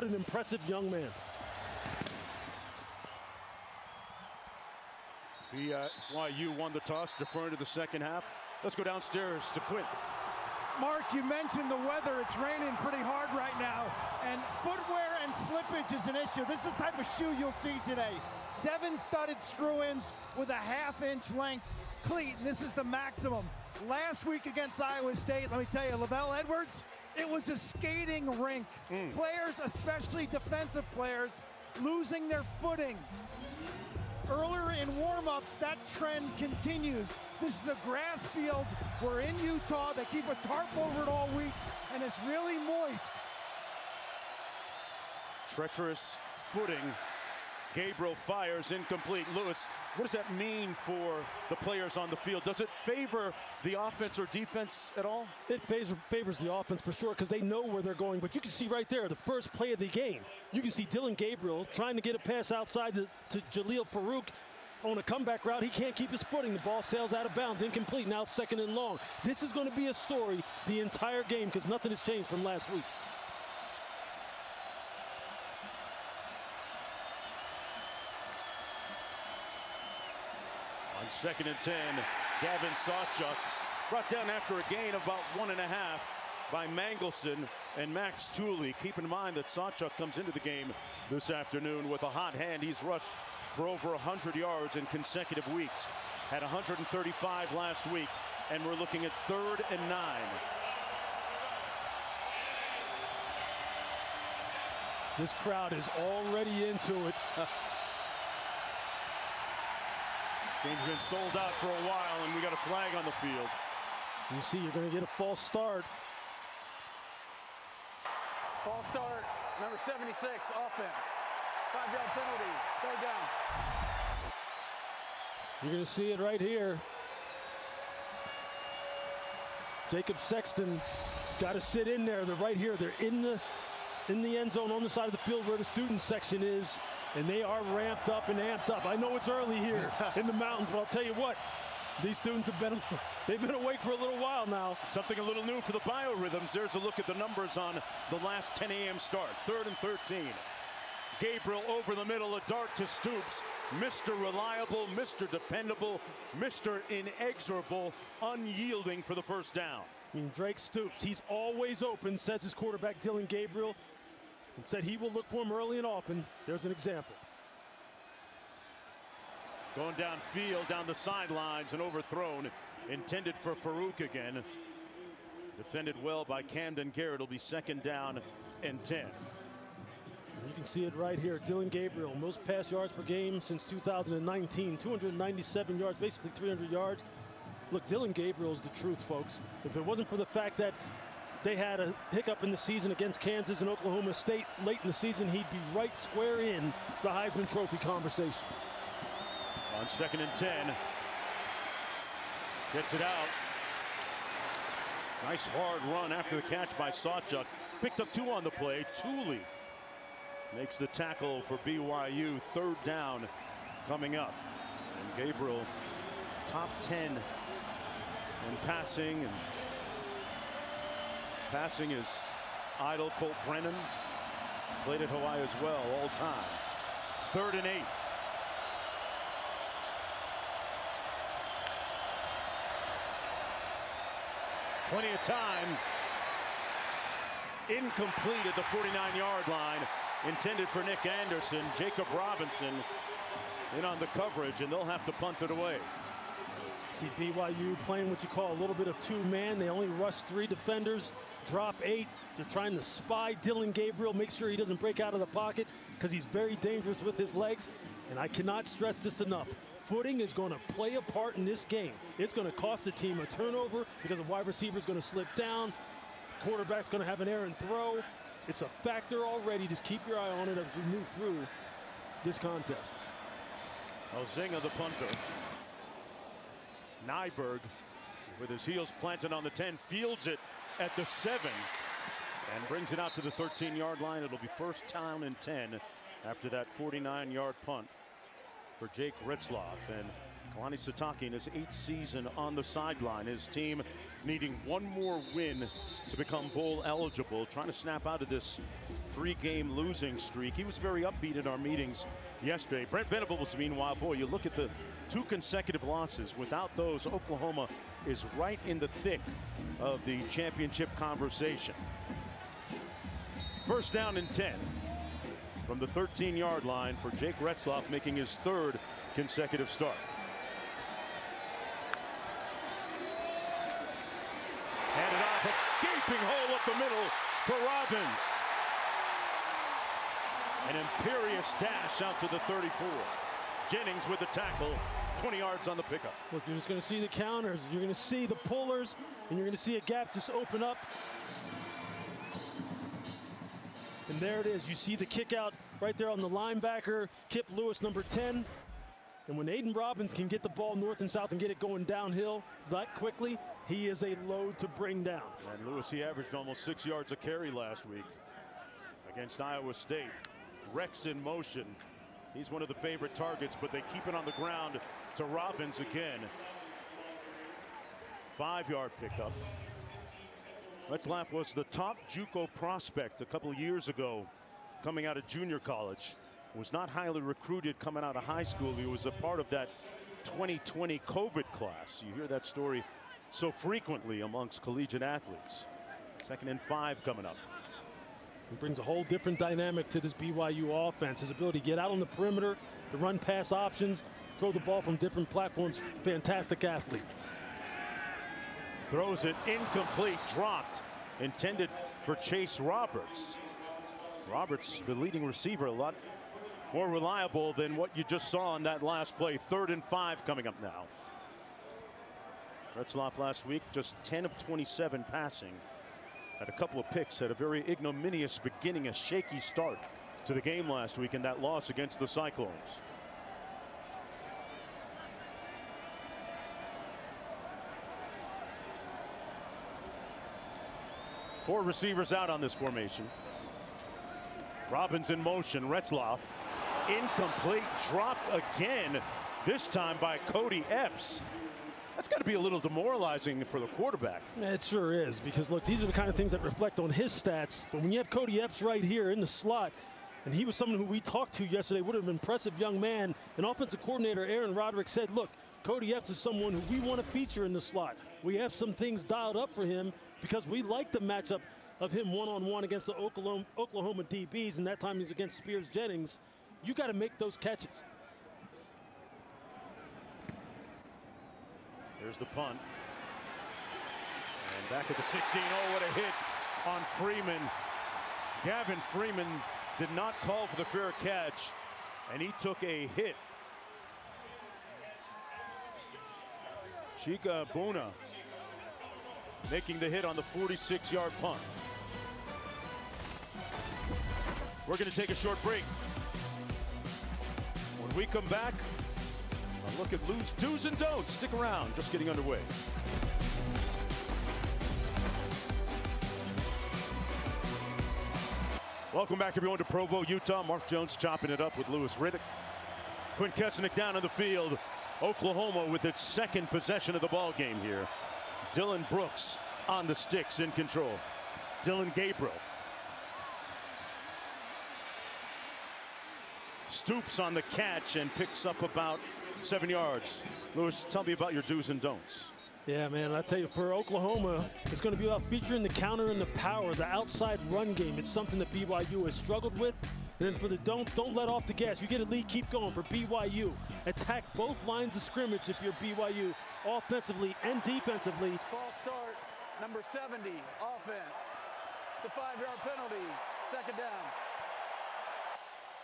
an impressive young man. BYU won the toss, deferring to the second half. Let's go downstairs to Quinn. Mark, you mentioned the weather. It's raining pretty hard right now, and footwear and slippage is an issue. This is the type of shoe you'll see today. 7 studded screw-ins with a half-inch length cleat, and this is the maximum. Last week against Iowa State, let me tell you, Lavelle Edwards, it was a skating rink. Players, especially defensive players, losing their footing. Earlier in warm-ups, that trend continues. This is a grass field. We're in Utah. They keep a tarp over it all week, and it's really moist. Treacherous footing. Gabriel fires, incomplete. Lewis, what does that mean for the players on the field? Does it favor the offense or defense at all? It favors the offense for sure, because they know where they're going. But you can see right there, the first play of the game, you can see Dillon Gabriel trying to get a pass outside to Jaleel Farouk on a comeback route. He can't keep his footing. The ball sails out of bounds, incomplete. Now it's 2nd and long. This is going to be a story the entire game, because nothing has changed from last week. On 2nd and 10, Gavin Sawchuck brought down after a gain of about 1.5 by Mangelson and Max Tooley. Keep in mind that Sawchuck comes into the game this afternoon with a hot hand. He's rushed for over 100 yards in consecutive weeks. Had 135 last week, and we're looking at 3rd and 9. This crowd is already into it. Game's been sold out for a while, and we got a flag on the field. You see, you're going to get a false start. False start, number 76, offense. 5-yard penalty, 3rd down. You're going to see it right here. Jacob Sexton has got to sit in there. They're right here. They're in the end zone on the side of the field where the student section is. And they are ramped up and amped up. I know it's early here in the mountains, but I'll tell you what, these students they've been awake for a little while now. Something a little new for the biorhythms. There's a look at the numbers on the last 10 a.m. start. 3rd and 13. Gabriel over the middle, a dart to Stoops. Mr. Reliable, Mr. Dependable, Mr. Inexorable, unyielding for the 1st down. I mean, Drake Stoops, he's always open, says his quarterback Dillon Gabriel. And said he will look for him early and often. There's an example. Going downfield, down the sidelines, and overthrown. Intended for Farouk again. Defended well by Camden Garrett. It'll be 2nd down and 10. You can see it right here. Dillon Gabriel, most pass yards per game since 2019. 297 yards, basically 300 yards. Look, Dillon Gabriel is the truth, folks. If it wasn't for the fact that they had a hiccup in the season against Kansas and Oklahoma State late in the season, he'd be right square in the Heisman Trophy conversation. On 2nd and 10. Gets it out. Nice hard run after the catch by Sawchuck. Picked up 2 on the play. Tooley makes the tackle for BYU. 3rd down coming up. And Gabriel, top 10 in passing, and passing is idle. Colt Brennan played at Hawaii as well, all time. 3rd and 8. Plenty of time. Incomplete at the 49-yard line. Intended for Nick Anderson. Jacob Robinson in on the coverage, and they'll have to punt it away. See BYU playing what you call a little bit of 2-man. They only rush 3 defenders, drop 8. They're trying to spy Dillon Gabriel, make sure he doesn't break out of the pocket, because he's very dangerous with his legs. And I cannot stress this enough. Footing is going to play a part in this game. It's going to cost the team a turnover because the wide receiver is going to slip down. Quarterback's going to have an errant throw. It's a factor already. Just keep your eye on it as we move through this contest. Ozinga, the punter. Nyberg with his heels planted on the 10, fields it at the 7 and brings it out to the 13-yard line. It'll be 1st down and 10 after that 49-yard punt for Jake Ritzloff. And Kalani Sitake in his 8th season on the sideline. His team needing one more win to become bowl eligible, trying to snap out of this 3-game losing streak. He was very upbeat in our meetings yesterday. Brent Venables, meanwhile, boy, you look at the 2 consecutive losses. Without those, Oklahoma is right in the thick of the championship conversation. First down and 10 from the 13-yard line for Jake Retzloff, making his 3rd consecutive start. Handed off, a gaping hole up the middle for Robbins. An imperious dash out to the 34. Jennings with the tackle, 20 yards on the pickup. Look, you're just going to see the counters. You're going to see the pullers, and you're going to see a gap just open up. And there it is. You see the kick out right there on the linebacker, Kip Lewis, number 10. And when Aiden Robbins can get the ball north and south and get it going downhill that quickly, he is a load to bring down. And Lewis, he averaged almost 6 yards a carry last week against Iowa State. Rex in motion. He's one of the favorite targets, but they keep it on the ground to Robbins again. 5-yard pickup. Retzloff was the top JUCO prospect a couple of years ago coming out of junior college. Was not highly recruited coming out of high school. He was a part of that 2020 COVID class. You hear that story so frequently amongst collegiate athletes. 2nd and 5 coming up. He brings a whole different dynamic to this BYU offense. His ability to get out on the perimeter, to run pass options, throw the ball from different platforms. Fantastic athlete. Throws it incomplete, dropped, intended for Chase Roberts. Roberts, the leading receiver, a lot more reliable than what you just saw on that last play. 3rd and 5 coming up now. Retzloff last week just 10 of 27 passing. Had a couple of picks, had a very ignominious beginning, a shaky start to the game last week in that loss against the Cyclones. Four receivers out on this formation. Robbins in motion. Retzloff incomplete, dropped again, this time by Cody Epps. That's got to be a little demoralizing for the quarterback. It sure is, because look, these are the kind of things that reflect on his stats. But when you have Cody Epps right here in the slot, and he was someone who we talked to yesterday, would have been an impressive young man, and offensive coordinator Aaron Roderick said, look, Cody Epps is someone who we want to feature in the slot. We have some things dialed up for him because we like the matchup of him one-on-one against the Oklahoma DBs, and that time he's against Spears Jennings. You got to make those catches. There's the punt. And back at the 16. Oh, what a hit on Freeman. Gavin Freeman did not call for the fair catch, and he took a hit. Chika Buna making the hit on the 46-yard punt. We're going to take a short break. When we come back, a look at Lou's do's and don'ts. Stick around, just getting underway. Welcome back, everyone, to Provo, Utah. Mark Jones chopping it up with Louis Riddick. Quinn Kessenich down on the field. Oklahoma with its second possession of the ball game here. Dillon Brooks on the sticks in control. Dillon Gabriel stoops on the catch and picks up about 7 yards. Louis, tell me about your do's and don'ts. Yeah, man, I tell you, for Oklahoma, it's going to be about featuring the counter and the power, the outside run game. It's something that BYU has struggled with. And then for the don't let off the gas. You get a lead, keep going. For BYU, attack both lines of scrimmage if you're BYU, offensively and defensively. False start, number 70, offense. It's a 5-yard penalty, second down.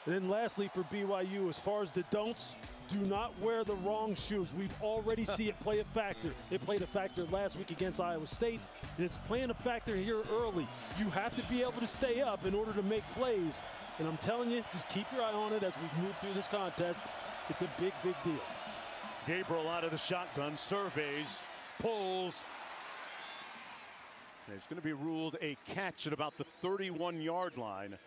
And then lastly for BYU, as far as the don'ts, do not wear the wrong shoes. We've already seen it play a factor. It played a factor last week against Iowa State, and it's playing a factor here early. You have to be able to stay up in order to make plays. And I'm telling you, just keep your eye on it as we move through this contest. It's a big, big deal. Gabriel out of the shotgun, surveys, pulls. It's going to be ruled a catch at about the 31-yard line.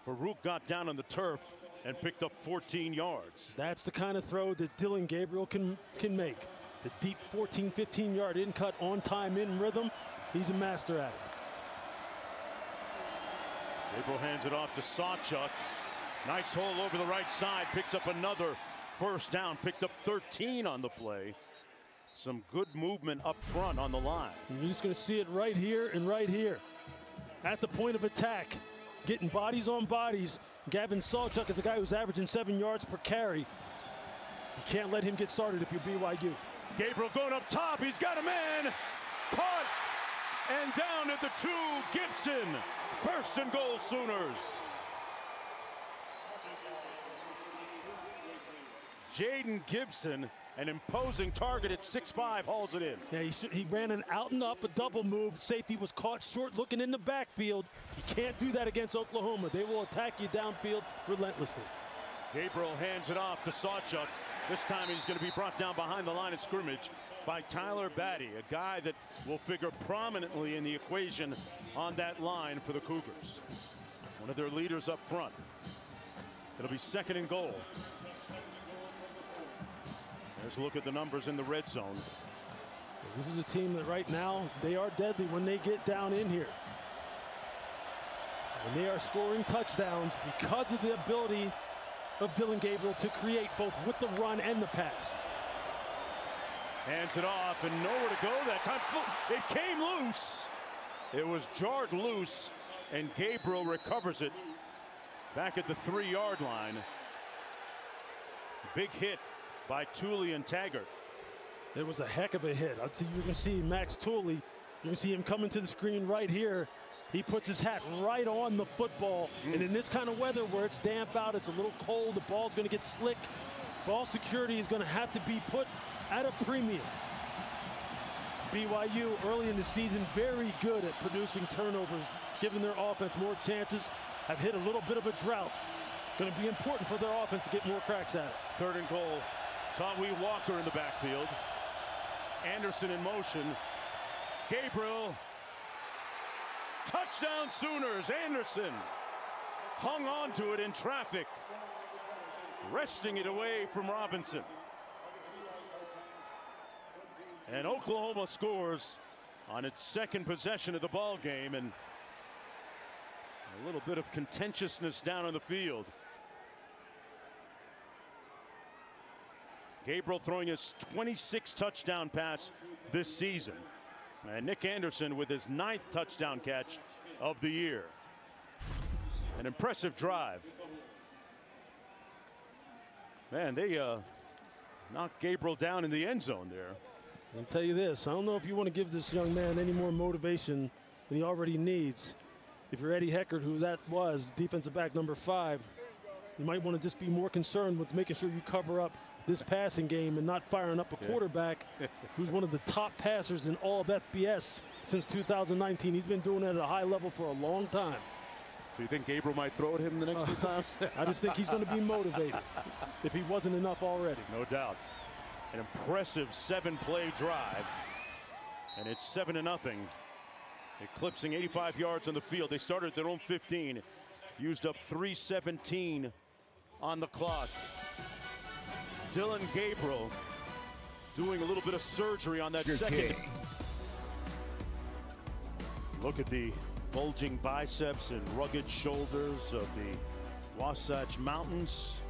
Farouk got down on the turf and picked up 14 yards. That's the kind of throw that Dillon Gabriel can make. The deep 14, 15-yard in cut on time, in rhythm. He's a master at it. Gabriel hands it off to Sawchuck. Nice hole over the right side. Picks up another first down. Picked up 13 on the play. Some good movement up front on the line. You're just going to see it right here and right here. At the point of attack, getting bodies on bodies. Gavin Sawchuck is a guy who's averaging 7 yards per carry. You can't let him get started if you're BYU. Gabriel going up top. He's got a man. Caught and down at the 2. Gibson. First and goal, Sooners. Jaden Gibson, an imposing target at 6'5", hauls it in. Yeah, he ran an out and up, a double move. Safety was caught short looking in the backfield. You can't do that against Oklahoma. They will attack you downfield relentlessly. Gabriel hands it off to Sawchuck. This time he's going to be brought down behind the line of scrimmage by Tyler Batty, a guy that will figure prominently in the equation on that line for the Cougars. One of their leaders up front. It'll be second and goal. Let's look at the numbers in the red zone. This is a team that right now, they are deadly when they get down in here. And they are scoring touchdowns because of the ability of Dillon Gabriel to create both with the run and the pass. Hands it off and nowhere to go that time. It came loose. It was jarred loose and Gabriel recovers it back at the 3-yard line. Big hit by Tooley and Taggart. It was a heck of a hit. You can see Max Tooley. You can see him coming to the screen right here. He puts his hat right on the football. And in this kind of weather where it's damp out, it's a little cold, the ball's going to get slick. Ball security is going to have to be put at a premium. BYU early in the season very good at producing turnovers, giving their offense more chances. Have hit a little bit of a drought. Going to be important for their offense to get more cracks at it. Third and goal. Tommy Walker in the backfield. Anderson in motion. Gabriel. Touchdown Sooners. Anderson hung on to it in traffic, wresting it away from Robinson. And Oklahoma scores on its second possession of the ball game, and a little bit of contentiousness down on the field. Gabriel throwing his 26th touchdown pass this season. And Nick Anderson with his 9th touchdown catch of the year. An impressive drive. Man, they knocked Gabriel down in the end zone there. I'll tell you this, I don't know if you want to give this young man any more motivation than he already needs. If you're Eddie Heckard, who that was, defensive back number 5, you might want to just be more concerned with making sure you cover up this passing game and not firing up a quarterback who's one of the top passers in all of FBS since 2019. He's been doing it at a high level for a long time. So you think Gabriel might throw at him the next few times? I just think he's going to be motivated if he wasn't enough already. No doubt. An impressive 7-play drive. And it's 7-0. Eclipsing 85 yards on the field. They started at their own 15. Used up 3:17 on the clock. Dillon Gabriel doing a little bit of surgery on that second. Look at the bulging biceps and rugged shoulders of the Wasatch Mountains.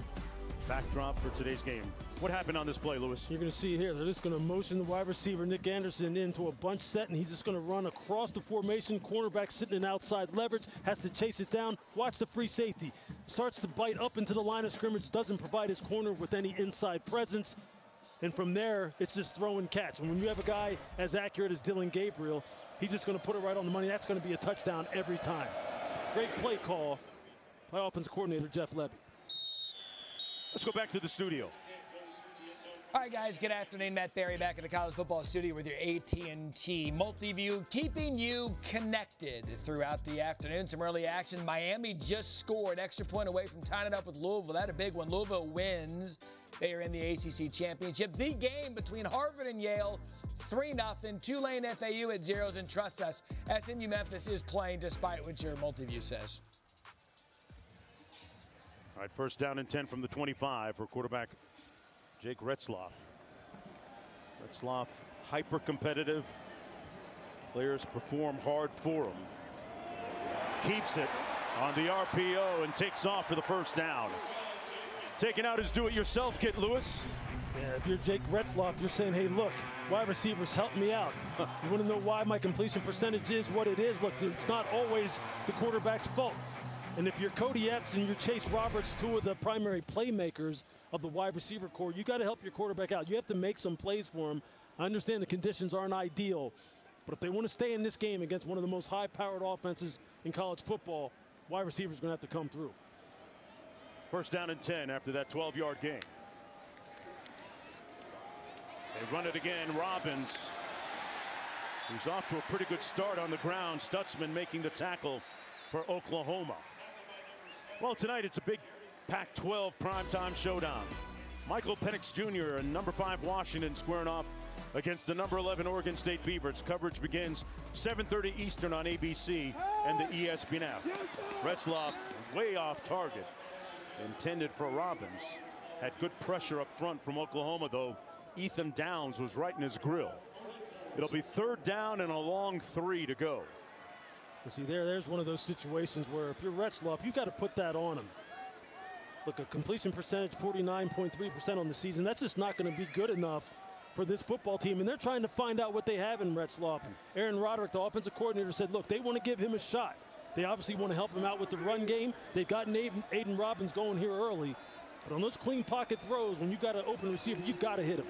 Backdrop for today's game. What happened on this play, Lewis? You're going to see here, they're just going to motion the wide receiver Nick Anderson into a bunch set, and he's just going to run across the formation. Cornerback sitting in outside leverage, has to chase it down. Watch the free safety. Starts to bite up into the line of scrimmage, doesn't provide his corner with any inside presence. And from there, it's just throw and catch. And when you have a guy as accurate as Dillon Gabriel, he's just going to put it right on the money. That's going to be a touchdown every time. Great play call by offensive coordinator Jeff Lebby. Let's go back to the studio. All right, guys, good afternoon. Matt Berry back in the college football studio with your AT&T Multiview, keeping you connected throughout the afternoon. Some early action. Miami just scored, extra point away from tying it up with Louisville. That a big one. Louisville wins. They are in the ACC Championship. The game between Harvard and Yale, 3-0. Tulane FAU at 0s, and trust us, SMU Memphis is playing despite what your Multiview says. All right, first down and 10 from the 25 for quarterback Jake Retzloff. Retzloff, hyper competitive. Players perform hard for him. Keeps it. on the RPO and takes off for the first down. Taking out his do-it-yourself kit, Lewis. Yeah, if you're Jake Retzloff, you're saying, hey, look, wide receivers, help me out. You want to know why my completion percentage is what it is? Look, it's not always the quarterback's fault. And if you're Cody Epps and you're Chase Roberts, two of the primary playmakers of the wide receiver core, you got to help your quarterback out. You have to make some plays for him. I understand the conditions aren't ideal, but if they want to stay in this game against one of the most high-powered offenses in college football, wide receivers are going to have to come through. First down and 10 after that 12-yard gain. They run it again. Robbins, who's off to a pretty good start on the ground. Stutzman making the tackle for Oklahoma. Well, tonight it's a big Pac-12 primetime showdown. Michael Penix Jr. and number 5 Washington squaring off against the number 11 Oregon State Beavers. Coverage begins 7:30 Eastern on ABC and the ESPN app. Retzloff way off target. Intended for Robbins. Had good pressure up front from Oklahoma, though. Ethan Downs was right in his grill. It'll be 3rd down and a long 3 to go. You see, there's one of those situations where if you're Retzloff, you've got to put that on him. Look, a completion percentage 49.3% on the season. That's just not going to be good enough for this football team, and they're trying to find out what they have in Retzloff. Aaron Roderick, the offensive coordinator, said, look, they want to give him a shot. They obviously want to help him out with the run game. They've gotten Aiden Robbins going here early. But on those clean pocket throws, when you've got an open receiver, you've got to hit him.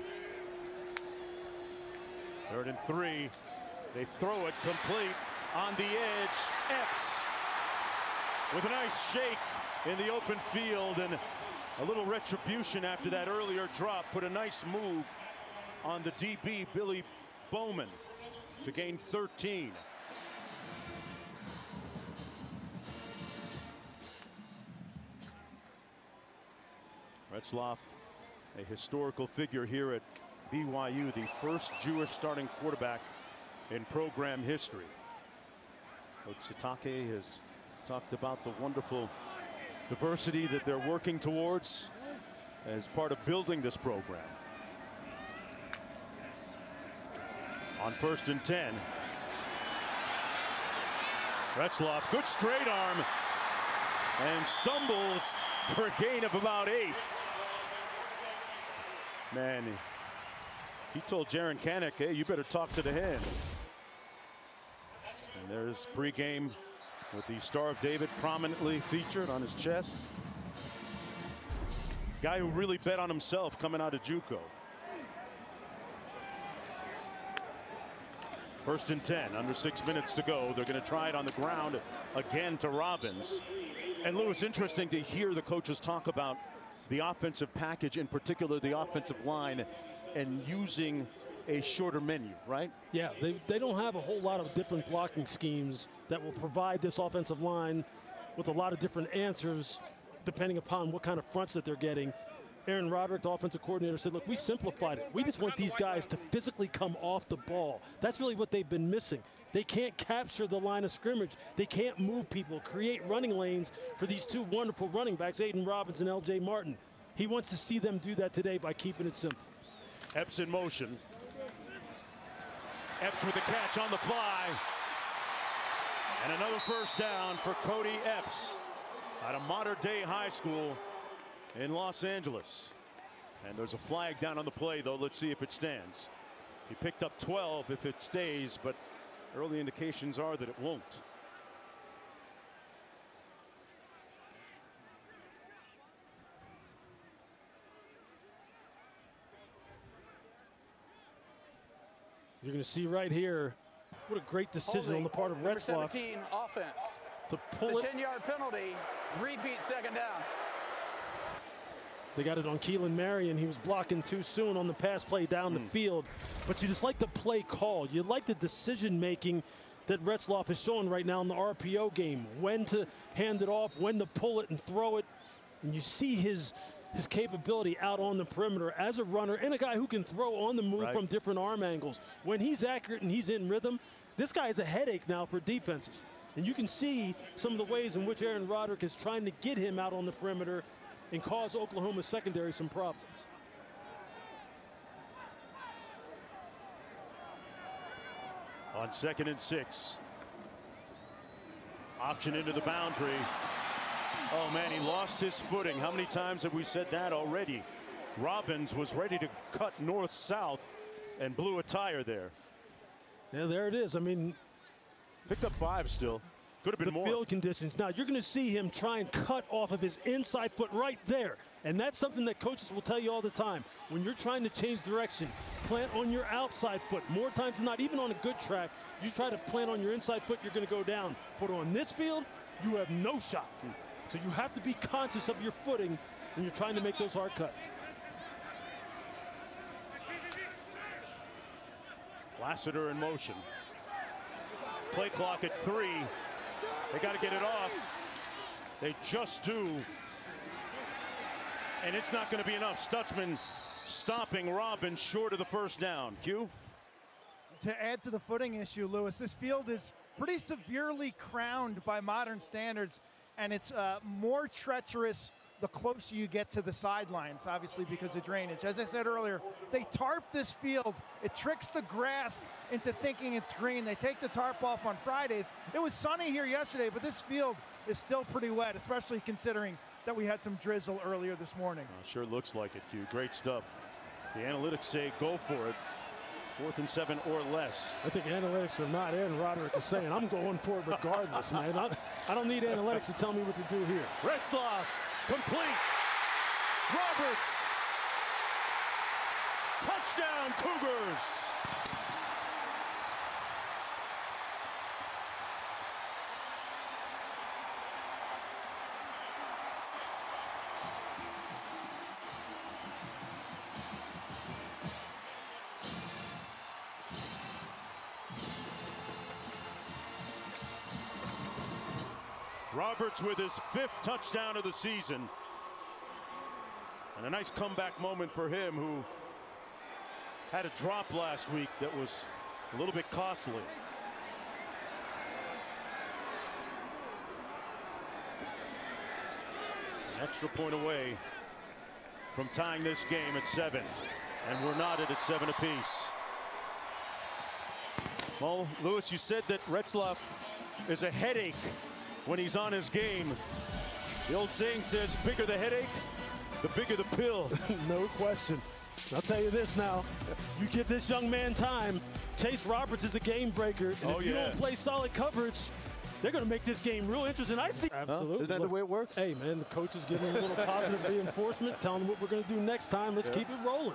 3rd and 3. They throw it complete on the edge. Epps with a nice shake in the open field, and a little retribution after that earlier drop. Put a nice move on the DB, Billy Bowman, to gain 13. Retzloff, a historical figure here at BYU, the first Jewish starting quarterback in program history. Coach Sitake has talked about the wonderful diversity that they're working towards as part of building this program. On 1st and 10. Retzloff, good straight arm, and stumbles for a gain of about 8. Man, he told Jaron Kanek, hey, you better talk to the hand. And there's pregame with the Star of David prominently featured on his chest. Guy who really bet on himself coming out of JUCO. 1st and 10, under 6 minutes to go. They're going to try it on the ground again to Robbins. And Lewis, interesting to hear the coaches talk about the offensive package, in particular the offensive line, and using a shorter menu, right? Yeah, they don't have a whole lot of different blocking schemes that will provide this offensive line with a lot of different answers depending upon what kind of fronts that they're getting. Aaron Roderick, the offensive coordinator, said, look, we simplified it. We just want these guys to physically come off the ball. That's really what they've been missing. They can't capture the line of scrimmage. They can't move people, create running lanes for these two wonderful running backs, Aiden Robbins and L.J. Martin. He wants to see them do that today by keeping it simple. Epps in motion. Epps with the catch on the fly. And another first down for Cody Epps at a modern-day high school in Los Angeles. And there's a flag down on the play, though. Let's see if it stands. He picked up 12 if it stays, but early indications are that it won't. You're going to see right here, what a great decision on the part of Retzloff. 17 offense. To pull it's it. a 10-yard penalty. Repeat 2nd down. They got it on Keelan Marion. He was blocking too soon on the pass play down the field. But you just like the play call. You like the decision making that Retzloff is showing right now in the RPO game. When to hand it off, when to pull it and throw it. And you see his capability out on the perimeter as a runner and a guy who can throw on the move from different arm angles. When he's accurate and he's in rhythm, this guy is a headache now for defenses. And you can see some of the ways in which Aaron Roderick is trying to get him out on the perimeter and cause Oklahoma's secondary some problems. On 2nd and 6. Option into the boundary. Oh man, he lost his footing. How many times have we said that already? Robbins was ready to cut north-south and blew a tire there. Yeah, there it is. I mean, picked up 5 still. Could have been more. The field conditions. Now, you're going to see him try and cut off of his inside foot right there. And that's something that coaches will tell you all the time. When you're trying to change direction, plant on your outside foot. More times than not, even on a good track, you try to plant on your inside foot, you're going to go down. But on this field, you have no shot. So you have to be conscious of your footing when you're trying to make those hard cuts. Lassiter in motion. Play clock at 3. They got to get it off. They just do. And it's not going to be enough. Stutzman stopping Robbins short of the first down. Q? To add to the footing issue, Lewis, this field is pretty severely crowned by modern standards, and it's more treacherous the closer you get to the sidelines, obviously because of drainage. As I said earlier, they tarp this field. It tricks the grass into thinking it's green. They take the tarp off on Fridays. It was sunny here yesterday, but this field is still pretty wet, especially considering that we had some drizzle earlier this morning. Sure looks like it, Q. Great stuff. The analytics say go for it. 4th and 7 or less. I think analytics are not. Aaron Roderick is saying, I'm going for it regardless, man. I don't need analytics to tell me what to do here. Retzlaff, complete. Roberts. Touchdown, Cougars. Roberts with his 5th touchdown of the season. And a nice comeback moment for him, who had a drop last week that was a little bit costly. An extra point away from tying this game at 7. And we're knotted at 7 apiece. Well, Lewis, you said that Retzlaff is a headache when he's on his game. The old saying says, bigger the headache, the bigger the pill. No question. I'll tell you this now. You give this young man time. Chase Roberts is a game breaker. And if you don't play solid coverage, they're going to make this game real interesting. I see. Absolutely. Is that the way it works? Hey, man, the coach is giving a little positive reinforcement, telling them what we're going to do next time. Let's keep it rolling.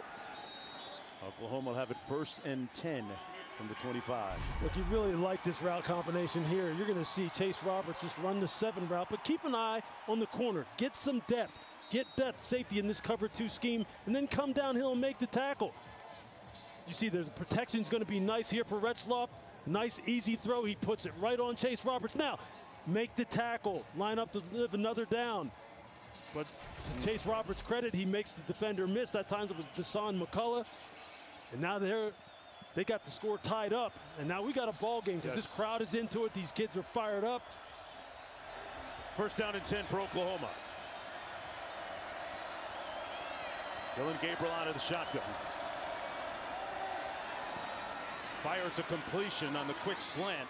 Oklahoma will have it 1st and 10 from the 25. Look, you really like this route combination here. You're going to see Chase Roberts just run the 7 route, but keep an eye on the corner. Get some depth. Get depth safety in this cover 2 scheme, and then come downhill and make the tackle. You see the protection's going to be nice here for Retzlaff. Nice, easy throw. He puts it right on Chase Roberts. Now, make the tackle. Line up to live another down. But to Chase Roberts' credit, he makes the defender miss. That time it was Deshaun McCullough. And now they got the score tied up. And now we got a ball game because this crowd is into it. These kids are fired up. 1st down and 10 for Oklahoma. Dillon Gabriel out of the shotgun. Fires a completion on the quick slant.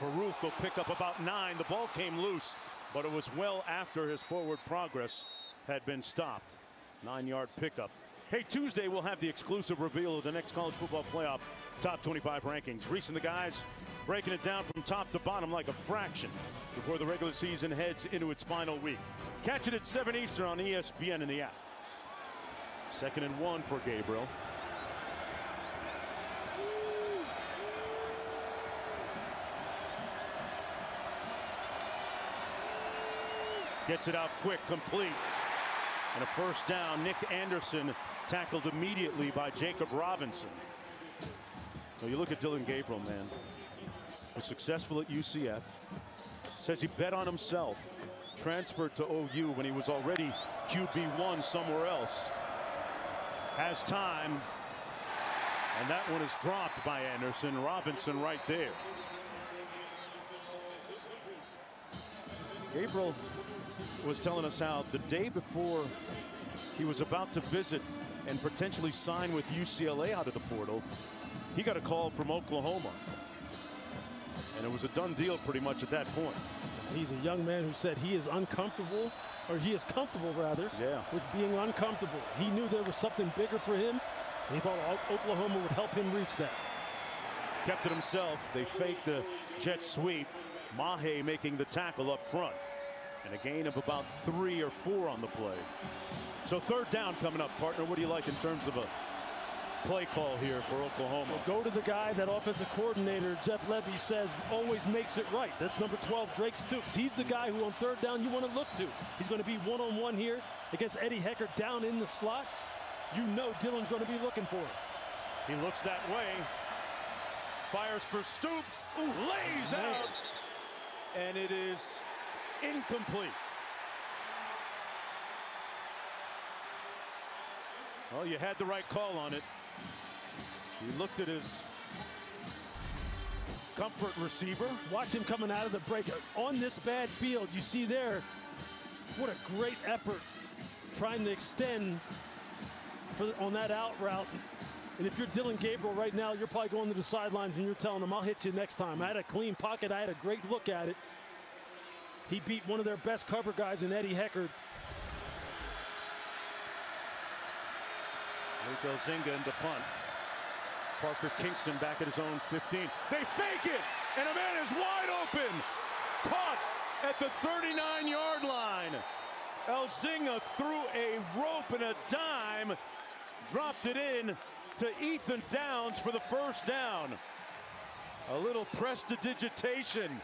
Farouk will pick up about 9. The ball came loose, but it was well after his forward progress had been stopped. 9-yard pickup. Hey, Tuesday we'll have the exclusive reveal of the next college football playoff top 25 rankings. Reese and the guys breaking it down from top to bottom like a fraction before the regular season heads into its final week. Catch it at 7 Eastern on ESPN in the app. 2nd and 1 for Gabriel. Gets it out quick, complete. And a 1st down. Nick Anderson tackled immediately by Jacob Robinson. Well, you look at Dillon Gabriel, man. Was successful at UCF. Says he bet on himself. Transferred to OU when he was already QB1 somewhere else. Has time. And that one is dropped by Anderson. Robinson right there. Gabriel was telling us how the day before he was about to visit and potentially sign with UCLA out of the portal, he got a call from Oklahoma. And it was a done deal pretty much at that point. He's a young man who said he is uncomfortable, or he is comfortable rather, with being uncomfortable. He knew there was something bigger for him, and he thought Oklahoma would help him reach that. Kept it himself. They faked the jet sweep. Mahe making the tackle up front. And a gain of about 3 or 4 on the play. So third down coming up, partner. What do you like in terms of a play call here for Oklahoma? Well, go to the guy that offensive coordinator Jeff Levy says always makes it right. That's number 12, Drake Stoops. He's the guy who on third down you want to look to. He's going to be one-on-one here against Eddie Hecker down in the slot. You know Dillon's going to be looking for him. He looks that way. Fires for Stoops. Ooh, lays out. And it is incomplete. Well, you had the right call on it. He looked at his comfort receiver. Watch him coming out of the break. On this bad field, you see there, what a great effort trying to extend on that out route. And if you're Dillon Gabriel right now, you're probably going to the sidelines and you're telling him, I'll hit you next time. I had a clean pocket. I had a great look at it. He beat one of their best cover guys in Eddie Hecker. Luke Elzinga into punt. Parker Kingston back at his own 15. They fake it, and a man is wide open. Caught at the 39-yard line. Elzinga threw a rope and a dime. Dropped it in to Ethan Downs for the first down. A little prestidigitation.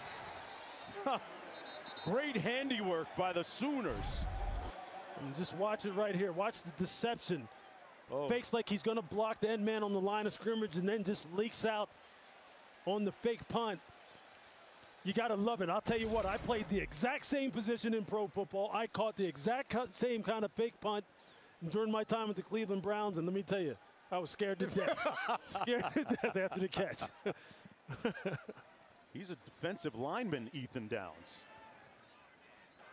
Great handiwork by the Sooners. And just watch it right here. Watch the deception. Fakes like he's going to block the end man on the line of scrimmage and then just leaks out on the fake punt. You got to love it. I'll tell you what, I played the exact same position in pro football. I caught the exact same kind of fake punt during my time with the Cleveland Browns, and let me tell you, I was scared to death. Scared to death after the catch. He's a defensive lineman, Ethan Downs.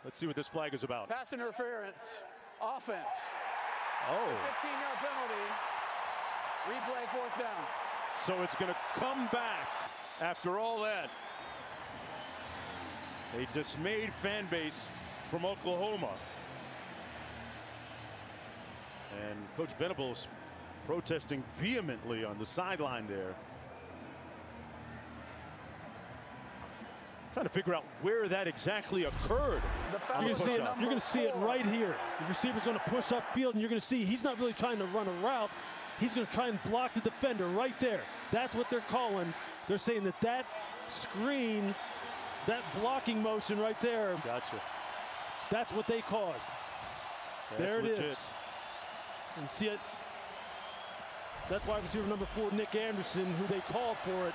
Let's see what this flag is about. Pass interference, offense. Oh. 15-yard penalty. Replay, fourth down. So it's going to come back after all that. A dismayed fan base from Oklahoma. And Coach Venables protesting vehemently on the sideline there. Trying to figure out where that exactly occurred. You're going to see it right here. The receiver's going to push upfield, and you're going to see he's not really trying to run a route. He's going to try and block the defender right there. That's what they're calling. They're saying that screen, that blocking motion right there. Gotcha. That's what they caused. There it is. And see it. That's wide receiver number 4, Nick Anderson, who they called for it.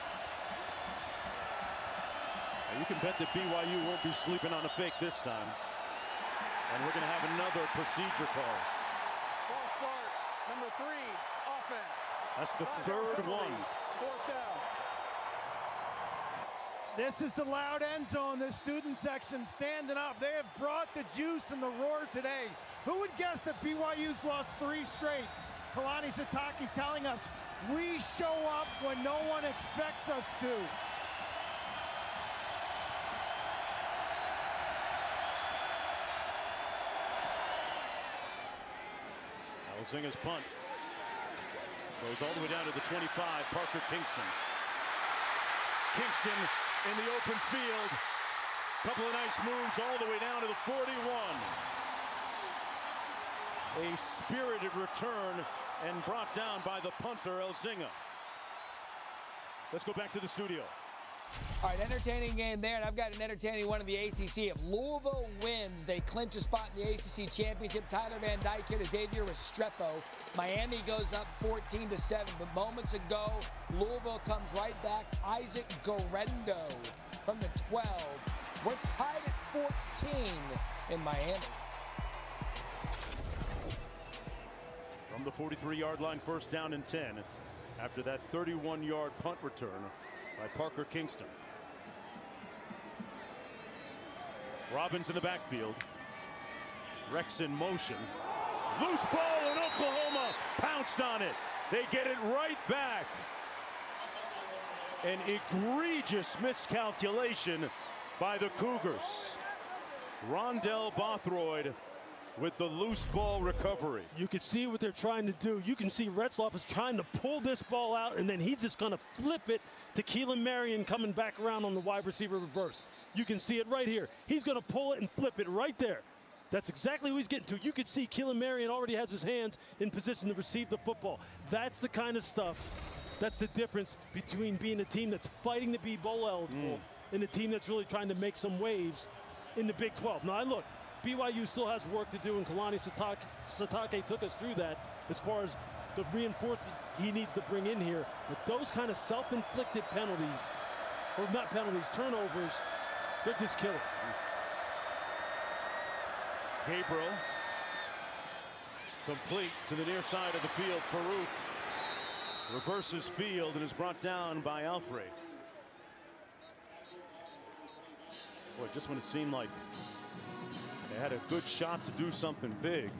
You can bet that BYU won't be sleeping on a fake this time. And we're going to have another procedure call. False start, number 3, offense. That's the third one. Fourth down. This is the loud end zone. The student section standing up. They have brought the juice and the roar today. Who would guess that BYU's lost 3 straight? Kalani Sitake telling us, we show up when no one expects us to. Elzinga's punt goes all the way down to the 25. Parker Kingston. Kingston in the open field. Couple of nice moves all the way down to the 41. A spirited return and brought down by the punter, Elzinga. Let's go back to the studio. All right, entertaining game there, and I've got an entertaining one in the ACC. If Louisville wins, they clinch a spot in the ACC championship. Tyler Van Dyke here to Xavier Restrepo. Miami goes up 14-7, but moments ago, Louisville comes right back. Isaac Guerrero from the 12. We're tied at 14 in Miami. From the 43-yard line, first down and 10 after that 31-yard punt return by Parker Kingston. Robbins in the backfield. Rex in motion. Loose ball, and Oklahoma pounced on it. They get it right back. an egregious miscalculation by the Cougars. Rondell Bothroyd with the loose ball recovery. You can see what they're trying to do. You can see Retzloff is trying to pull this ball out, and then he's just going to flip it to Keelan Marion coming back around on the wide receiver reverse. You can see it right here. He's going to pull it and flip it right there. That's exactly who he's getting to. You could see Keelan Marion already has his hands in position to receive the football. That's the kind of stuff. That's the difference between being a team that's fighting to be bowl eligible and a team that's really trying to make some waves in the Big 12. Now, look, BYU still has work to do, and Kalani Sitake took us through that as far as the reinforcements he needs to bring in here. But those kind of self-inflicted penalties, or not penalties, turnovers, they're just killing. Gabriel complete to the near side of the field. Farouk reverses field and is brought down by Alfred. Boy, just when it seemed like they had a good shot to do something big.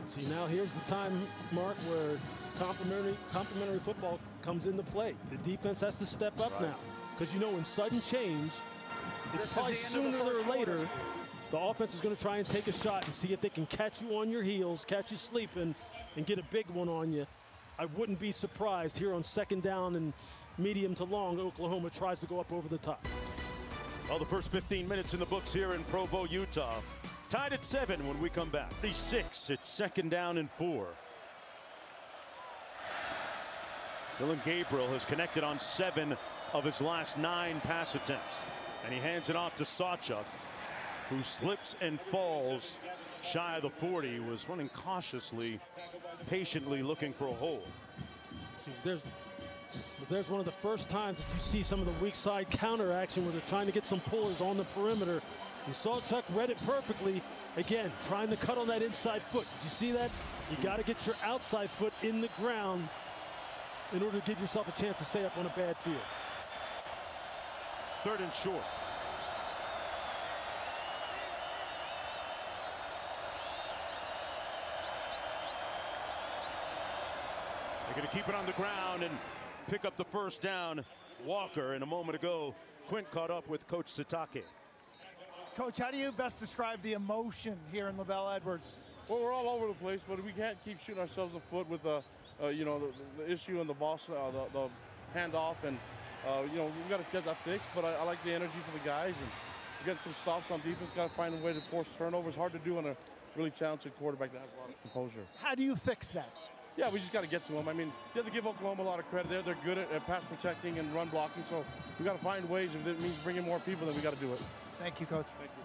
See, now here's the time, Mark, where complementary football comes into play. The defense has to step up now, because you know in sudden change, it's probably sooner or later, the offense is going to try and take a shot and see if they can catch you on your heels, catch you sleeping, and get a big one on you. I wouldn't be surprised here on second down and medium to long, Oklahoma tries to go up over the top. Well, the first 15 minutes in the books here in Provo, Utah. Tied at 7 when we come back. 36, it's second down and 4. Dillon Gabriel has connected on 7 of his last 9 pass attempts. And he hands it off to Sawchuck, who slips and falls shy of the 40, was running cautiously, patiently looking for a hole. See, there's one of the first times that you see some of the weak side counter action where they're trying to get some pullers on the perimeter. And Sawchuck read it perfectly. Again, trying to cut on that inside foot. Did you see that? You got to get your outside foot in the ground in order to give yourself a chance to stay up on a bad field. 3rd and short. They're going to keep it on the ground and pick up the first down. Walker, and a moment ago, Quint caught up with Coach Sitake. Coach, how do you best describe the emotion here in Lavelle Edwards? Well, we're all over the place, but we can't keep shooting ourselves in the foot with the issue and the boss, the handoff, and we got to get that fixed. But I like the energy for the guys, and we're getting some stops on defense. Got to find a way to force turnovers. Hard to do on a really talented quarterback that has a lot of composure. How do you fix that? Yeah, we just got to get to them. I mean, you have to give Oklahoma a lot of credit. They're good at pass protecting and run blocking, so we got to find ways. If it means bringing more people, then we got to do it. Thank you, Coach. Thank you.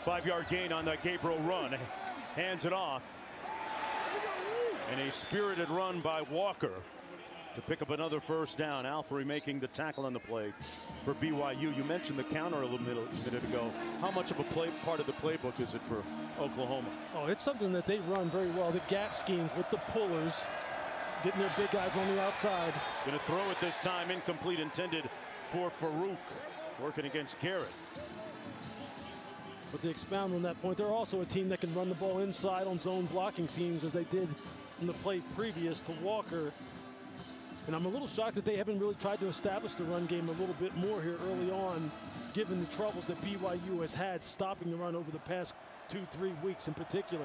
5-yard gain on that Gabriel run. Hands it off. And a spirited run by Walker to pick up another first down. Alfred making the tackle on the play for BYU. You mentioned the counter a little minute ago. How much of a part of the playbook is it for Oklahoma? Oh, it's something that they run very well. The gap schemes with the pullers, getting their big guys on the outside. Going to throw it this time, incomplete, intended for Farouk, working against Garrett. But to expound on that point, they're also a team that can run the ball inside on zone blocking schemes, as they did in the play previous to Walker. And I'm a little shocked that they haven't really tried to establish the run game a little bit more here early on, given the troubles that BYU has had stopping the run over the past 2-3 weeks in particular.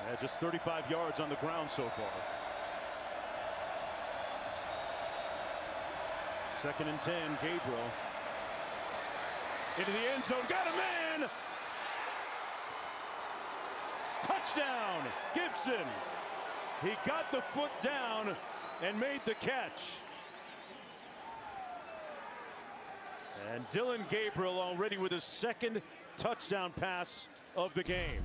Yeah, just 35 yards on the ground so far. 2nd and 10, Gabriel. Into the end zone, got a man! Touchdown, Gibson. He got the foot down and made the catch. And Dillon Gabriel already with his 2nd touchdown pass of the game.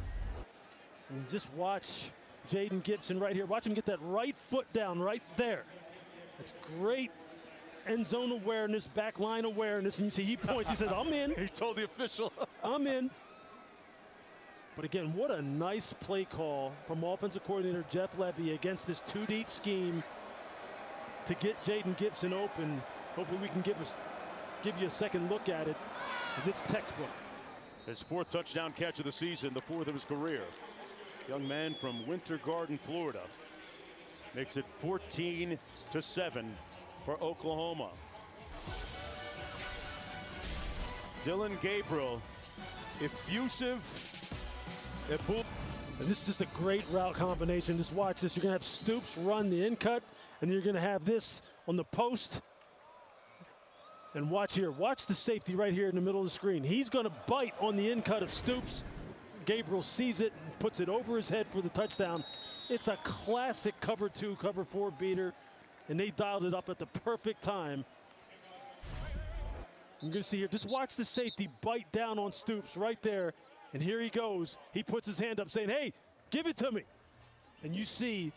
And just watch Jaden Gibson right here. Watch him get that right foot down right there. That's great end zone awareness, back line awareness. And you see he points, he says, I'm in. He told the official. I'm in. But again, what a nice play call from offensive coordinator Jeff Levy against this 2-deep scheme to get Jaden Gibson open. Hopefully we can give you a second look at it, because it's textbook. His 4th touchdown catch of the season, the 4th of his career. Young man from Winter Garden, Florida. Makes it 14-7 for for Oklahoma. Dillon, Gabriel, effusive. And this is just a great route combination. Just watch this. You're going to have Stoops run the in cut, and you're going to have this on the post. And watch here. Watch the safety right here in the middle of the screen. He's going to bite on the in cut of Stoops. Gabriel sees it and puts it over his head for the touchdown. It's a classic cover 2, cover 4 beater, and they dialed it up at the perfect time. You're going to see here, just watch the safety bite down on Stoops right there. And here he goes. He puts his hand up saying, hey, give it to me. And you see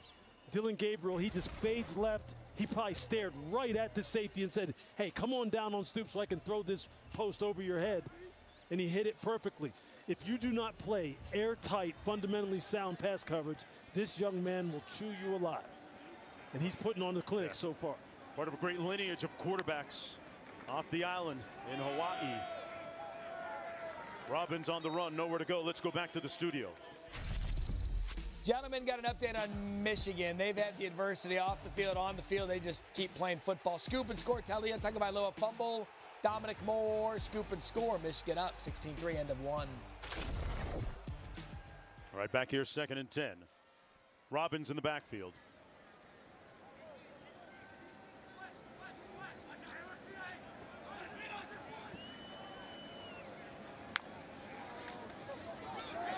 Dillon Gabriel, he just fades left. He probably stared right at the safety and said, hey, come on down on Stoops so I can throw this post over your head. And he hit it perfectly. If you do not play airtight, fundamentally sound pass coverage, this young man will chew you alive. And he's putting on the clinic so far. Part of a great lineage of quarterbacks off the island in Hawaii. Robbins on the run, nowhere to go. Let's go back to the studio. Gentlemen, got an update on Michigan. They've had the adversity off the field, on the field. They just keep playing football. Scoop and score. Talia Tagovailoa fumble. Dominic Moore, scoop and score. Michigan up 16-3, end of 1. All right, back here, 2nd and 10. Robbins in the backfield.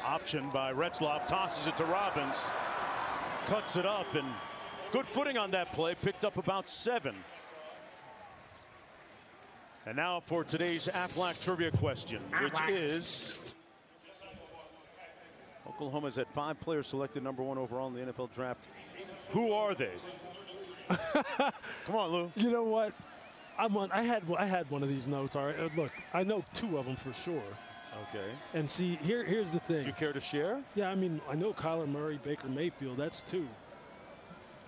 Option by Retzloff, tosses it to Robbins, cuts it up, and good footing on that play, picked up about 7. And now for today's Aflac trivia question, which is, Oklahoma's had 5 players selected #1 overall in the NFL draft. Who are they? Come on, Lou. You know what? I had one of these notes. All right, look, I know 2 of them for sure. Okay. And see, here's the thing. Do you care to share? Yeah, I mean, I know Kyler Murray, Baker Mayfield. That's 2.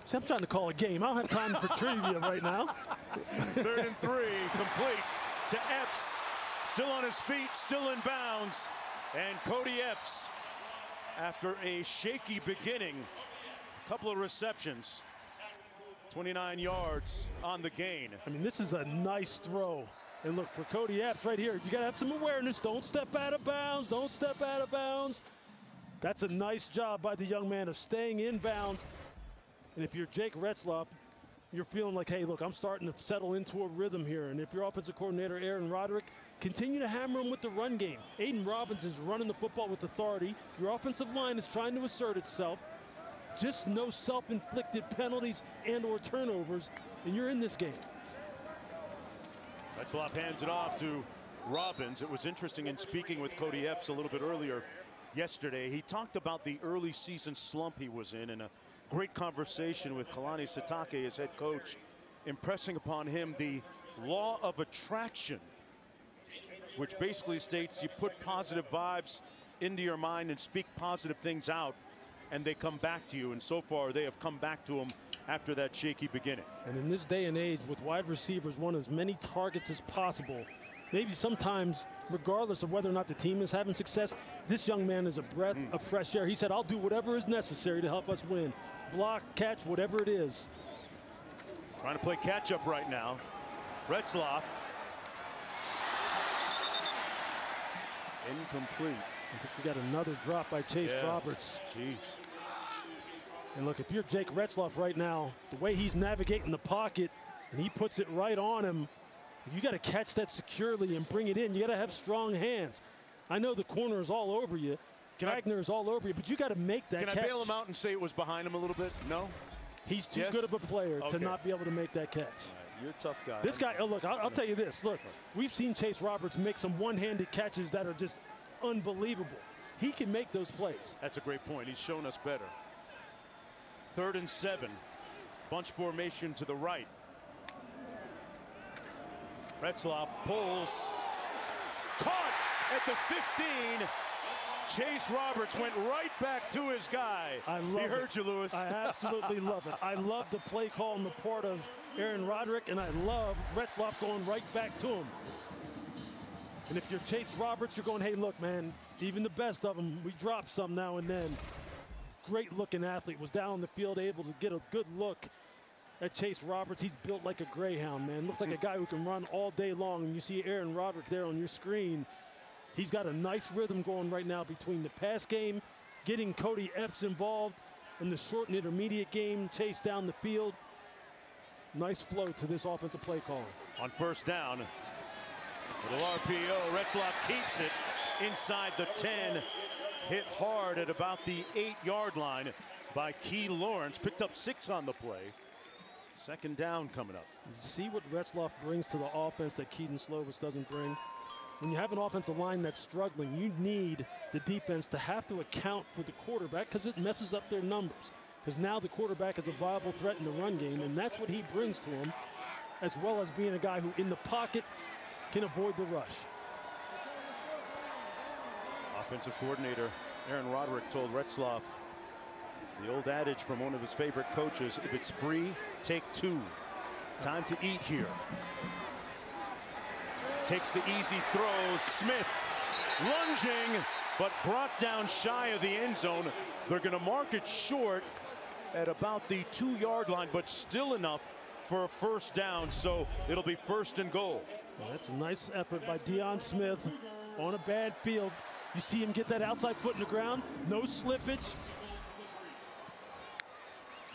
See, I'm trying to call a game. I don't have time for trivia right now. 3rd and 3, complete to Epps. Still on his feet, still in bounds. And Cody Epps, after a shaky beginning, a couple of receptions, 29 yards on the gain. I mean, this is a nice throw. And look, for Cody Epps right here, you got to have some awareness. Don't step out of bounds. Don't step out of bounds. That's a nice job by the young man of staying in bounds. And if you're Jake Retzloff, you're feeling like, hey, look, I'm starting to settle into a rhythm here. And if your offensive coordinator, Aaron Roderick, continue to hammer him with the run game. Aiden Robinson's running the football with authority. Your offensive line is trying to assert itself. Just no self-inflicted penalties and or turnovers, and you're in this game. Retzloff hands it off to Robbins. It was interesting in speaking with Cody Epps a little bit earlier yesterday. He talked about the early season slump he was in a great conversation with Kalani Sitake, his head coach, impressing upon him the law of attraction, which basically states you put positive vibes into your mind and speak positive things out, and they come back to you. And so far, they have come back to him after that shaky beginning. And in this day and age, with wide receivers want as many targets as possible, maybe sometimes, regardless of whether or not the team is having success, this young man is a breath of fresh air. He said, I'll do whatever is necessary to help us win. Block, catch, whatever it is. Trying to play catch up right now. Retzloff. Incomplete. I think we got another drop by Chase Roberts. Jeez. And look, if you're Jake Retzloff right now, the way he's navigating the pocket and he puts it right on him, you got to catch that securely and bring it in. You got to have strong hands. I know the corner is all over you. Wagner is all over you, but you got to make that catch. Can I bail him out and say it was behind him a little bit? No? He's too good of a player to not be able to make that catch. Right, you're a tough guy. This guy, look, I'll tell you this. Look, we've seen Chase Roberts make some one-handed catches that are just unbelievable. He can make those plays. That's a great point. He's shown us better. 3rd and 7. Bunch formation to the right. Retzloff pulls. Caught at the 15. Chase Roberts went right back to his guy. He heard you, Lewis. I absolutely love it. I love the play call on the part of Aaron Roderick, and I love Retzloff going right back to him. And if you're Chase Roberts, you're going, hey, look, man, even the best of them, we drop some now and then. Great looking athlete, was down on the field, able to get a good look at Chase Roberts. He's built like a greyhound, man. Looks like a guy who can run all day long. And you see Aaron Roderick there on your screen. He's got a nice rhythm going right now between the pass game, getting Cody Epps involved in the short and intermediate game, chase down the field. Nice flow to this offensive play call. On first down, little RPO, Retzloff keeps it inside the 10. Hit hard at about the 8-yard line by Key Lawrence. Picked up 6 on the play. Second down coming up. You see what Retzloff brings to the offense that Keaton Slovis doesn't bring. When you have an offensive line that's struggling, you need the defense to have to account for the quarterback because it messes up their numbers. Because now the quarterback is a viable threat in the run game, and that's what he brings to him, as well as being a guy who in the pocket can avoid the rush. Offensive coordinator Aaron Roderick told Retzloff the old adage from one of his favorite coaches, if it's free, take 2. Time to eat here. Takes the easy throw. Smith lunging, but brought down shy of the end zone. They're going to mark it short at about the 2-yard line, but still enough for a first down, so it'll be first and goal. Well, that's a nice effort by Deion Smith on a bad field. You see him get that outside foot in the ground, no slippage.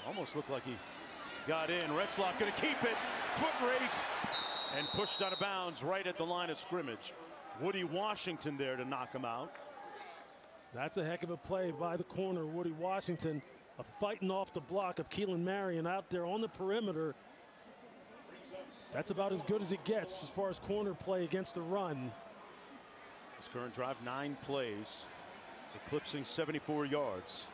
Almost looked like he got in. Retzloff going to keep it. Foot race and pushed out of bounds right at the line of scrimmage. Woody Washington there to knock him out. That's a heck of a play by the corner, Woody Washington, fighting off the block of Keelan Marion out there on the perimeter. That's about as good as it gets as far as corner play against the run. This current drive, 9 plays, eclipsing 74 yards.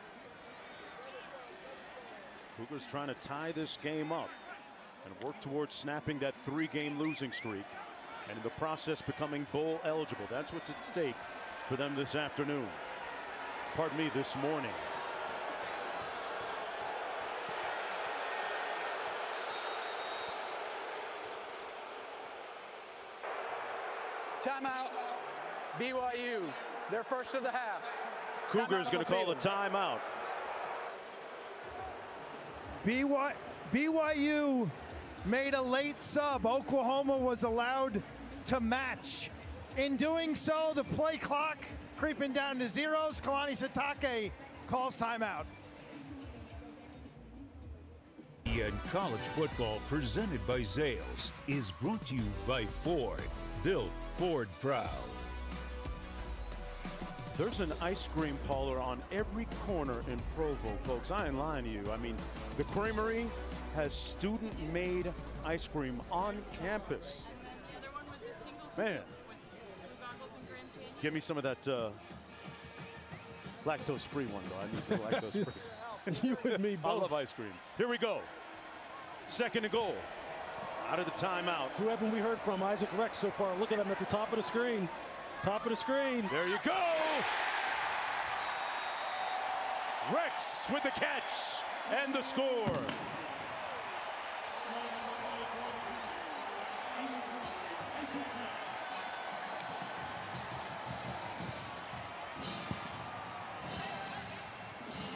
Cougars trying to tie this game up and work towards snapping that 3-game losing streak, and in the process becoming bowl eligible. That's what's at stake for them this afternoon. Pardon me, this morning. Timeout. BYU. They're first of the half. Cougars going to call a timeout. BYU made a late sub. Oklahoma was allowed to match. In doing so, the play clock creeping down to zeros. Kalani Sitake calls timeout. And college football presented by Zales is brought to you by Ford. Built Ford proud. There's an ice cream parlor on every corner in Provo, folks. I ain't lying to you. I mean, the Creamery has student-made ice cream on campus. Man, give me some of that lactose-free one, though. I need the lactose-free. You and me both. I love ice cream. Here we go. Second and goal. Out of the timeout. Who haven't we heard from? Isaac Rex so far. Look at him at the top of the screen. Top of the screen. There you go. Rex with the catch and the score.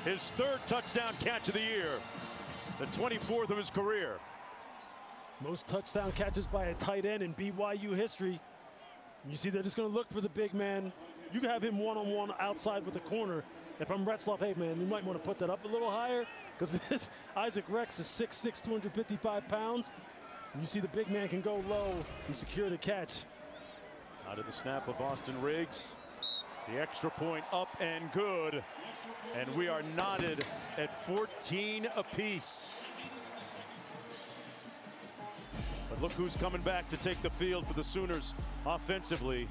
His 3rd touchdown catch of the year. The 24th of his career. Most touchdown catches by a tight end in BYU history. You see they're just going to look for the big man. You can have him one-on-one outside with the corner. If I'm Retzloff, hey, man, you might want to put that up a little higher because this Isaac Rex is 6'6", 255 pounds. And you see the big man can go low and secure the catch. Out of the snap of Austin Riggs. The extra point up and good. And we are knotted at 14 apiece. But look who's coming back to take the field for the Sooners offensively.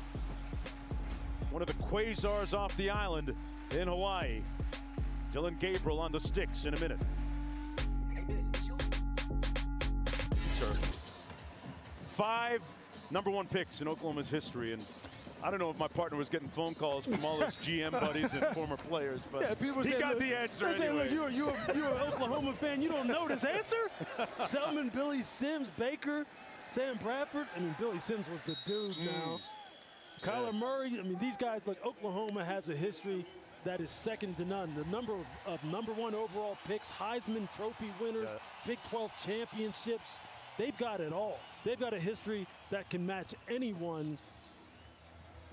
One of the Quasars off the island in Hawaii. Dillon Gabriel on the sticks in a minute. Sir. 5 #1 picks in Oklahoma's history, and I don't know if my partner was getting phone calls from all his GM buddies and former players, but yeah, he got the answer anyway. Look, you're an Oklahoma fan. You don't know this answer? Selman, Billy Sims, Baker, Sam Bradford. I mean, Billy Sims was the dude now. Kyler Murray. I mean, these guys, look, Oklahoma has a history that is second to none. The number of #1 overall picks, Heisman Trophy winners, Big 12 championships. They've got it all. They've got a history that can match anyone's.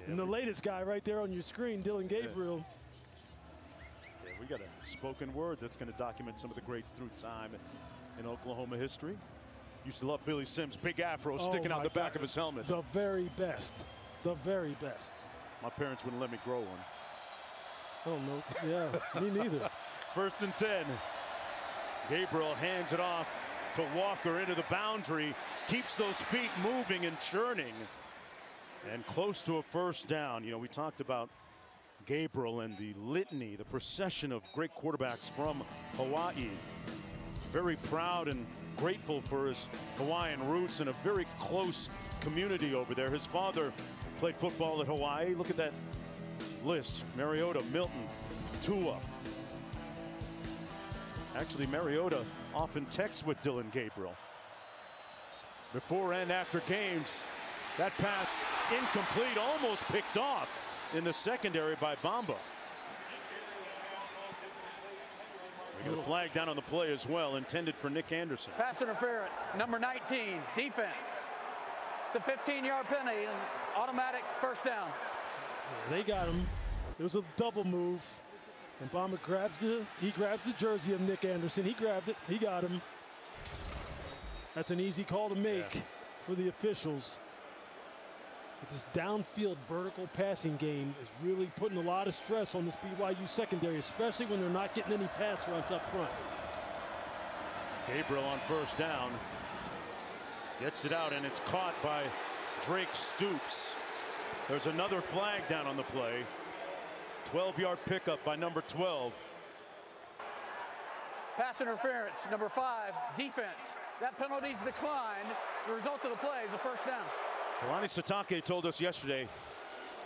And the latest guy right there on your screen, Dillon Gabriel. Yeah, we got a spoken word that's going to document some of the greats through time in Oklahoma history. Used to love Billy Sims, big afro sticking out the back of his helmet. The very best. The very best. My parents wouldn't let me grow one. I don't know. Yeah, me neither. 1st and 10. Gabriel hands it off to Walker into the boundary. Keeps those feet moving and churning. And close to a first down. You know, we talked about Gabriel and the litany, the procession of great quarterbacks from Hawaii. Very proud and grateful for his Hawaiian roots and a very close community over there. His father played football at Hawaii. Look at that list. Mariota, Milton, Tua. Actually, Mariota often texts with Dillon Gabriel. Before and after games, that pass incomplete, almost picked off in the secondary by Bamba. We got a flag down on the play as well, intended for Nick Anderson. Pass interference, number 19, defense. It's a 15-yard penalty and automatic first down. Yeah, they got him. It was a double move. And Bamba grabs the jersey of Nick Anderson. He grabbed it. He got him. That's an easy call to make for the officials. But this downfield vertical passing game is really putting a lot of stress on this BYU secondary, especially when they're not getting any pass rush up front. Gabriel on first down. Gets it out, and it's caught by Drake Stoops. There's another flag down on the play. 12-yard pickup by number 12. Pass interference, number 5, defense. That penalty's declined. The result of the play is a first down. Kalani Sitake told us yesterday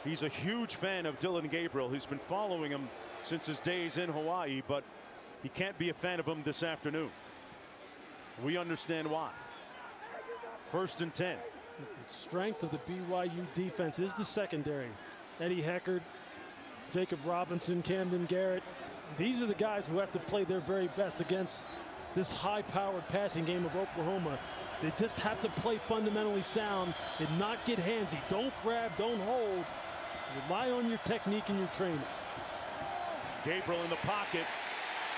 he's a huge fan of Dillon Gabriel. He's been following him since his days in Hawaii, but he can't be a fan of him this afternoon. We understand why. 1st and 10. The strength of the BYU defense is the secondary. Eddie Heckard, Jacob Robinson, Camden Garrett. These are the guys who have to play their very best against this high-powered passing game of Oklahoma. They just have to play fundamentally sound and not get handsy. Don't grab, don't hold. Rely on your technique and your training. Gabriel in the pocket.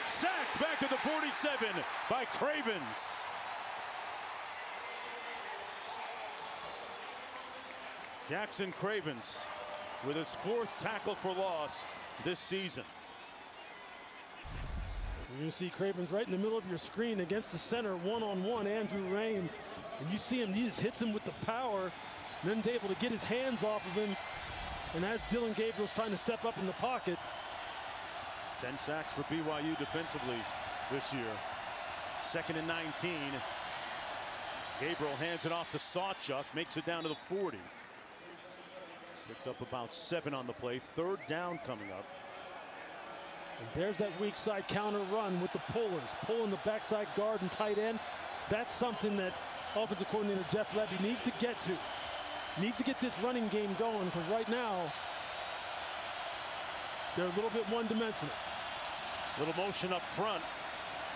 Sacked back to the 47 by Cravens. Jackson Cravens with his 4th tackle for loss this season. You're going to see Cravens right in the middle of your screen against the center, one-on-one, Andrew Rain. And you see him, he just hits him with the power, and then is able to get his hands off of him. And as Dillon Gabriel's trying to step up in the pocket. 10 sacks for BYU defensively this year. 2nd and 19. Gabriel hands it off to Sawchuck, makes it down to the 40. Picked up about 7 on the play. 3rd down coming up. And there's that weak side counter run with the pullers, pulling the backside guard and tight end. That's something that offensive coordinator Jeff Lebby needs to get to. Needs to get this running game going, because right now they're a little bit one-dimensional. Little motion up front.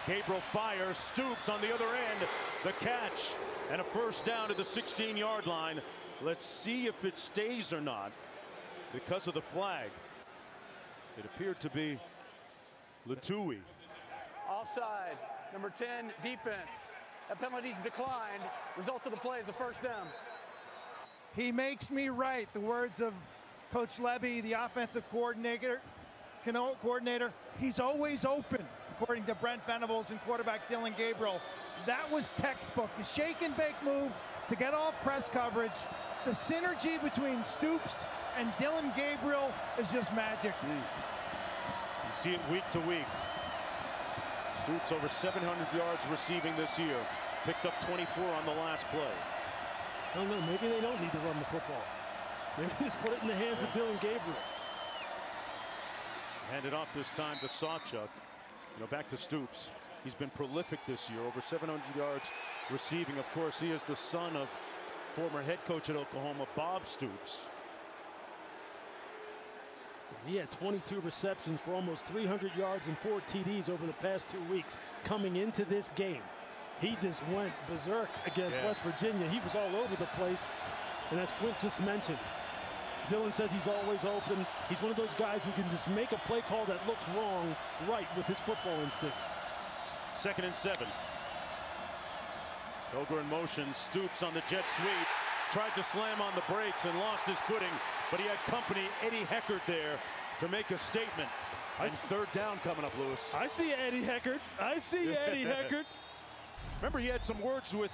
Gabriel fires, Stoops on the other end. The catch and a first down to the 16-yard line. Let's see if it stays or not because of the flag. It appeared to be Latui. Offside, number 10, defense. That penalty's declined. Result of the play is a first down. He makes me right. The words of Coach Lebby, the offensive coordinator. He's always open, according to Brent Venables and quarterback Dillon Gabriel. That was textbook. The shake and bake move to get off press coverage. The synergy between Stoops and Dillon Gabriel is just magic. You see it week to week. Stoops over 700 yards receiving this year. Picked up 24 on the last play. I don't know, maybe they don't need to run the football. Maybe just put it in the hands of Dillon Gabriel. Handed off this time to Sawchuck. You know, back to Stoops. He's been prolific this year, over 700 yards receiving. Of course, he is the son of former head coach at Oklahoma, Bob Stoops. He had 22 receptions for almost 300 yards and 4 TDs over the past 2 weeks. Coming into this game, he just went berserk against West Virginia. He was all over the place. And as Quint just mentioned, Dillon says he's always open. He's one of those guys who can just make a play call that looks wrong right with his football instincts. 2nd and 7. Stoker in motion, Stoops on the jet sweep. Tried to slam on the brakes and lost his footing, but he had company, Eddie Heckard, there to make a statement. And 3rd down coming up, Lewis. I see Eddie Heckard. I see Eddie Heckard. Remember, he had some words with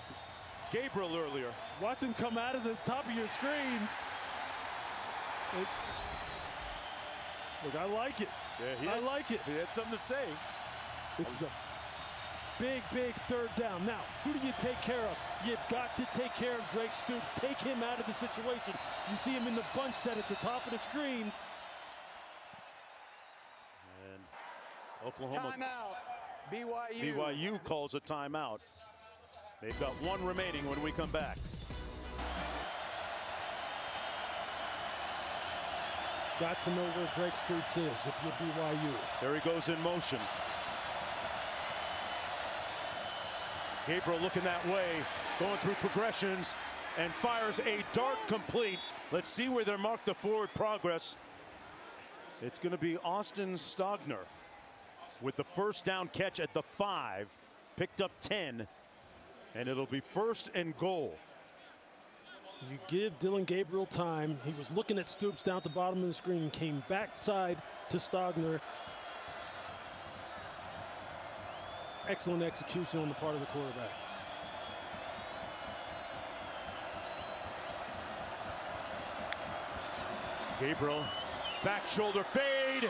Gabriel earlier. Watch him come out of the top of your screen. Look, I like it. Yeah, I like it. He had something to say. This is a big 3rd down. Now, who do you take care of? You've got to take care of Drake Stoops. Take him out of the situation. You see him in the bunch set at the top of the screen. And Oklahoma. Timeout. BYU. BYU calls a timeout. They've got 1 remaining when we come back. Got to know where Drake Stoops is if you're BYU. There he goes in motion. Gabriel looking that way, going through progressions, and fires a dart complete. Let's see where they mark the forward progress. It's going to be Austin Stogner with the 1st down catch at the 5. Picked up 10, and it'll be 1st and goal. You give Dillon Gabriel time. He was looking at Stoops down at the bottom of the screen, came backside to Stogner. Excellent execution on the part of the quarterback. Gabriel, back shoulder fade.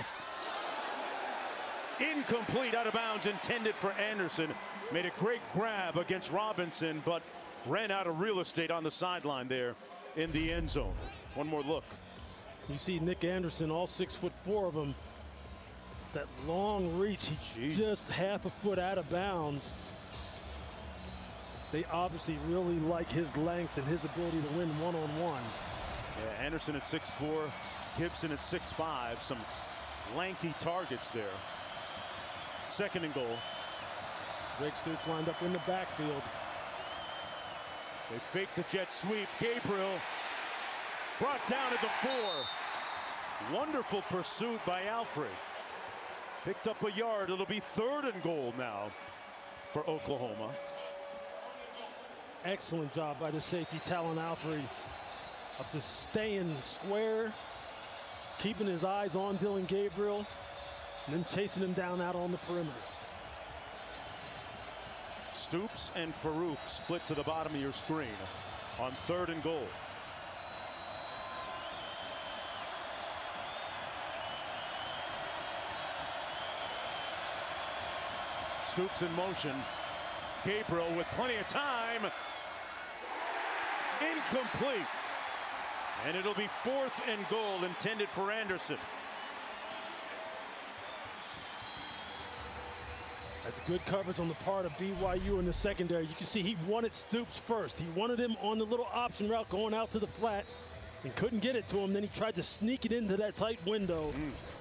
Incomplete, out of bounds, intended for Anderson. Made a great grab against Robinson, but ran out of real estate on the sideline there in the end zone. One more look. You see Nick Anderson, all 6'4" of him. That long reach, he's just half a foot out of bounds. They obviously really like his length and his ability to win one-on-one. Yeah, Anderson at 6'4", Gibson at 6'5", some lanky targets there. 2nd and goal. Drake Stoops lined up in the backfield. They fake the jet sweep. Gabriel brought down at the 4. Wonderful pursuit by Alfred. Picked up a yard. It'll be 3rd and goal now for Oklahoma. Excellent job by the safety, Talon Alfred, of just staying square, keeping his eyes on Dillon Gabriel, and then chasing him down out on the perimeter. Stoops and Farouk split to the bottom of your screen on 3rd and goal. Stoops in motion. Gabriel with plenty of time. Incomplete. And it'll be 4th and goal, intended for Anderson. That's good coverage on the part of BYU in the secondary. You can see he wanted Stoops first. He wanted him on the little option route going out to the flat and couldn't get it to him. Then he tried to sneak it into that tight window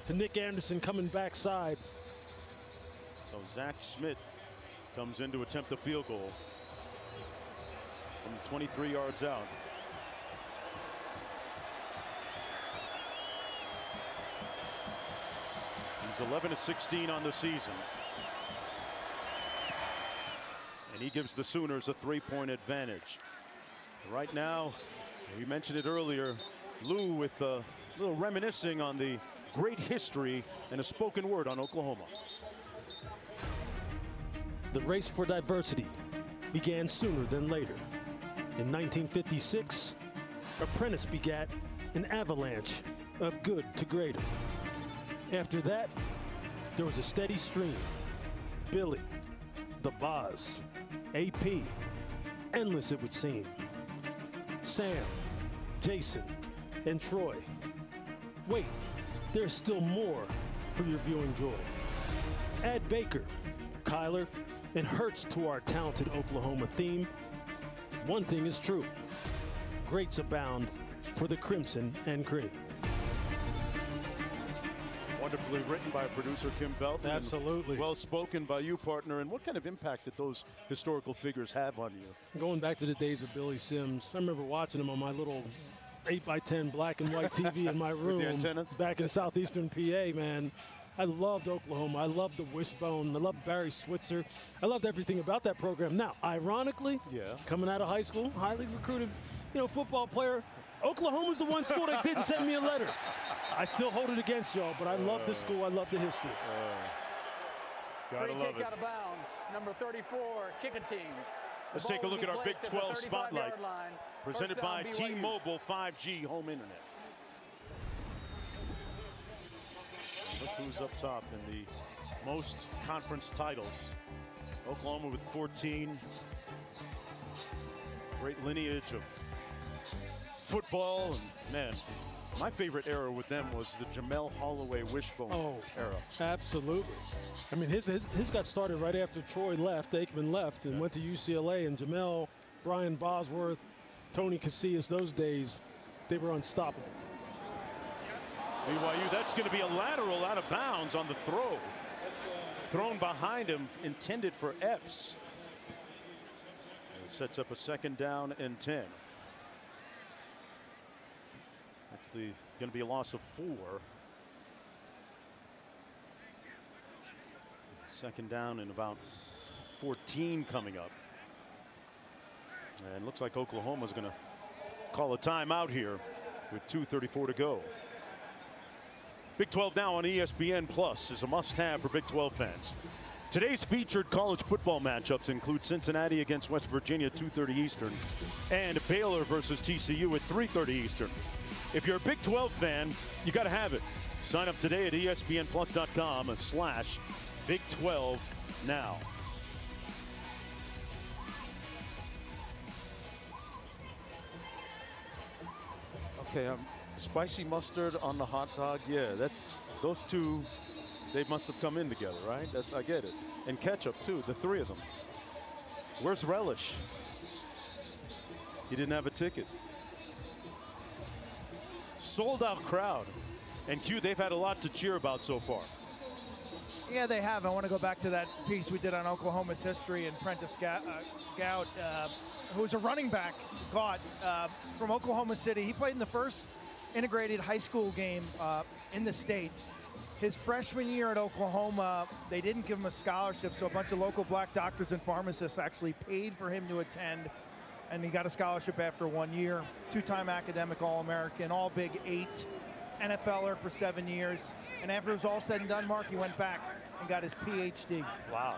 to Nick Anderson coming backside. So Zach Schmidt comes in to attempt the field goal from 23 yards out. He's 11 of 16 on the season. And he gives the Sooners a 3-point advantage. Right now, we mentioned it earlier, Lou with a little reminiscing on the great history and a spoken word on Oklahoma. The race for diversity began sooner than later. In 1956, Apprentice begat an avalanche of good to greater. After that, there was a steady stream. Billy, the Boz, AP, endless it would seem. Sam, Jason, and Troy. Wait, there's still more for your viewing joy. Add Baker, Kyler, and Hurts to our talented Oklahoma theme. One thing is true, greats abound for the Crimson and Cream. Wonderfully written by producer Kim Belton. Absolutely. Well spoken by you, partner. And what kind of impact did those historical figures have on you? Going back to the days of Billy Sims, I remember watching him on my little 8x10 black and white TV in my room back in southeastern PA, man. I loved Oklahoma. I loved the wishbone. I loved Barry Switzer. I loved everything about that program. Now, ironically, coming out of high school, highly recruited, football player, Oklahoma's the one school that didn't send me a letter. I still hold it against y'all, but I love the school. I love the history. Free kick out of bounds. Number 34, kicking team. Let's take a look at our Big 12 Spotlight, presented by T-Mobile 5G Home Internet. Look who's up top in the most conference titles. Oklahoma with 14. Great lineage of football, and man, my favorite era with them was the Jamel Holloway wishbone era. Absolutely. I mean, his got started right after Troy left, Aikman left, and went to UCLA. And Jamel, Brian Bosworth, Tony Casillas, those days, they were unstoppable. BYU, that's going to be a lateral out of bounds on the throw. Thrown behind him, intended for Epps. It sets up a 2nd down and 10. That's going to be a loss of 4. 2nd down and about 14 coming up. And looks like Oklahoma's going to call a timeout here with 2:34 to go. Big 12 Now on ESPN Plus is a must-have for Big 12 fans. Today's featured college football matchups include Cincinnati against West Virginia 2:30 Eastern and Baylor versus TCU at 3:30 Eastern. If you're a Big 12 fan, you got to have it. Sign up today at ESPNplus.com/Big 12 Now. Okay, spicy mustard on the hot dog. Yeah, those two, they must have come in together, right? I get it. And ketchup too, the 3 of them. Where's relish? He didn't have a ticket. Sold out crowd. And Q, they've had a lot to cheer about so far. Yeah, they have. I want to go back to that piece we did on Oklahoma's history and Prentice Gout, who's a running back, from Oklahoma City. He played in the first integrated high school game in the state. His freshman year at Oklahoma, they didn't give him a scholarship, so a bunch of local black doctors and pharmacists actually paid for him to attend, and he got a scholarship after 1 year. 2-time academic All-American, All-Big 8, NFLer for 7 years. And after it was all said and done, Mark, he went back and got his PhD. Wow.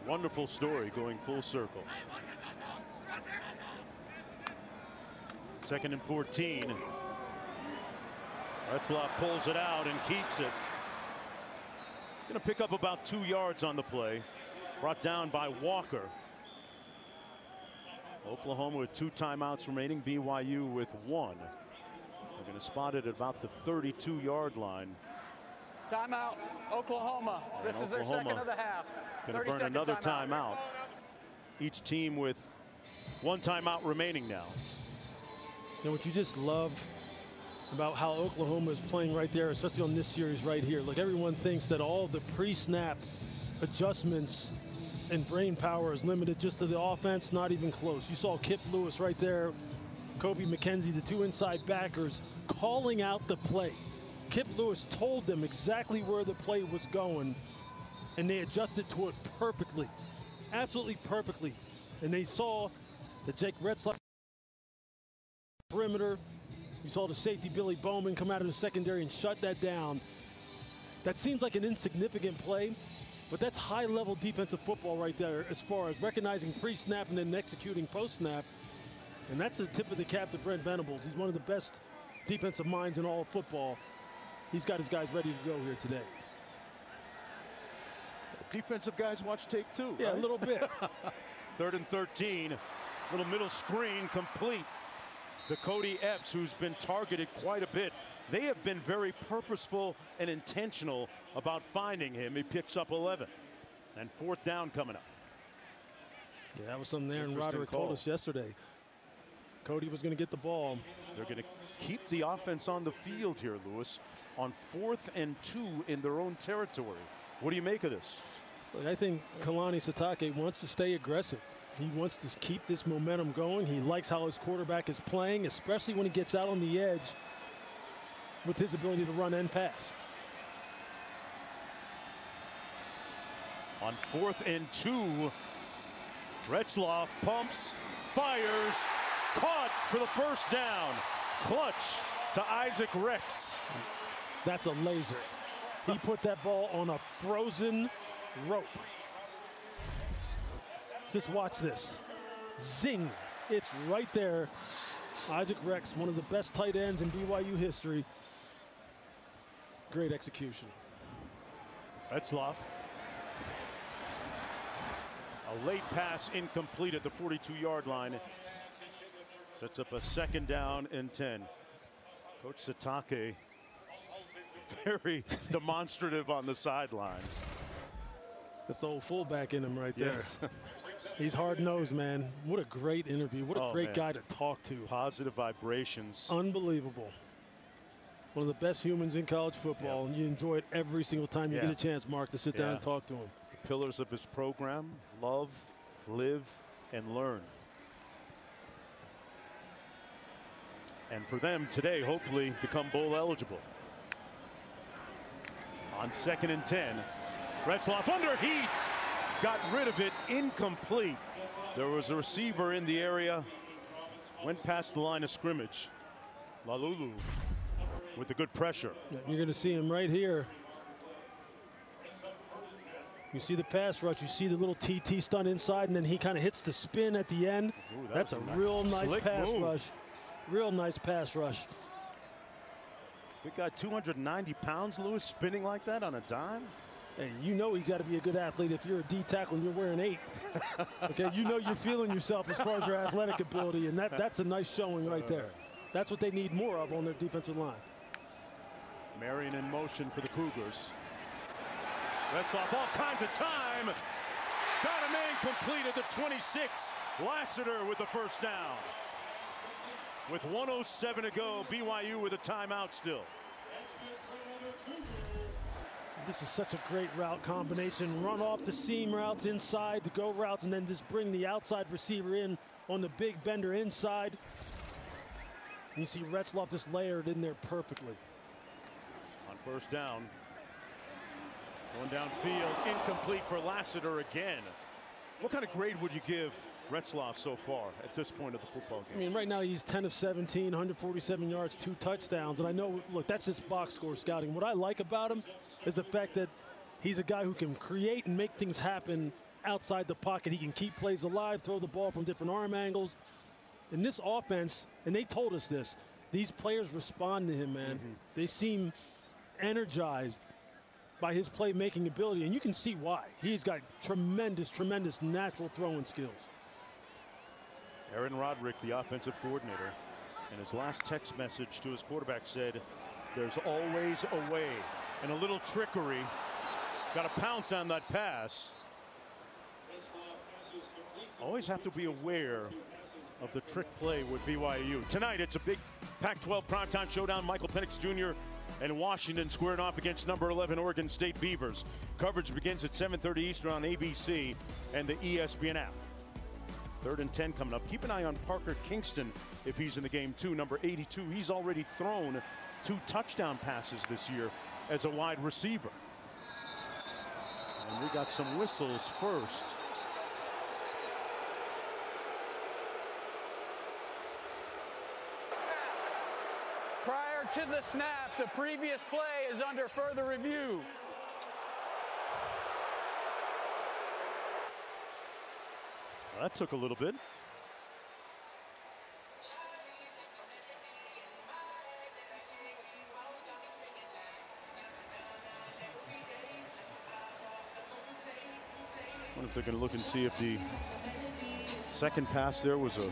Wonderful story going full circle. 2nd and 14. Retzlaff pulls it out and keeps it. Going to pick up about 2 yards on the play. Brought down by Walker. Oklahoma with 2 timeouts remaining. BYU with 1. They're going to spot it at about the 32-yard line. Timeout, Oklahoma. This is their second of the half. Going to burn another timeout. Each team with 1 timeout remaining now. And what you just love about how Oklahoma is playing right there, especially on this series right here. Look, everyone thinks that all the pre-snap adjustments and brain power is limited just to the offense. Not even close. You saw Kip Lewis right there, Kobe McKenzie, the 2 inside backers, calling out the play. Kip Lewis told them exactly where the play was going, and they adjusted to it perfectly, absolutely perfectly. And they saw that Jake Retzlaff perimeter. You saw the safety Billy Bowman come out of the secondary and shut that down. That seems like an insignificant play, but that's high-level defensive football right there as far as recognizing pre-snap and then executing post-snap. And that's the tip of the cap to Brent Venables. He's one of the best defensive minds in all of football. He's got his guys ready to go here today. Defensive guys watch tape too. Yeah, right? A little bit. 3rd and 13. Little middle screen complete to Cody Epps, who's been targeted quite a bit. They have been very purposeful and intentional about finding him. He picks up 11. And 4th down coming up. Yeah, that was something there, and Roderick told us yesterday. Cody was going to get the ball. They're going to keep the offense on the field here, Lewis, on 4th and 2 in their own territory. What do you make of this? Look, I think Kalani Sitake wants to stay aggressive. He wants to keep this momentum going. He likes how his quarterback is playing, especially when he gets out on the edge with his ability to run and pass. On 4th and 2, Retzloff pumps, fires, caught for the first down. Clutch to Isaac Rex. That's a laser. He put that ball on a frozen rope. Just watch this. Zing. It's right there. Isaac Rex, one of the best tight ends in BYU history. Great execution. Retzloff. A late pass incomplete at the 42-yard line. Sets up a 2nd down and 10. Coach Sitake very demonstrative on the sidelines. That's the old fullback in him right there. Yes. He's hard-nosed, man. What a great interview. What a great guy to talk to. Positive vibrations. Unbelievable. One of the best humans in college football, and you enjoy it every single time you get a chance, Mark, to sit down and talk to him. The pillars of his program: love, live, and learn. And for them today, hopefully become bowl eligible. On 2nd and 10, Retzloff under heat. Got rid of it, incomplete. There was a receiver in the area, went past the line of scrimmage. Lalulu with the good pressure. You're going to see him right here. You see the pass rush, you see the little TT stunt inside, and then he kind of hits the spin at the end. Ooh, that's a real nice pass rush. Real nice pass rush. Big guy, 290 pounds, Lewis, spinning like that on a dime. Hey, you know he's got to be a good athlete if you're a D tackle and you're wearing 8. Okay, you know you're feeling yourself as far as your athletic ability, and that's a nice showing right there. That's what they need more of on their defensive line. Marion in motion for the Cougars. Retzloff all kinds of time. Got a man complete at the 26. Lassiter with the first down. With 1:07 to go, BYU with a timeout still. This is such a great route combination. Run off the seam routes inside to go routes, and then just bring the outside receiver in on the big bender inside. You see Retzloff just layered in there perfectly. On first down. Going downfield, incomplete for Lassiter again. What kind of grade would you give Retzloff so far at this point of the football game? I mean, right now he's 10 of 17, 147 yards, 2 touchdowns. And I know, look, that's just box score scouting. What I like about him is the fact that he's a guy who can create and make things happen outside the pocket. He can keep plays alive, throw the ball from different arm angles. In this offense, and they told us this, these players respond to him, man. They seem energized by his playmaking ability, and you can see why. He's got tremendous, tremendous natural throwing skills. Aaron Roderick, the offensive coordinator, in his last text message to his quarterback said, there's always a way. And a little trickery. Got to pounce on that pass. Always have to be aware of the trick play with BYU. Tonight, it's a big Pac-12 primetime showdown. Michael Penix Jr. and Washington squaring off against number 11 Oregon State Beavers. Coverage begins at 7:30 Eastern on ABC and the ESPN app. 3rd and 10 coming up. Keep an eye on Parker Kingston if he's in the game too. Number 82. He's already thrown 2 touchdown passes this year as a wide receiver. And we got some whistles first. Prior to the snap, the previous play is under further review. Well, that took a little bit. I wonder if they're going to look and see if the second pass there was a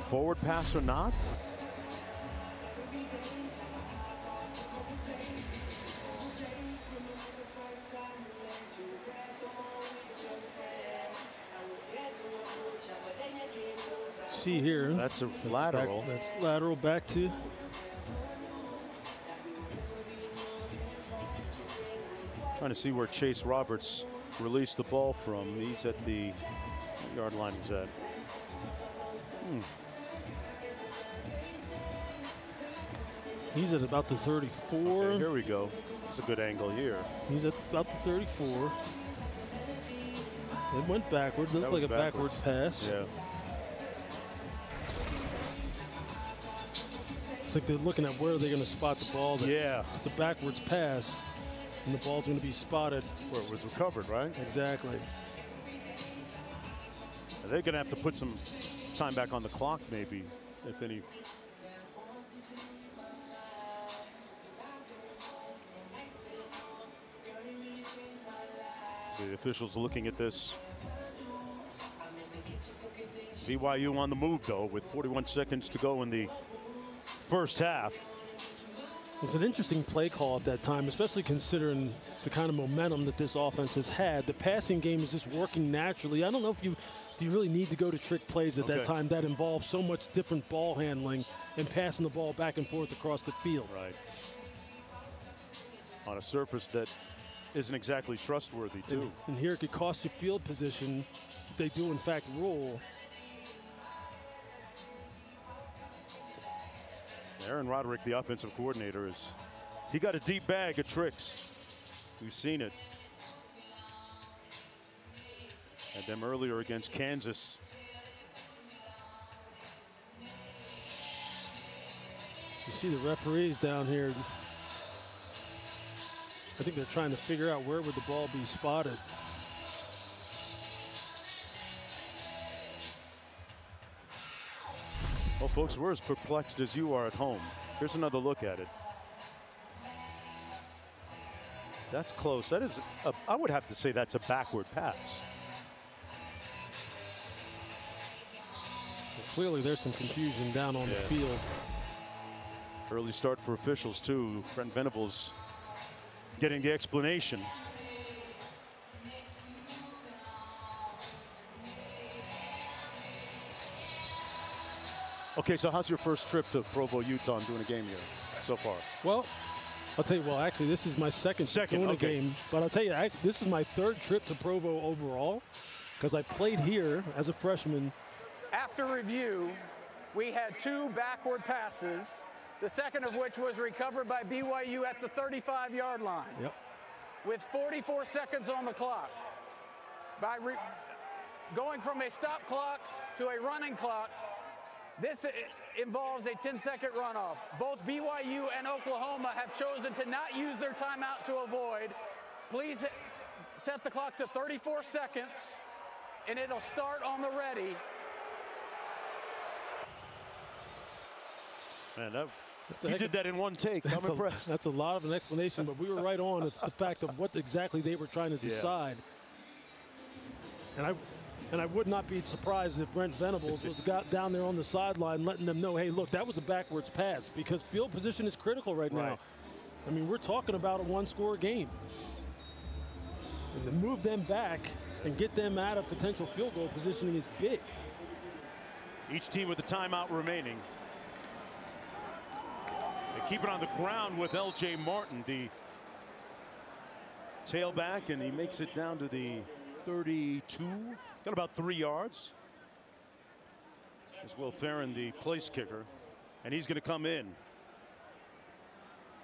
forward pass or not. See here. That's a lateral. That's lateral back to Trying to see where Chase Roberts released the ball from. He's at the yard line. Was that? He's at about the 34. Okay, here we go. It's a good angle here. He's at about the 34. It went backwards. It looked like a backwards pass. Yeah. It's like they're looking at where they're going to spot the ball. Yeah. It's a backwards pass, and the ball's going to be spotted where it was recovered, right? Exactly. They're going to have to put some time back on the clock, maybe, if any. So the officials looking at this. BYU on the move, though, with 41 seconds to go in the first half. It was an interesting play call at that time, especially considering the kind of momentum that this offense has had. The passing game is just working naturally. I don't know if do you really need to go to trick plays at that time that involve so much different ball handling and passing the ball back and forth across the field. Right. On a surface that isn't exactly trustworthy, too. And here it could cost you field position if they do, in fact, roll. Aaron Roderick, the offensive coordinator, he got a deep bag of tricks. We've seen it. Had them earlier against Kansas. You see the referees down here. I think they're trying to figure out where would the ball be spotted. Well, folks, we're as perplexed as you are at home. Here's another look at it. That's close. That is, I would have to say that's a backward pass. Well, clearly there's some confusion down on the field. Early start for officials, too. Brent Venables getting the explanation. Okay, so how's your first trip to Provo, Utah, doing a game here so far? Well, I'll tell you, actually, this is my second doing a game. But I'll tell you, this is my third trip to Provo overall because I played here as a freshman. After review, we had 2 backward passes, the second of which was recovered by BYU at the 35-yard line. Yep. With 44 seconds on the clock. By going from a stop clock to a running clock, this involves a 10-second runoff. Both BYU and Oklahoma have chosen to not use their timeout to avoid. Please set the clock to 34 seconds, and it'll start on the ready. Man, you did that in one take. I'm impressed. That's a lot of an explanation, but we were right on the fact of what exactly they were trying to decide. And I would not be surprised if Brent Venables was down there on the sideline letting them know, hey, look, that was a backwards pass because field position is critical right now. I mean, we're talking about a 1-score game. And to move them back and get them out of potential field goal positioning is big. Each team with a timeout remaining. They keep it on the ground with L.J. Martin, the tailback, and he makes it down to the 32. Got about 3 yards. There's Will Farron, the place kicker, and he's going to come in.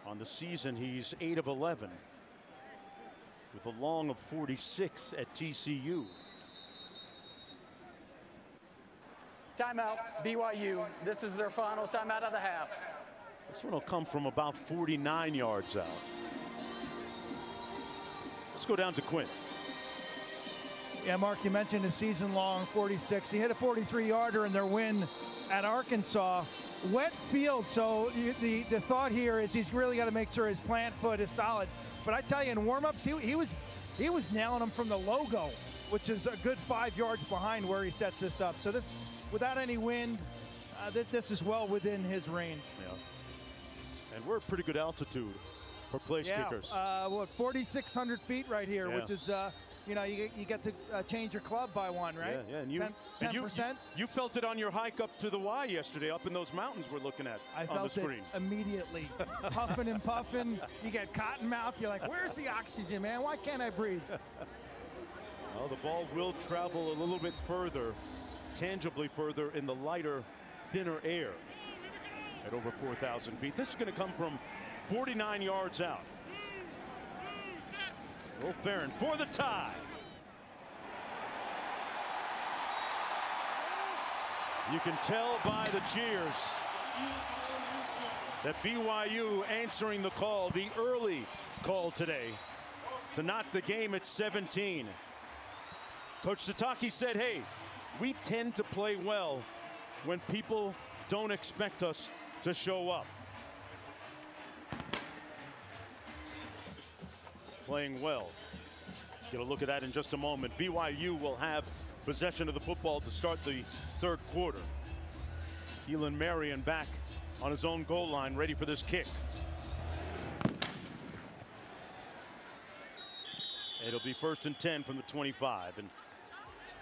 On the season, he's 8 of 11 with a long of 46 at TCU. Timeout, BYU. This is their final timeout of the half. This one will come from about 49 yards out. Let's go down to Quint. Yeah, Mark, you mentioned a season-long 46. He hit a 43-yarder in their win at Arkansas. Wet field, so the thought here is he's really got to make sure his plant foot is solid. But I tell you, in warm-ups, he was nailing them from the logo, which is a good 5 yards behind where he sets this up. So this, without any wind, this is well within his range. Yeah. And we're at pretty good altitude for place kickers. What, 4,600 feet right here, which is you know, you get to change your club by one, right? Yeah, yeah. And 10%. You felt it on your hike up to the Y yesterday, up in those mountains we're looking at I on the felt screen. it immediately. Puffing and puffing. You get cotton mouth. You're like, where's the oxygen, man? Why can't I breathe? Well, the ball will travel a little bit further, tangibly further in the lighter, thinner air at over 4,000 feet. This is going to come from 49 yards out. Will Farron for the tie. You can tell by the cheers that BYU answering the call, the early call today, to knock the game at 17. Coach Sataki said, hey, we tend to play well when people don't expect us to show up. Playing well. Get a look at that in just a moment. BYU will have possession of the football to start the third quarter. Keelan Marion back on his own goal line, ready for this kick. It'll be 1st and 10 from the 25. And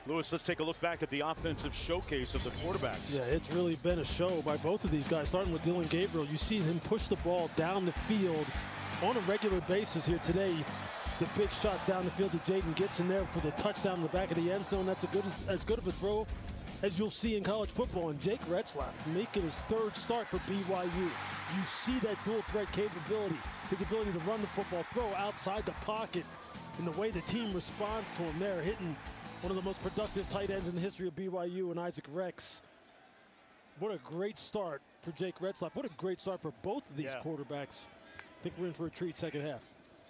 Lewis, let's take a look back at the offensive showcase of the quarterbacks. Yeah, it's really been a show by both of these guys, starting with Dillon Gabriel. You see him push the ball down the field on a regular basis here today. The big shots down the field to Jaden Gibson there for the touchdown in the back of the end zone. That's as good of a throw as you'll see in college football. And Jake Retzlaff making his 3rd start for BYU. You see that dual threat capability, his ability to run the football, throw outside the pocket, and the way the team responds to him there, hitting one of the most productive tight ends in the history of BYU and Isaac Rex. What a great start for Jake Retzlaff. What a great start for both of these quarterbacks. I think we're in for a treat second half.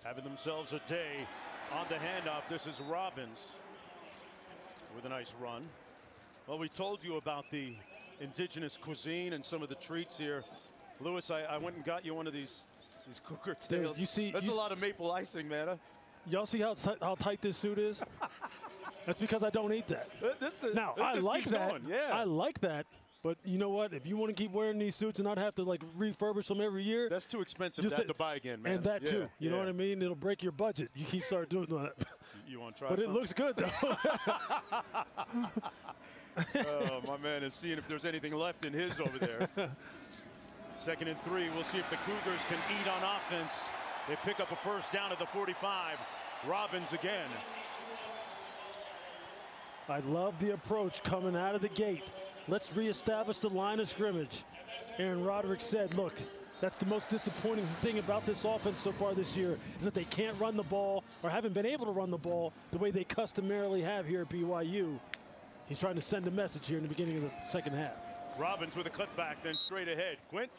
Having themselves a day on the handoff. This is Robbins with a nice run. Well, we told you about the indigenous cuisine and some of the treats here. Lewis, I went and got you one of these Cougar tails. Dude, That's a lot of maple icing, man. Y'all see how tight this suit is? That's because I don't eat that. I like that. Yeah. I like that. But you know what? If you want to keep wearing these suits and not have to like refurbish them every year, that's too expensive to have to buy again, man. And that too. You know what I mean? It'll break your budget. You keep start doing that. You want to try? But it looks good though. Oh, my man is seeing if there's anything left in his over there. 2nd and 3. We'll see if the Cougars can eat on offense. They pick up a 1st down at the 45. Robbins again. I love the approach coming out of the gate. Let's reestablish the line of scrimmage. Aaron Roderick said, look, that's the most disappointing thing about this offense so far this year is that they can't run the ball or haven't been able to run the ball the way they customarily have here at BYU. He's trying to send a message here in the beginning of the second half. Robbins with a cutback, then straight ahead. Quint?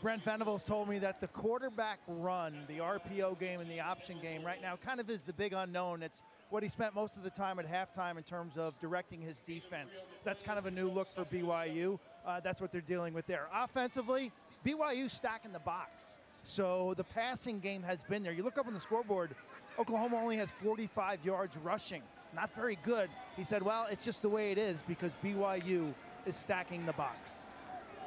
Brent Venables told me that the quarterback run, the RPO game and the option game right now kind of is the big unknown. It's what he spent most of the time at halftime in terms of directing his defense. So that's kind of a new look for BYU. That's what they're dealing with there. Offensively, BYU stacking the box. So the passing game has been there. You look up on the scoreboard, Oklahoma only has 45 yards rushing. Not very good. He said, well, it's just the way it is because BYU is stacking the box.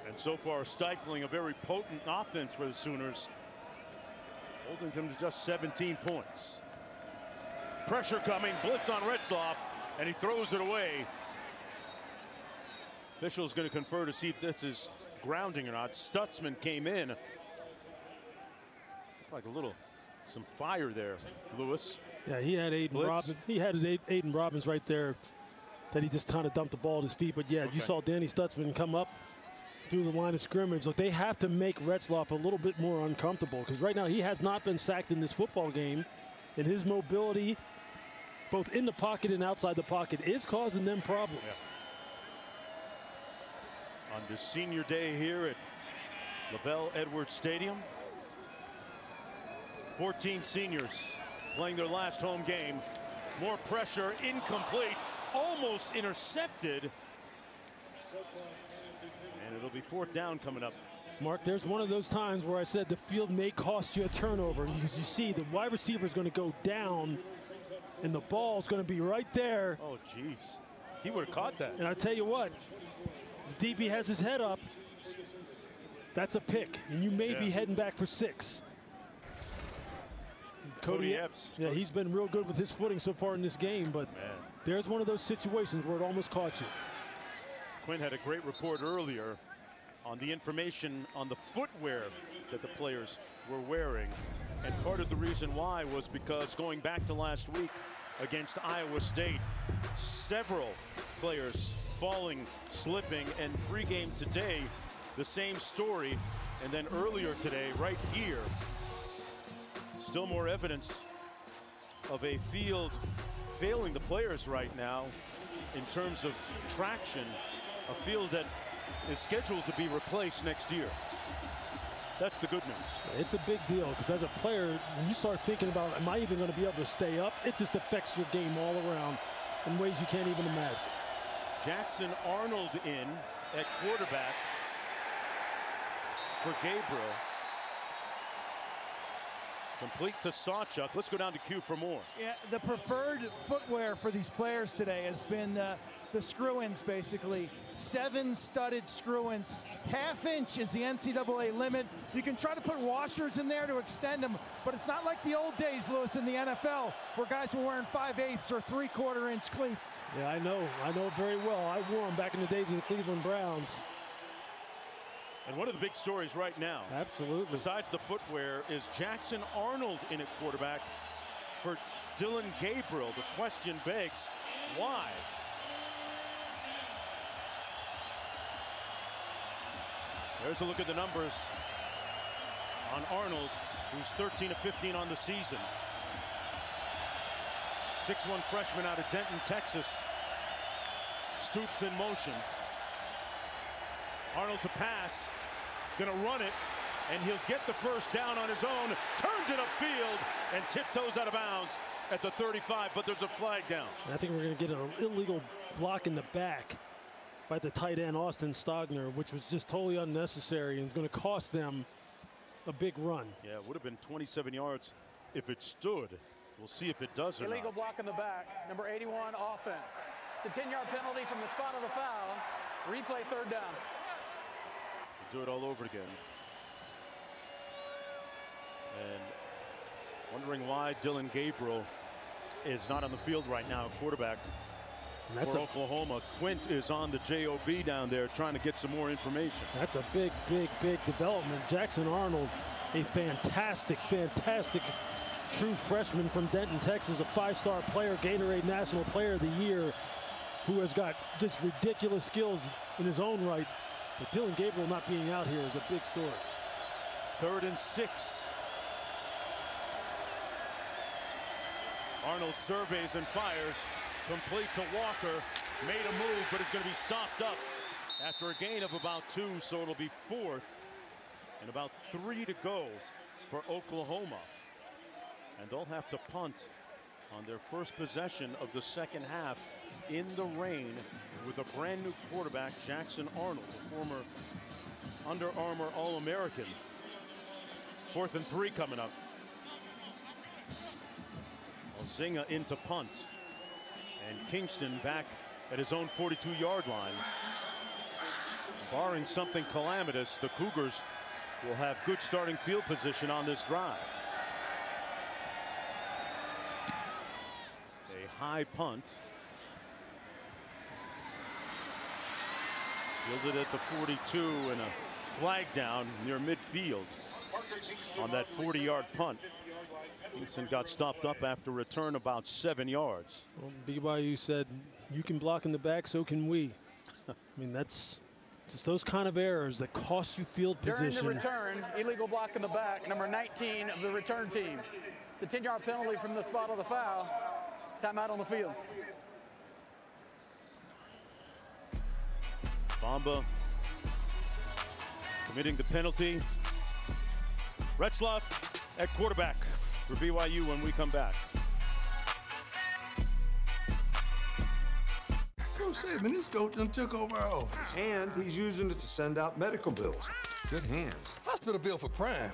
And so far stifling a very potent offense for the Sooners, holding them to just 17 points. Pressure coming, blitz on Retzlaff, and he throws it away. Official's going to confer to see if this is grounding or not. Stutzman came in. Looked like some fire there, Lewis. Yeah, he had Aiden Robbins. He had Aiden Robbins right there that he just kind of dumped the ball at his feet. But yeah, you saw Danny Stutzman come up through the line of scrimmage. Look, they have to make Retzlaff a little bit more uncomfortable because right now he has not been sacked in this football game, and his mobility, both in the pocket and outside the pocket, is causing them problems. Yeah. On this senior day here at LaVell Edwards Stadium, 14 seniors playing their last home game. More pressure, incomplete, almost intercepted. And it'll be 4th down coming up. Mark, there's one of those times where I said the field may cost you a turnover. You see the wide receiver is going to go down, and the ball's going to be right there. Oh, jeez. He would have caught that. And I tell you what, if DB has his head up, that's a pick, and you may be heading back for 6. Cody Epps. Yeah, he's been real good with his footing so far in this game, but there's one of those situations where it almost caught you. Quinn had a great report earlier on the information on the footwear that the players were wearing. And part of the reason why was because going back to last week against Iowa State, several players falling, slipping, and pregame today, the same story. And then earlier today, right here, still more evidence of a field failing the players right now in terms of traction, a field that is scheduled to be replaced next year. That's the good news. It's a big deal because as a player, when you start thinking about, am I even going to be able to stay up? It just affects your game all around in ways you can't even imagine. Jackson Arnold in at quarterback for Gabriel. Complete to Sawchuck. Let's go down to Q for more. Yeah, the preferred footwear for these players today has been the screw-ins, basically. 7 studded screw-ins. ½ inch is the NCAA limit. You can try to put washers in there to extend them, but it's not like the old days, Lewis, in the NFL, where guys were wearing 5/8 or 3/4 inch cleats. Yeah, I know it very well. I wore them back in the days of the Cleveland Browns. And one of the big stories right now, absolutely, besides the footwear, is Jackson Arnold in at quarterback for Dillon Gabriel. The question begs, why? There's a look at the numbers on Arnold, who's 13 of 15 on the season. 6'1" freshman out of Denton, Texas. Stoops in motion. Arnold to pass, gonna run it, and he'll get the first down on his own, turns it upfield, and tiptoes out of bounds at the 35, but there's a flag down. I think we're gonna get an illegal block in the back by the tight end, Austin Stogner, which was just totally unnecessary and gonna cost them a big run. Yeah, it would have been 27 yards if it stood. We'll see if it does or not. Illegal block in the back, number 81, offense. It's a 10-yard penalty from the spot of the foul. Replay, third down. Do it all over again. And wondering why Dillon Gabriel is not on the field right now, quarterback for Oklahoma. Quint is on the JOB down there trying to get some more information. That's a big development. Jackson Arnold, a fantastic true freshman from Denton, Texas, a 5-star player, Gatorade National Player of the Year, who has got just ridiculous skills in his own right. But Dillon Gabriel not being out here is a big story. 3rd and 6. Arnold surveys and fires. Complete to Walker. Made a move, but is going to be stopped up after a gain of about 2, so it'll be 4th and about 3 to go for Oklahoma. And they'll have to punt on their first possession of the second half in the rain with a brand new quarterback, Jackson Arnold, a former Under Armour All-American. 4th and 3 coming up. Zinga into punt. And Kingston back at his own 42-yard line. Barring something calamitous, the Cougars will have good starting field position on this drive. A high punt. Fielded at the 42 and a flag down near midfield on that 40-yard punt. Kingston got stopped up after return about 7 yards. Well, BYU said, you can block in the back, so can we. I mean, that's just those kind of errors that cost you field position. During the return, illegal block in the back, number 19 of the return team. It's a 10-yard penalty from the spot of the foul. Timeout on the field. Bamba committing the penalty. Retzlaff at quarterback for BYU when we come back. Coach Saban, this coach done took over our office. And he's using it to send out medical bills. Good hands. Hospital bill for prime.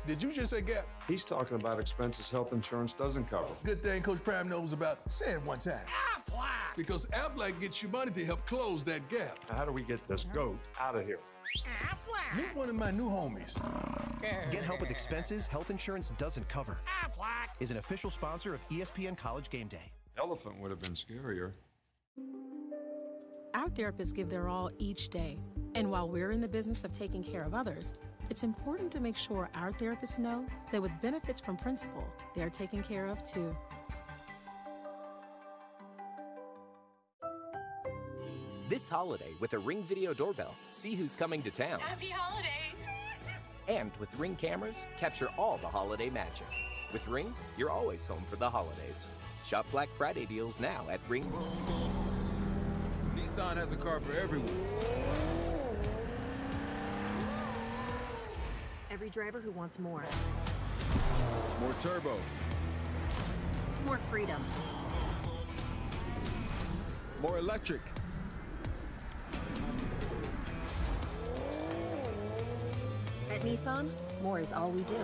Did you just say Gap? He's talking about expenses health insurance doesn't cover. Good thing Coach Prime knows about. Say it one time. Aflac. Because Aflac gets you money to help close that gap. Now, how do we get this goat out of here? Meet one of my new homies. Get help with expenses health insurance doesn't cover. Is an official sponsor of ESPN College Game Day. Elephant would have been scarier. Our therapists give their all each day. And while we're in the business of taking care of others, it's important to make sure our therapists know that with benefits from Principal, they're taken care of too. This holiday, with a Ring Video Doorbell, see who's coming to town. Happy holidays! And with Ring cameras, capture all the holiday magic. With Ring, you're always home for the holidays. Shop Black Friday deals now at Ring. Nissan has a car for everyone. Every driver who wants more. More turbo. More freedom. More electric. At Nissan, more is all we do.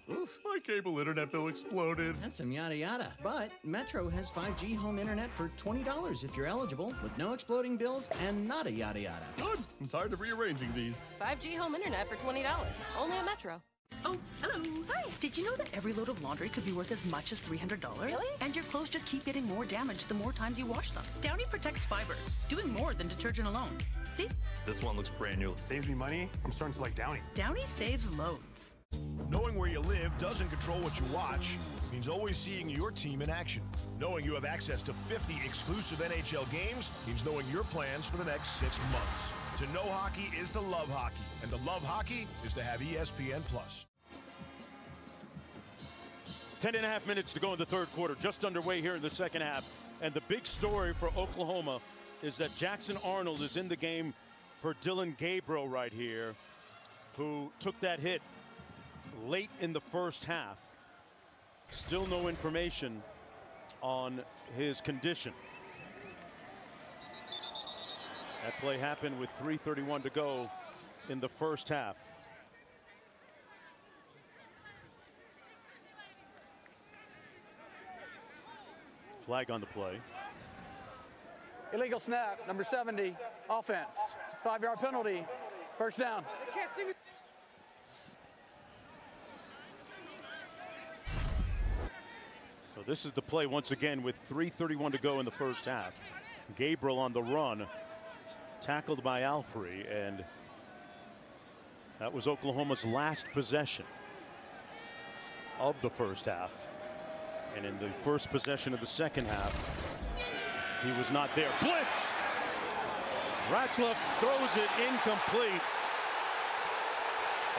Oof, my cable internet bill exploded. That's some yada yada. But Metro has 5G home internet for $20 if you're eligible, with no exploding bills and not a yada yada. Good. I'm tired of rearranging these. 5G home internet for $20. Only at Metro. Oh, hello. Hi. Did you know that every load of laundry could be worth as much as $300? Really? And your clothes just keep getting more damaged the more times you wash them. Downy protects fibers, doing more than detergent alone. See? This one looks brand new. Saves me money. I'm starting to like Downy. Downy saves loads. Knowing where you live doesn't control what you watch. It means always seeing your team in action. Knowing you have access to 50 exclusive NHL games means knowing your plans for the next 6 months. To know hockey is to love hockey, and to love hockey is to have ESPN+. 10.5 minutes to go in the third quarter, just underway here in the second half. And the big story for Oklahoma is that Jackson Arnold is in the game for Dillon Gabriel right here, who took that hit late in the first half. Still no information on his condition. That play happened with 3:31 to go in the first half. Flag on the play. Illegal snap, number 70, offense. 5-yard penalty, first down. They can't see me. So this is the play once again with 3:31 to go in the first half. Gabriel on the run, tackled by Alfrey, and that was Oklahoma's last possession of the first half. And in the first possession of the second half, he was not there. Blitz! Ratzlaff throws it incomplete.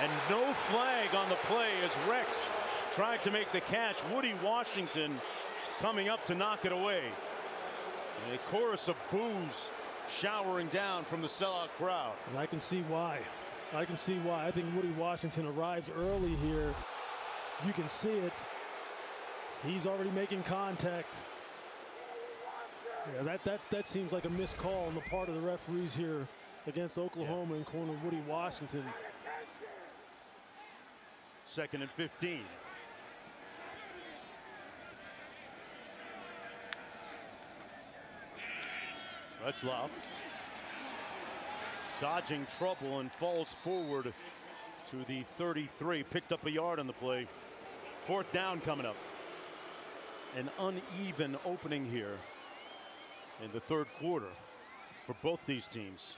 And no flag on the play as Rex tried to make the catch. Woody Washington coming up to knock it away. And a chorus of boos showering down from the sellout crowd. And I can see why. I can see why. I think Woody Washington arrives early here. You can see it. He's already making contact. Yeah, that seems like a missed call on the part of the referees here against Oklahoma in corner Woody Washington. 2nd and 15. Retzlaff dodging trouble and falls forward to the 33. Picked up a yard on the play. 4th down coming up. An uneven opening here in the third quarter for both these teams.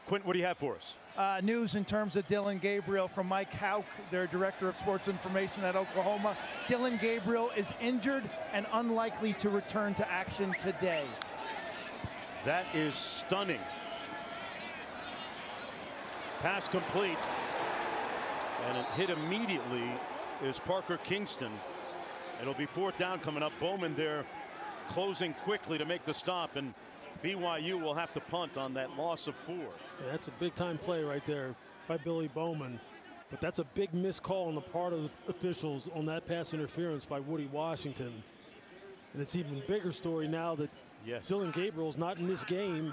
Quint, what do you have for us? News in terms of Dillon Gabriel from Mike Hauk, their director of sports information at Oklahoma. Dillon Gabriel is injured and unlikely to return to action today. That is stunning. Pass complete. And it hit immediately is Parker Kingston. It'll be 4th down coming up. Bowman there closing quickly to make the stop, and BYU will have to punt on that loss of 4. Yeah, that's a big time play right there by Billy Bowman. But that's a big missed call on the part of the officials on that pass interference by Woody Washington. And it's even bigger story now that Dillon Gabriel's not in this game,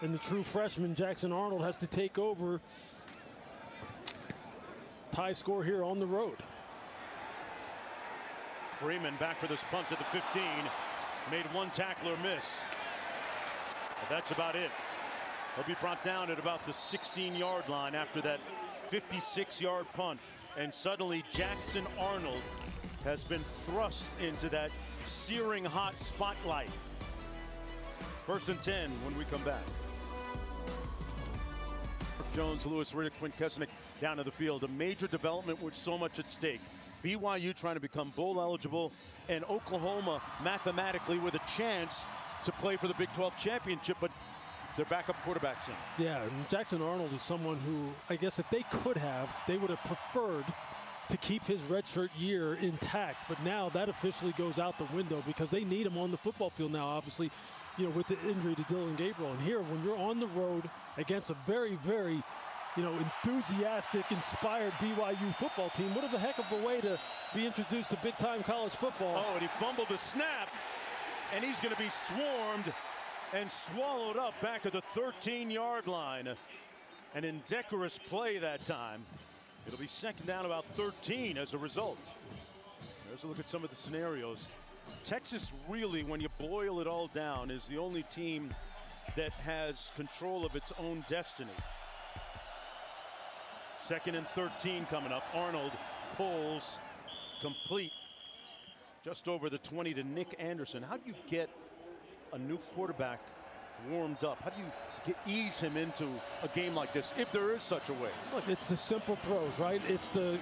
and the true freshman Jackson Arnold has to take over. tie score here on the road. Freeman back for this punt to the 15. Made one tackler miss. But that's about it. He'll be brought down at about the 16-yard line after that 56-yard punt. And suddenly Jackson Arnold has been thrust into that searing hot spotlight. 1st and 10 when we come back. Jones, Lewis, Riddick, Quint Kesnick down to the field. A major development with so much at stake. BYU trying to become bowl eligible, and Oklahoma mathematically with a chance to play for the Big 12 championship, but their backup quarterback's in. Yeah, and Jackson Arnold is someone who, I guess if they could have, they would have preferred to keep his redshirt year intact, but now that officially goes out the window because they need him on the football field now, obviously, you know, with the injury to Dillon Gabriel. And here, when you're on the road against a very, very, you know, enthusiastic, inspired BYU football team, what a heck of a way to be introduced to big-time college football. Oh, and he fumbled the snap, and he's going to be swarmed and swallowed up back at the 13-yard line. An indecorous play that time. It'll be 2nd down about 13 as a result. There's a look at some of the scenarios. Texas really, when you boil it all down, is the only team that has control of its own destiny. 2nd and 13 coming up. Arnold pulls complete just over the 20 to Nick Anderson. How do you get a new quarterback warmed up? How do you ease him into a game like this, if there is such a way? Look, it's the simple throws, right? It's the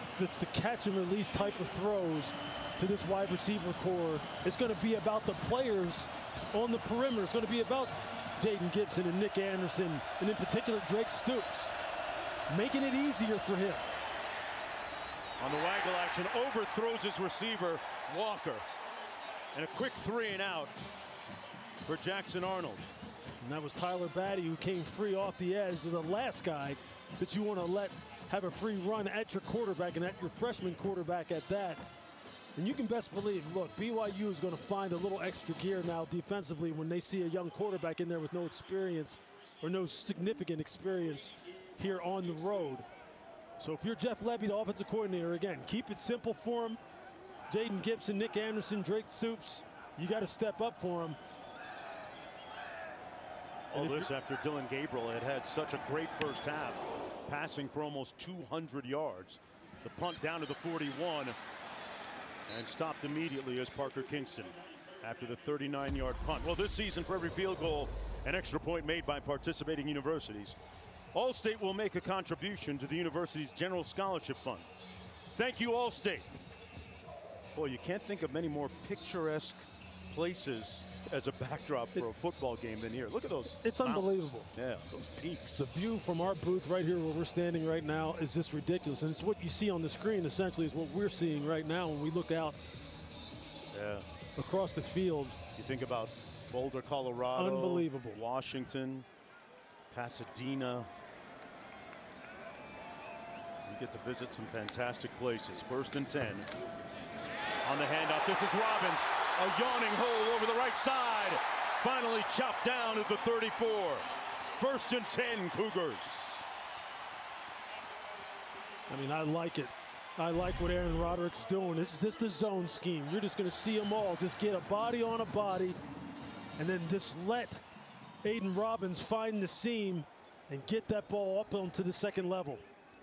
catch and release type of throws to this wide receiver core. It's going to be about the players on the perimeter. It's going to be about Jaden Gibson and Nick Anderson, and in particular Drake Stoops, making it easier for him. On the waggle action, overthrows his receiver, Walker. And a quick 3 and out for Jackson Arnold. And that was Tyler Batty, who came free off the edge, to the last guy that you want to let have a free run at your quarterback, and at your freshman quarterback at that. And you can best believe, look, BYU is going to find a little extra gear now defensively when they see a young quarterback in there with no experience or no significant experience here on the road. So if you're Jeff Lebby, the offensive coordinator, again, keep it simple for him. Jaden Gibson, Nick Anderson, Drake Stoops, you got to step up for him. All this after Dillon Gabriel had such a great first half, passing for almost 200 yards. The punt down to the 41 and stopped immediately as Parker Kingston after the 39-yard punt. Well, this season, for every field goal, an extra point made by participating universities, Allstate will make a contribution to the university's general scholarship fund. Thank you, Allstate. Boy, you can't think of many more picturesque places as a backdrop for a football game than here. Look at those. It's mountains. Unbelievable. Yeah, those peaks. The view from our booth right here where we're standing right now is just ridiculous. And it's what you see on the screen, essentially, is what we're seeing right now when we look out across the field. You think about Boulder, Colorado. Unbelievable. Washington, Pasadena. You get to visit some fantastic places. 1st and 10. On the handoff, this is Robbins. A yawning hole over the right side. Finally chopped down at the 34. 1st and 10, Cougars. I mean, I like it. I like what Aaron Roderick's doing. This is just the zone scheme. You're just going to see them all. Just get a body on a body, and then just let Aiden Robbins find the seam and get that ball up onto the 2nd level.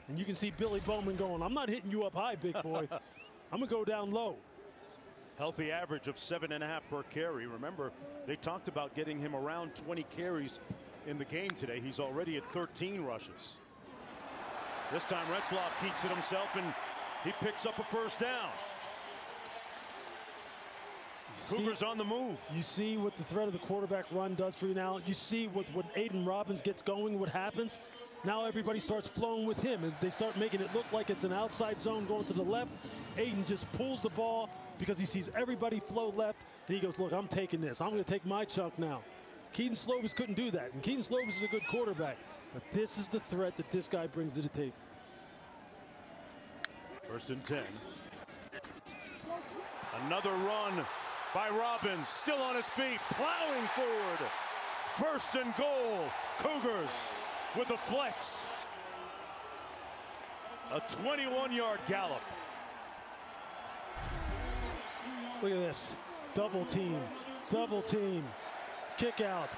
And you can see Billy Bowman going, I'm not hitting you up high, big boy. I'm going to go down low. Healthy average of 7.5 per carry. Remember, they talked about getting him around 20 carries in the game today. He's already at 13 rushes. This time Retzloff keeps it himself, and he picks up a 1st down. Cougars on the move. You see what the threat of the quarterback run does for you now. You see what Aiden Robbins gets going, what happens. Now everybody starts flowing with him, and they start making it look like it's an outside zone going to the left. Aiden just pulls the ball because he sees everybody flow left, and he goes, look, I'm taking this. I'm going to take my chunk now. Keaton Slovis couldn't do that, and Keaton Slovis is a good quarterback. But this is the threat that this guy brings to the table. 1st and 10. Another run by Robbins, still on his feet, plowing forward. 1st and goal, Cougars with the flex. A 21-yard gallop. Look at this. Double team. Kick out.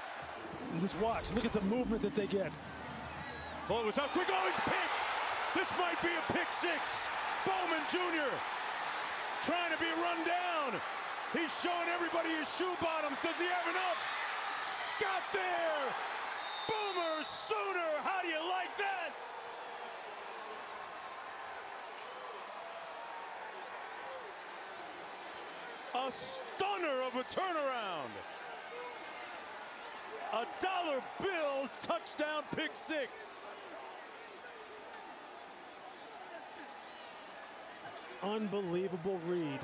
And just watch. Look at the movement that they get. Close out quick. Oh, it's picked. This might be a pick six. Bowman Jr. trying to be run down. He's showing everybody his shoe bottoms. Does he have enough? Got there. Boomer Sooner. How do you like that? A stunner of a turnaround. A dollar bill touchdown pick six. Unbelievable read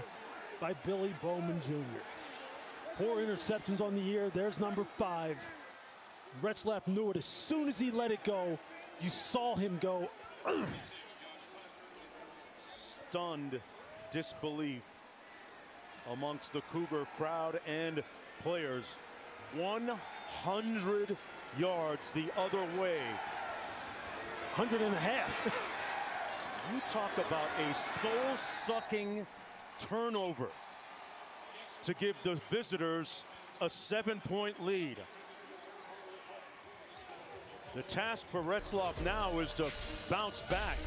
by Billy Bowman Jr. 4 interceptions on the year. There's number 5. Retzlaff knew it as soon as he let it go. You saw him go. Ugh. Stunned disbelief amongst the Cougar crowd and players. 100 yards the other way. 100.5. You talk about a soul-sucking turnover to give the visitors a 7-point lead. The task for Retzlaff now is to bounce back.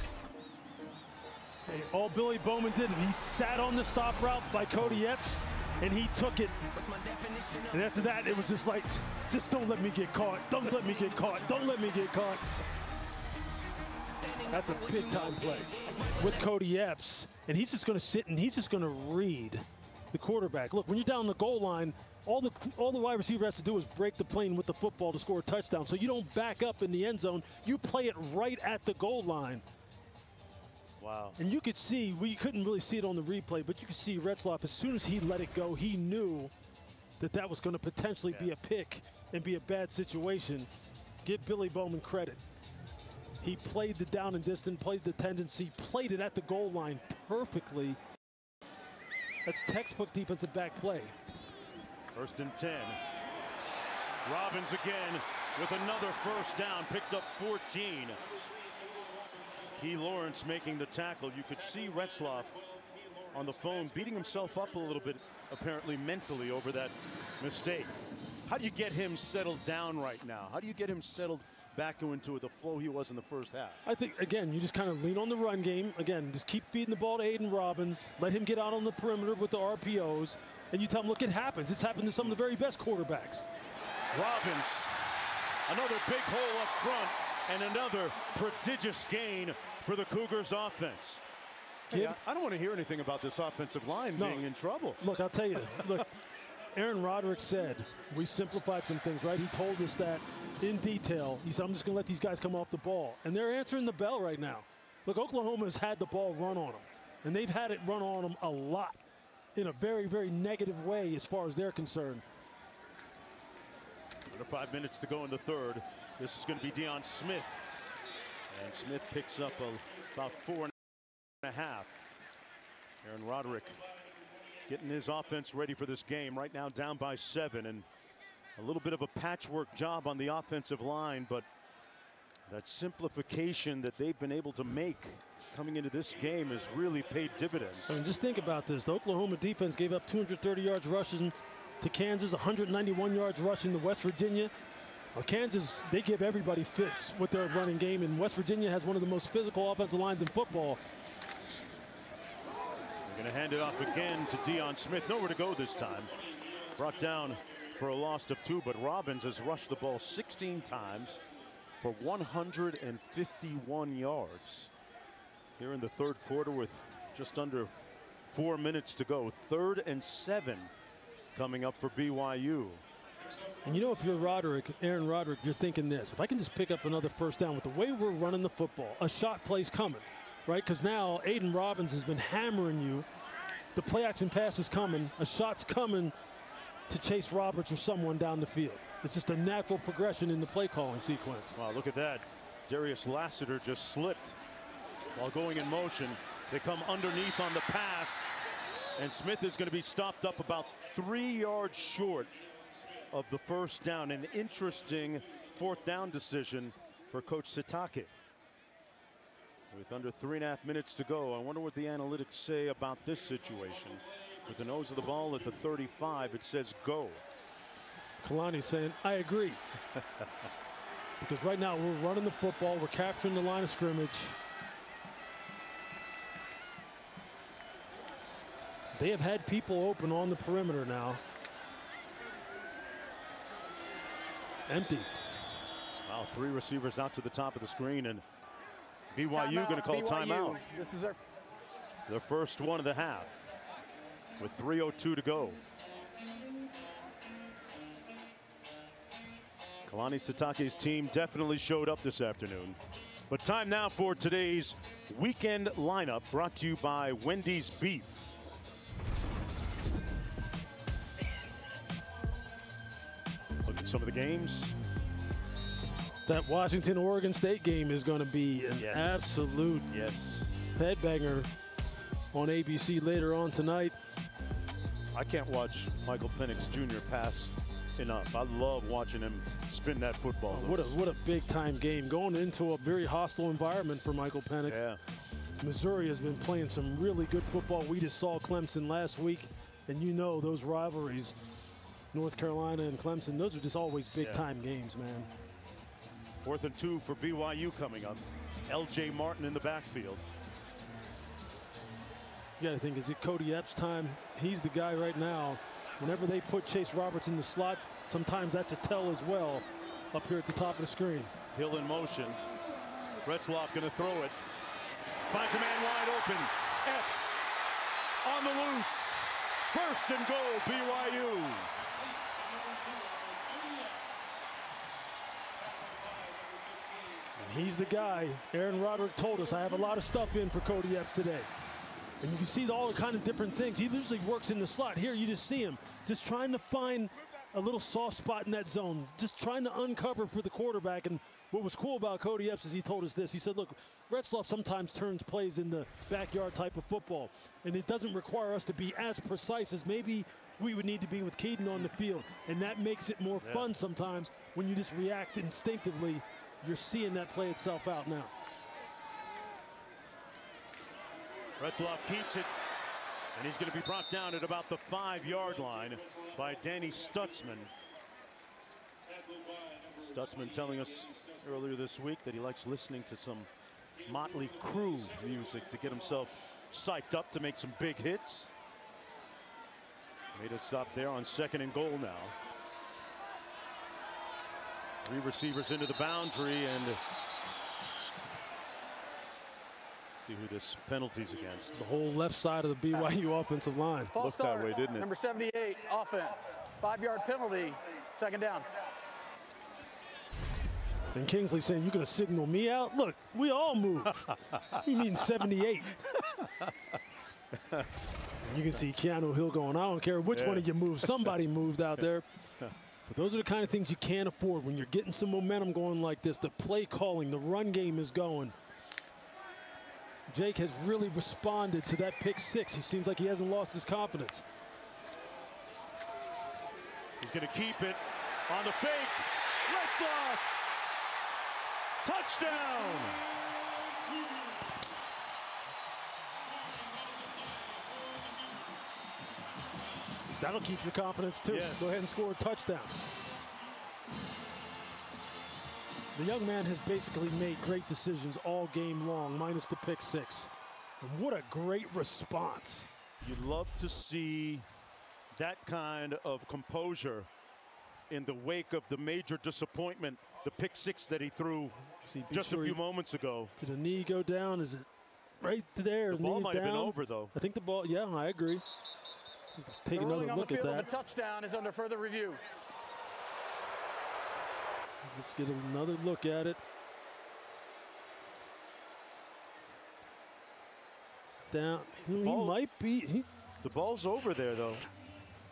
Hey, all Billy Bowman did, he sat on the stop route by Cody Epps, and he took it. And after that, it was just like, just don't let me get caught. Don't let me get caught. Don't let me get caught. That's a big-time play with Cody Epps, and he's just going to sit and he's just going to read the quarterback. Look, when you're down the goal line, all the wide receiver has to do is break the plane with the football to score a touchdown. So you don't back up in the end zone. You play it right at the goal line. Wow. And you could see, we couldn't really see it on the replay, but you could see Retzlaff, as soon as he let it go, he knew that that was going to potentially be a pick and be a bad situation. Give Billy Bowman credit. He played the down and distance, played the tendency, played it at the goal line perfectly. That's textbook defensive back play. 1st and 10. Robbins again with another first down, picked up 14. Key Lawrence making the tackle. You could see Retzlaff on the phone beating himself up a little bit, apparently mentally, over that mistake. How do you get him settled down right now? How do you get him settled back into the flow he was in the first half? I think, again, you just kind of lean on the run game. Again, just keep feeding the ball to Aiden Robbins. Let him get out on the perimeter with the RPOs. And you tell him, look, it happens. It's happened to some of the very best quarterbacks. Robbins, another big hole up front, and another prodigious gain for the Cougars offense. Hey, I don't want to hear anything about this offensive line being in trouble. Look, I'll tell you. Look, Aaron Roderick said, we simplified some things, right? He told us that in detail. He said, I'm just going to let these guys come off the ball. And they're answering the bell right now. Look, Oklahoma has had the ball run on them. And they've had it run on them a lot in a very, very negative way as far as they're concerned. 5 minutes to go in the third. This is going to be Deion Smith. And Smith picks up about 4.5. Aaron Roderick getting his offense ready for this game. Right now down by 7. And a little bit of a patchwork job on the offensive line. But that simplification that they've been able to make coming into this game has really paid dividends. I mean, just think about this. The Oklahoma defense gave up 230 yards rushing to Kansas, 191 yards rushing to West Virginia. Well, Kansas, they give everybody fits with their running game, and West Virginia has one of the most physical offensive lines in football. They're going to hand it off again to Deion Smith. Nowhere to go this time. Brought down for a loss of 2, but Robbins has rushed the ball 16 times for 151 yards. Here in the third quarter with just under 4 minutes to go. 3rd and 7 coming up for BYU. And you know, if you're Roderick, Aaron Roderick, you're thinking this. If I can just pick up another first down with the way we're running the football, a shot play's coming, right? Because now Aiden Robbins has been hammering you. The play action pass is coming. A shot's coming to Chase Roberts or someone down the field. It's just a natural progression in the play calling sequence. Wow, look at that. Darius Lassiter just slipped while going in motion. They come underneath on the pass, and Smith is going to be stopped up about 3 yards short of the first down. An interesting 4th down decision for Coach Sitake. With under 3.5 minutes to go, I wonder what the analytics say about this situation. With the nose of the ball at the 35, it says go. Kalani's saying, I agree. Because right now we're running the football, we're capturing the line of scrimmage. They have had people open on the perimeter now. Empty. Wow, 3 receivers out to the top of the screen, and BYU going to call timeout. This is their first one of the half with 3:02 to go. Kalani Sitake's team definitely showed up this afternoon. But time now for today's weekend lineup, brought to you by Wendy's Beef. Look at some of the games. That Washington-Oregon State game is going to be an absolute headbanger on ABC later on tonight. I can't watch Michael Penix Jr. pass enough. I love watching him spin that football. What a big time game going into a very hostile environment for Michael Penix. Yeah. Missouri has been playing some really good football. We just saw Clemson last week, and you know those rivalries, North Carolina and Clemson, those are just always big time games, man. 4th and 2 for BYU coming up. L.J. Martin in the backfield. You got to think, is it Cody Epps' time? He's the guy right now. Whenever they put Chase Roberts in the slot, sometimes that's a tell as well up here at the top of the screen. Hill in motion. Retzloff going to throw it. Finds a man wide open. Epps on the loose. 1st and goal, BYU. He's the guy. Aaron Roderick told us, I have a lot of stuff in for Cody Epps today. And you can see all the kind of different things. He usually works in the slot. Here you just see him just trying to find a little soft spot in that zone, just trying to uncover for the quarterback. And what was cool about Cody Epps is he told us this. He said, look, Retzloff sometimes turns plays in the backyard type of football, and it doesn't require us to be as precise as maybe we would need to be with Keaton on the field. And that makes it more fun sometimes when you just react instinctively. You're seeing that play itself out now. Retzloff keeps it, and he's going to be brought down at about the 5-yard line by Danny Stutzman. Stutzman telling us earlier this week that he likes listening to some Motley Crue music to get himself psyched up to make some big hits. Made a stop there on 2nd and goal now. 3 receivers into the boundary, and see who this penalty's against. The whole left side of the BYU offensive line. False start, that way, didn't it? Number 78, offense. 5-yard penalty, 2nd down. And Kingsley saying, you're going to signal me out? Look, we all move. You mean 78? You can see Keanu Hill going, I don't care which one of you moved. Somebody moved out there. But those are the kind of things you can't afford when you're getting some momentum going like this. The play calling, the run game is going. Jake has really responded to that pick 6. He seems like he hasn't lost his confidence. He's going to keep it on the fake. Retzloff. Touchdown. That'll keep your confidence too. Yes. Go ahead and score a touchdown. The young man has basically made great decisions all game long, minus the pick 6. And what a great response. You'd love to see that kind of composure in the wake of the major disappointment, the pick 6 that he threw just a few moments ago. Did the knee go down? Is it right there? The ball might have been over, though. I think the ball, yeah, I agree. Take another look at that. The touchdown is under further review. Let's get another look at it. Down. He might be. The ball's over there, though.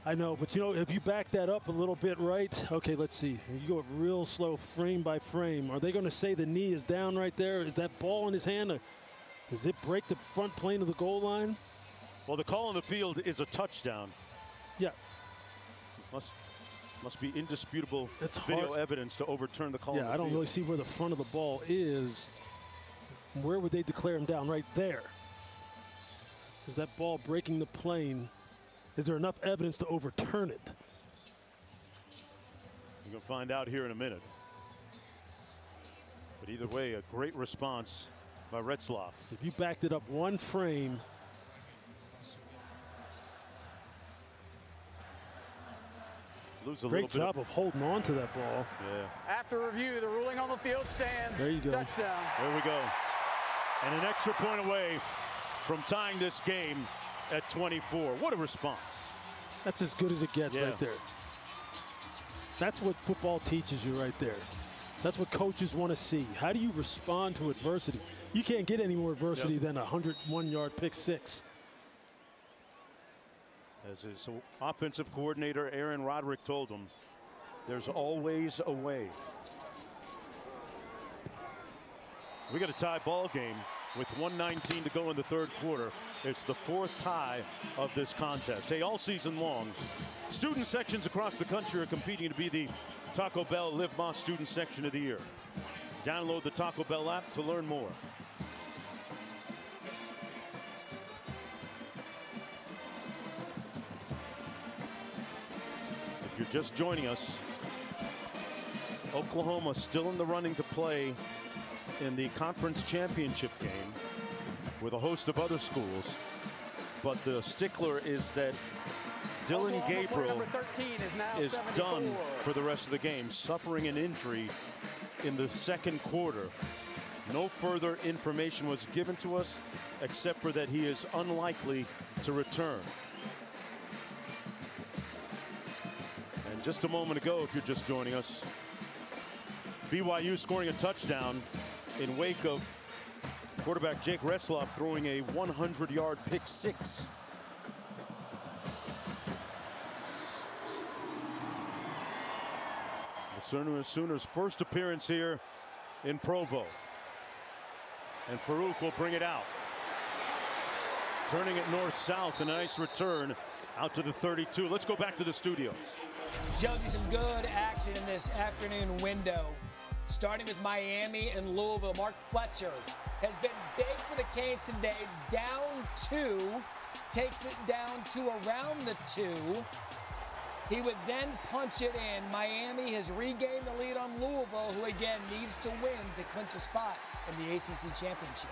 I know, but you know, if you back that up a little bit, right? Okay, let's see. You go real slow, frame by frame. Are they going to say the knee is down right there? Is that ball in his hand? Does it break the front plane of the goal line? Well, the call on the field is a touchdown. Yeah. Must be indisputable video evidence to overturn the call. Yeah, I don't really see where the front of the ball is. Where would they declare him down? Right there. Is that ball breaking the plane? Is there enough evidence to overturn it? We're going to find out here in a minute. But either way, a great response by Retzlaff. If you backed it up one frame, lose a great job of holding on to that ball. Yeah. After review, the ruling on the field stands. There you go. Touchdown. There we go. And an extra point away from tying this game at 24. What a response. That's as good as it gets right there. That's what football teaches you right there. That's what coaches want to see. How do you respond to adversity? You can't get any more adversity than a 101-yard pick six. As his offensive coordinator Aaron Roderick told him, there's always a way. We got a tie ball game with 1:19 to go in the third quarter. It's the fourth tie of this contest. Hey, all season long, student sections across the country are competing to be the Taco Bell Live Más Student Section of the Year. Download the Taco Bell app to learn more. If you're just joining us, Oklahoma still in the running to play in the conference championship game with a host of other schools, but the stickler is that Dillon Gabriel is done for the rest of the game, suffering an injury in the second quarter. No further information was given to us except for that he is unlikely to return. And just a moment ago, if you're just joining us, BYU scoring a touchdown in wake of quarterback Jake Retzlaff throwing a 100-yard pick six. The Sooners' first appearance here in Provo. And Farouk will bring it out. Turning it north-south, a nice return out to the 32. Let's go back to the studio. Jonesy, some good action in this afternoon window. Starting with Miami and Louisville. Mark Fletcher has been big for the Canes today. Down 2, takes it down to around the 2. He would then punch it in. Miami has regained the lead on Louisville, who again needs to win to clinch a spot in the ACC championship.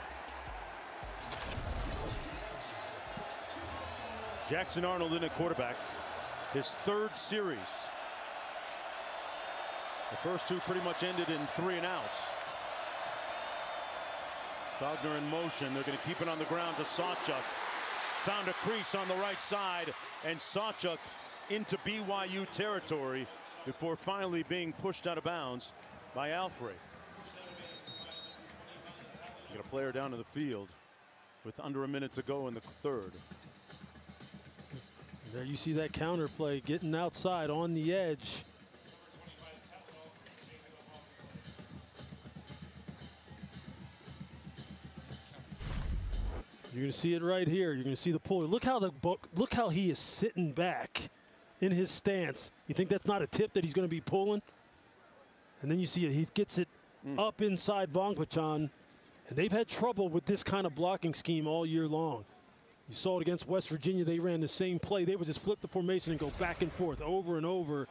Jackson Arnold in at quarterback. His third series. The first two pretty much ended in 3 and outs. Stogner in motion. They're going to keep it on the ground to Sawchuck. Found a crease on the right side, and Sawchuck into BYU territory before finally being pushed out of bounds by Alfred. Got a player down to the field with under a minute to go in the third. There you see that counter play, getting outside on the edge. You're going to see it right here. You're going to see the puller. Look how he is sitting back in his stance. You think that's not a tip that he's going to be pulling? And then you see it. He gets it up inside Vongpachan. And they've had trouble with this kind of blocking scheme all year long. You saw it against West Virginia. They ran the same play. They would just flip the formation and go back and forth over and over.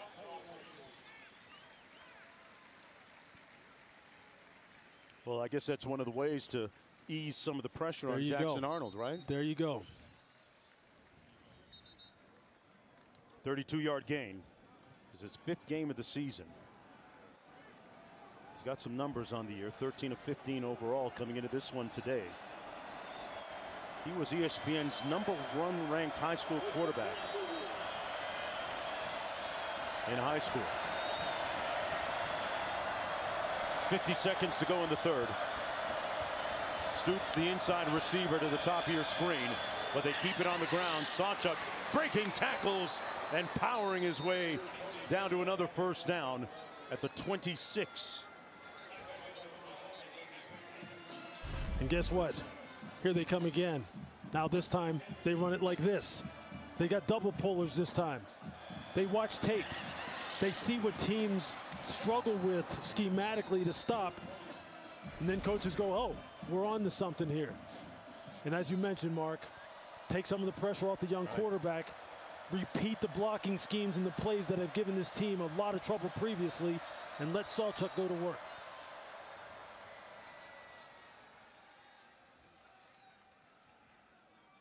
Well, I guess that's one of the ways to ease some of the pressure on Jackson Arnold, right? There you go. 32-yard gain. This is his 5th game of the season. He's got some numbers on the year, 13 of 15 overall coming into this one today. He was ESPN's #1 ranked high school quarterback in high school. 50 seconds to go in the third. Stoops the inside receiver to the top of your screen, but they keep it on the ground. Sawchuck breaking tackles and powering his way down to another first down at the 26. And guess what? Here they come again. Now this time they run it like this. They got double pullers this time. They watch tape. They see what teams struggle with schematically to stop. And then coaches go, oh, we're on to something here. And as you mentioned, Mark, take some of the pressure off the young quarterback, repeat the blocking schemes and the plays that have given this team a lot of trouble previously, and let Sawchuck go to work.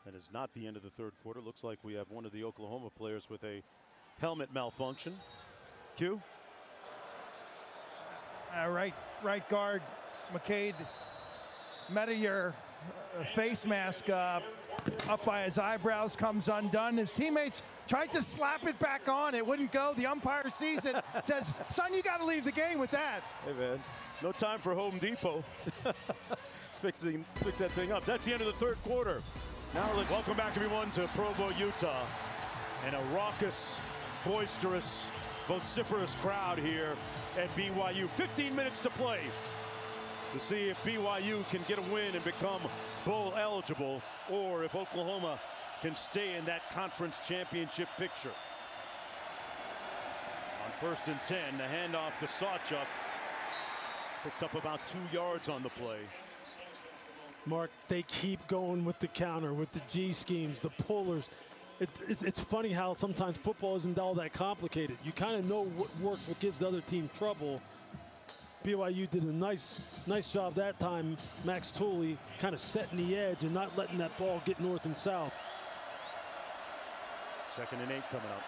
That is not the end of the third quarter. Looks like we have one of the Oklahoma players with a helmet malfunction. Q. Right guard, McCade Metier, face mask up by his eyebrows, comes undone. His teammates tried to slap it back on. It wouldn't go. The umpire sees it, says, son, you got to leave the game with that. Hey, man, no time for Home Depot. Fix that thing up. That's the end of the third quarter. Now let's welcome back, everyone, to Provo, Utah. And a raucous, boisterous, vociferous crowd here at BYU. 15 minutes to play to see if BYU can get a win and become bowl eligible, or if Oklahoma can stay in that conference championship picture. On 1st and 10, the handoff to Sawchuck. Picked up about 2 yards on the play. Mark, they keep going with the counter, with the G schemes, the pullers. It's funny how sometimes football isn't all that complicated. You kind of know what works, what gives the other team trouble. BYU did a nice job that time. Max Tooley kind of setting the edge and not letting that ball get north and south. 2nd and 8 coming up.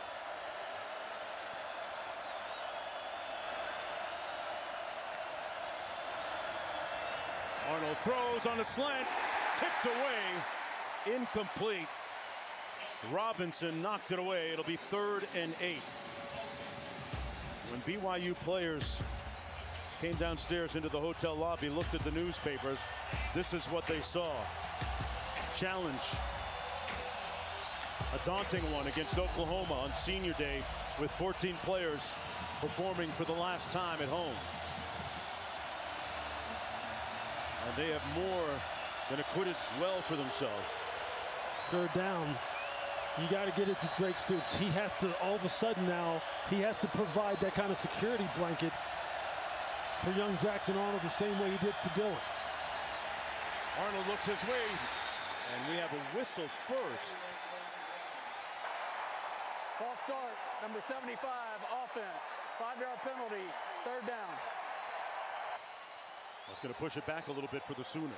Arnold throws on a slant, tipped away, incomplete. Robinson knocked it away. It'll be 3rd and 8. When BYU players came downstairs into the hotel lobby, looked at the newspapers, this is what they saw. Challenge. A daunting one against Oklahoma on senior day, with 14 players performing for the last time at home. And they have more than acquitted well for themselves. 3rd down. You got to get it to Drake Stoops. He has to, all of a sudden now, he has to provide that kind of security blanket for young Jackson Arnold the same way he did for Dillon. Arnold looks his way, and we have a whistle first. False start, number 75, offense. 5-yard penalty, 3rd down. That's going to push it back a little bit for the Sooners.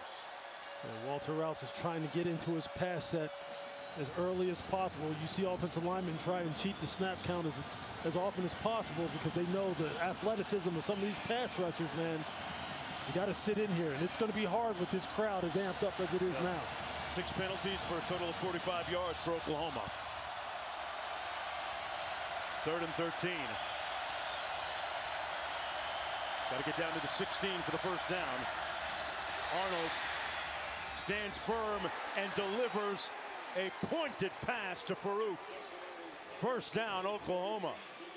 And Walter Rouse is trying to get into his pass set as early as possible. You see offensive linemen try and cheat the snap count as often as possible because they know the athleticism of some of these pass rushers, man. You got to sit in here, and it's going to be hard with this crowd as amped up as it is now. 6 penalties for a total of 45 yards for Oklahoma. 3rd and 13. Got to get down to the 16 for the 1st down. Arnold stands firm and delivers a pointed pass to Farouk. 1st down, Oklahoma.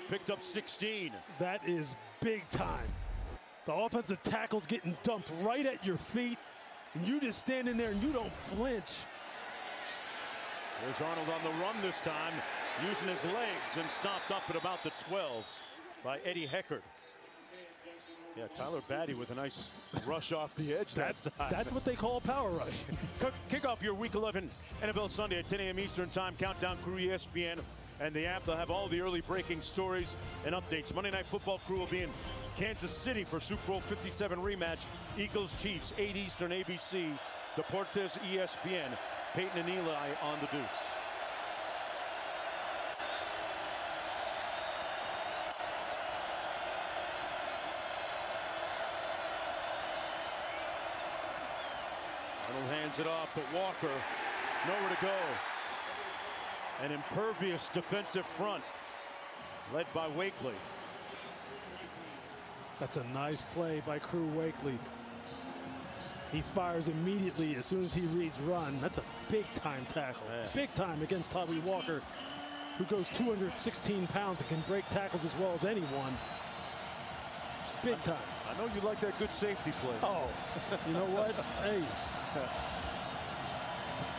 Picked up 16. That is big time. The offensive tackle's getting dumped right at your feet, and you just standing there and you don't flinch. There's Arnold on the run this time, using his legs, and stopped up at about the 12 by Eddie Heckard. Yeah, Tyler Batty with a nice rush off the edge. That's what they call a power rush. Kick off your Week 11 NFL Sunday at 10 a.m. Eastern Time. Countdown Crew, ESPN, and the app. They'll have all the early breaking stories and updates. Monday Night Football Crew will be in Kansas City for Super Bowl 57 rematch. Eagles-Chiefs, 8 Eastern, ABC. Deportes, ESPN. Peyton and Eli on the Deuce. Arnold hands it off to Walker. Nowhere to go. An impervious defensive front led by Wakely. That's a nice play by Crew Wakely. He fires immediately as soon as he reads run. That's a big time tackle. Yeah. Big time against Tommy Walker, who goes 216 pounds and can break tackles as well as anyone. Big time. I know you like that good safety play. Oh, you know what? Hey.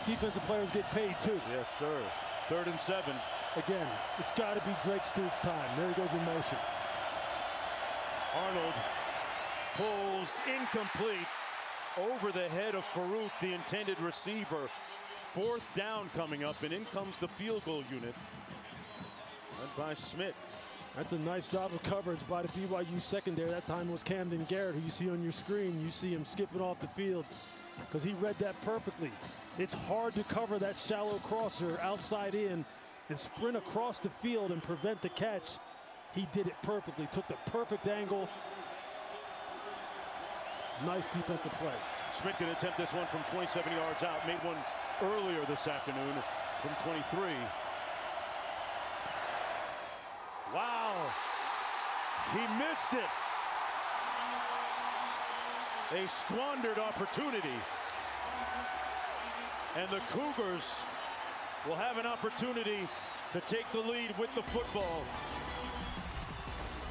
Defensive players get paid too. Yes, sir. 3rd and 7. Again, it's got to be Drake Stoops' time. There he goes in motion. Arnold pulls incomplete. over the head of Farouk, the intended receiver. 4th down coming up, and in comes the field goal unit led by Smith. That's a nice job of coverage by the BYU secondary. That time was Camden Garrett, who you see on your screen. You see him skipping off the field because he read that perfectly. It's hard to cover that shallow crosser outside in and sprint across the field and prevent the catch. He did it perfectly, took the perfect angle. Nice defensive play. Smith can attempt this one from 27 yards out. Made one earlier this afternoon from 23. Wow. He missed it. A squandered opportunity. And the Cougars will have an opportunity to take the lead with the football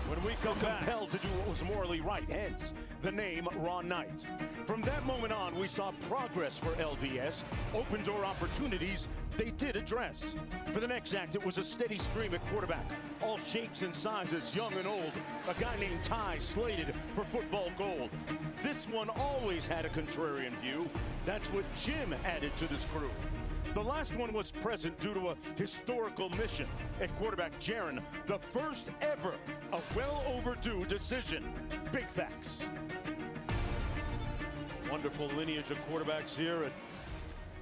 when we come back. Compelled to do what was morally right, hence the name Ron Knight. From that moment on, we saw progress for LDS, open door opportunities they did address. For the next act, it was a steady stream at quarterback. All shapes and sizes, young and old. A guy named Ty slated for football gold. This one always had a contrarian view. That's what Jim added to this crew. The last one was present due to a historical mission. At quarterback, Jaden, the first ever, a well overdue decision. Big facts. Wonderful lineage of quarterbacks here at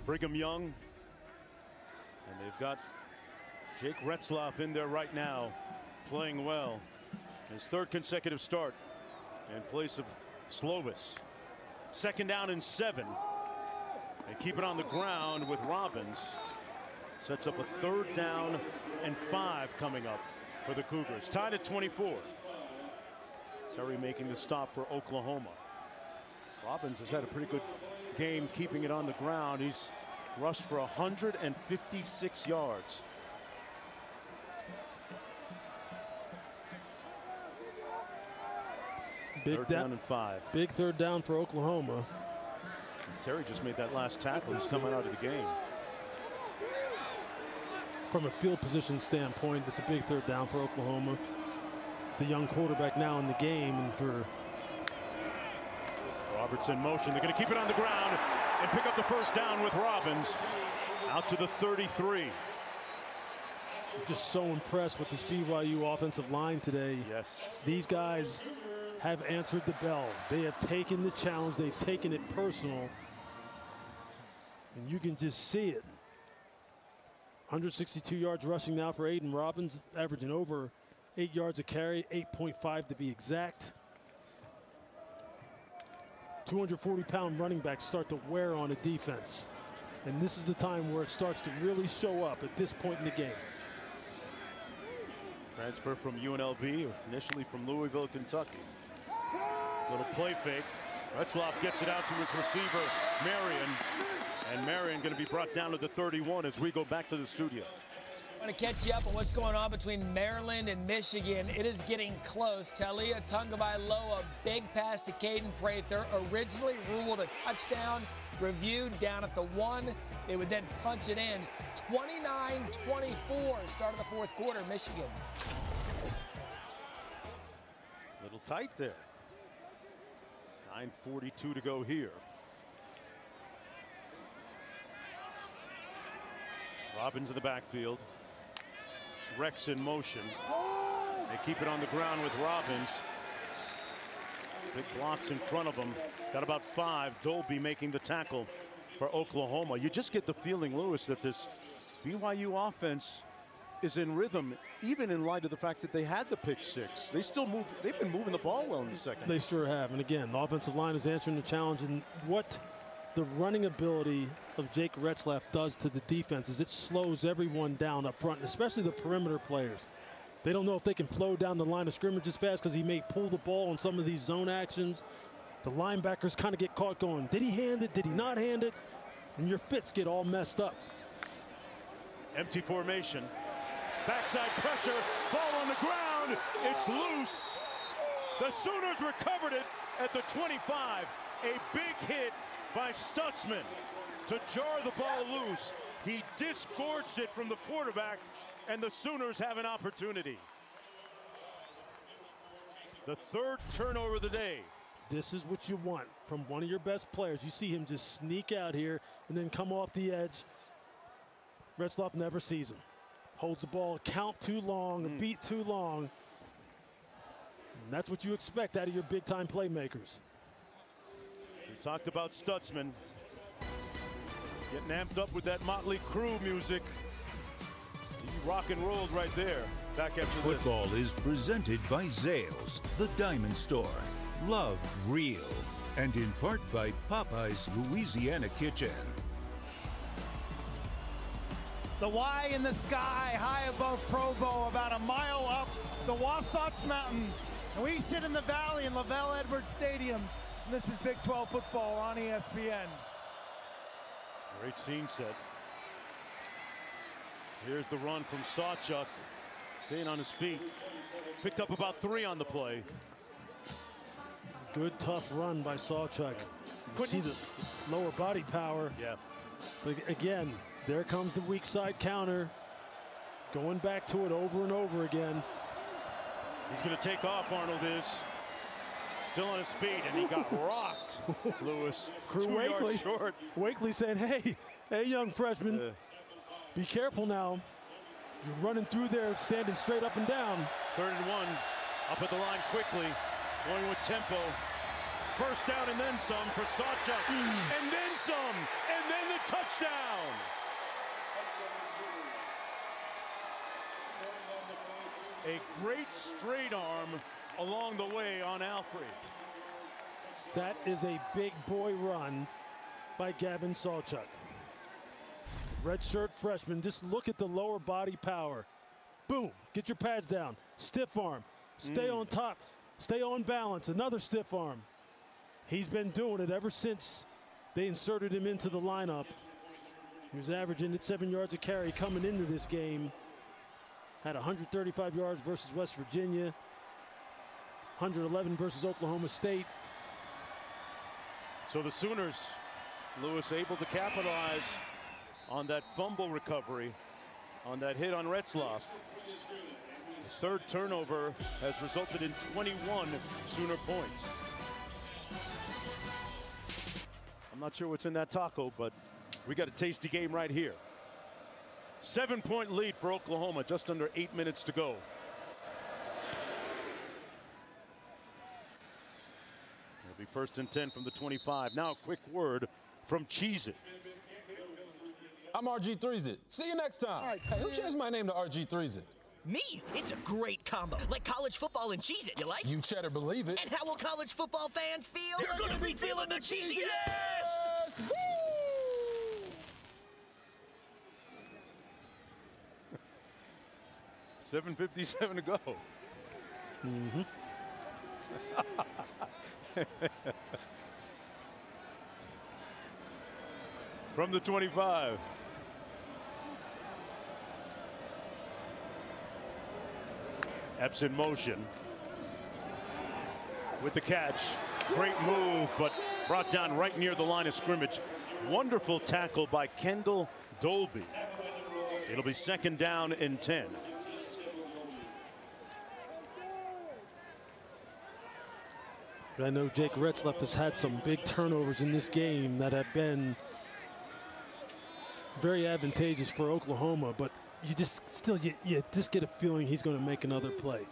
Brigham Young. And they've got Jake Retzlaff in there right now, playing well. His 3rd consecutive start in place of Slovis. 2nd down and 7. They keep it on the ground with Robbins. Sets up a 3rd down and 5 coming up for the Cougars. Tied at 24. Terry making the stop for Oklahoma. Robbins has had a pretty good game keeping it on the ground. He's rushed for 156 yards. Big 3rd down and 5. Big 3rd down for Oklahoma. And Terry just made that last tackle. He's coming out of the game. From a field position standpoint, it's a big 3rd down for Oklahoma. The young quarterback now in the game, and for Roberts in motion. They're going to keep it on the ground and pick up the 1st down with Robbins out to the 33. I'm just so impressed with this BYU offensive line today. Yes. These guys have answered the bell. They have taken the challenge. They've taken it personal. And you can just see it. 162 yards rushing now for Aiden Robbins, averaging over 8 yards a carry, 8.5 to be exact. 240-pound running backs start to wear on a defense. And this is the time where it starts to really show up at this point in the game. Transfer from UNLV, initially from Louisville, Kentucky. Little play fake. Retzlaff gets it out to his receiver, Marion. And Marion going to be brought down to the 31 as we go back to the studio. I want to catch you up on what's going on between Maryland and Michigan. It is getting close. Talia Tagovailoa, big pass to Caden Prather, originally ruled a touchdown, reviewed down at the 1. They would then punch it in. 29-24, start of the 4th quarter, Michigan. Little tight there. 9:42 to go here. Robbins in the backfield. Rex in motion. They keep it on the ground with Robbins. Big blocks in front of him. Got about 5. Dolby making the tackle for Oklahoma. You just get the feeling, Lewis, that this BYU offense is in rhythm, even in light of the fact that they had the pick 6. They still move. They've been moving the ball well in the second. They sure have. And again, the offensive line is answering the challenge. And what the running ability of Jake Retzlaff does to the defense is it slows everyone down up front, especially the perimeter players. They don't know if they can flow down the line of scrimmage as fast because he may pull the ball on some of these zone actions. The linebackers kind of get caught going, did he hand it? Did he not hand it? And your fits get all messed up. Empty formation. Backside pressure. Ball on the ground. It's loose. The Sooners recovered it at the 25. A big hit by Stutzman to jar the ball loose. He disgorged it from the quarterback, and the Sooners have an opportunity. The 3rd turnover of the day This is what you want from one of your best players. You see him just sneak out here and then come off the edge. Retzlaff never sees him. Holds the ball a count too long, a beat too long. And that's what you expect out of your big-time playmakers. We talked about Stutzman getting amped up with that Motley Crue music. He rock and rolled right there. Back after Football is presented by Zales, the Diamond Store. Love real. And in part by Popeye's Louisiana Kitchen. The Y in the sky, high above Provo, about a mile up the Wasatch Mountains. And we sit in the valley in Lavelle Edwards Stadiums. And this is Big 12 football on ESPN. Great scene set. Here's the run from Sawchuck. Staying on his feet. Picked up about 3 on the play. Good, tough run by Sawchuck. You see the lower body power. Yeah. But again, there comes the weak side counter. Going back to it over and over again. He's going to take off, Arnold is. Still on his feet, and he got rocked. Lewis, Crew 2 yards short. Wakely saying, hey, young freshman, be careful now. You're running through there, standing straight up and down. 3rd and 1, up at the line quickly, going with tempo. First down and then some for Sawchuck, and then some, and then the touchdown. A great straight arm along the way on Alfred. That is a big boy run by Gavin Sawchuck. Redshirt freshman, just look at the lower body power. Boom, get your pads down. Stiff arm, stay on top, stay on balance, another stiff arm. He's been doing it ever since they inserted him into the lineup. He was averaging at 7 yards a carry coming into this game. Had 135 yards versus West Virginia, 111 versus Oklahoma State. So the Sooners, Lewis, able to capitalize on that fumble recovery, on that hit on Retzlaff. The 3rd turnover has resulted in 21 Sooner points. I'm not sure what's in that taco, but we got a tasty game right here. 7-point lead for Oklahoma, just under 8 minutes to go. It'll be 1st and 10 from the 25. Now a quick word from Cheez-It. I'm RG3Z. See you next time. Right, hey, who changed my name to RG3Z? Me? It's a great combo. Like college football and Cheez-It, you like? You cheddar believe it. And how will college football fans feel? They're gonna be feeling the cheesiest! Woo! 7:57 to go. From the 25. Epps in motion with the catch. Great move, but brought down right near the line of scrimmage. Wonderful tackle by Kendall Dolby. It'll be 2nd down and 10. I know Jake Retzlaff has had some big turnovers in this game that have been very advantageous for Oklahoma, but you just still you just get a feeling he's going to make another play.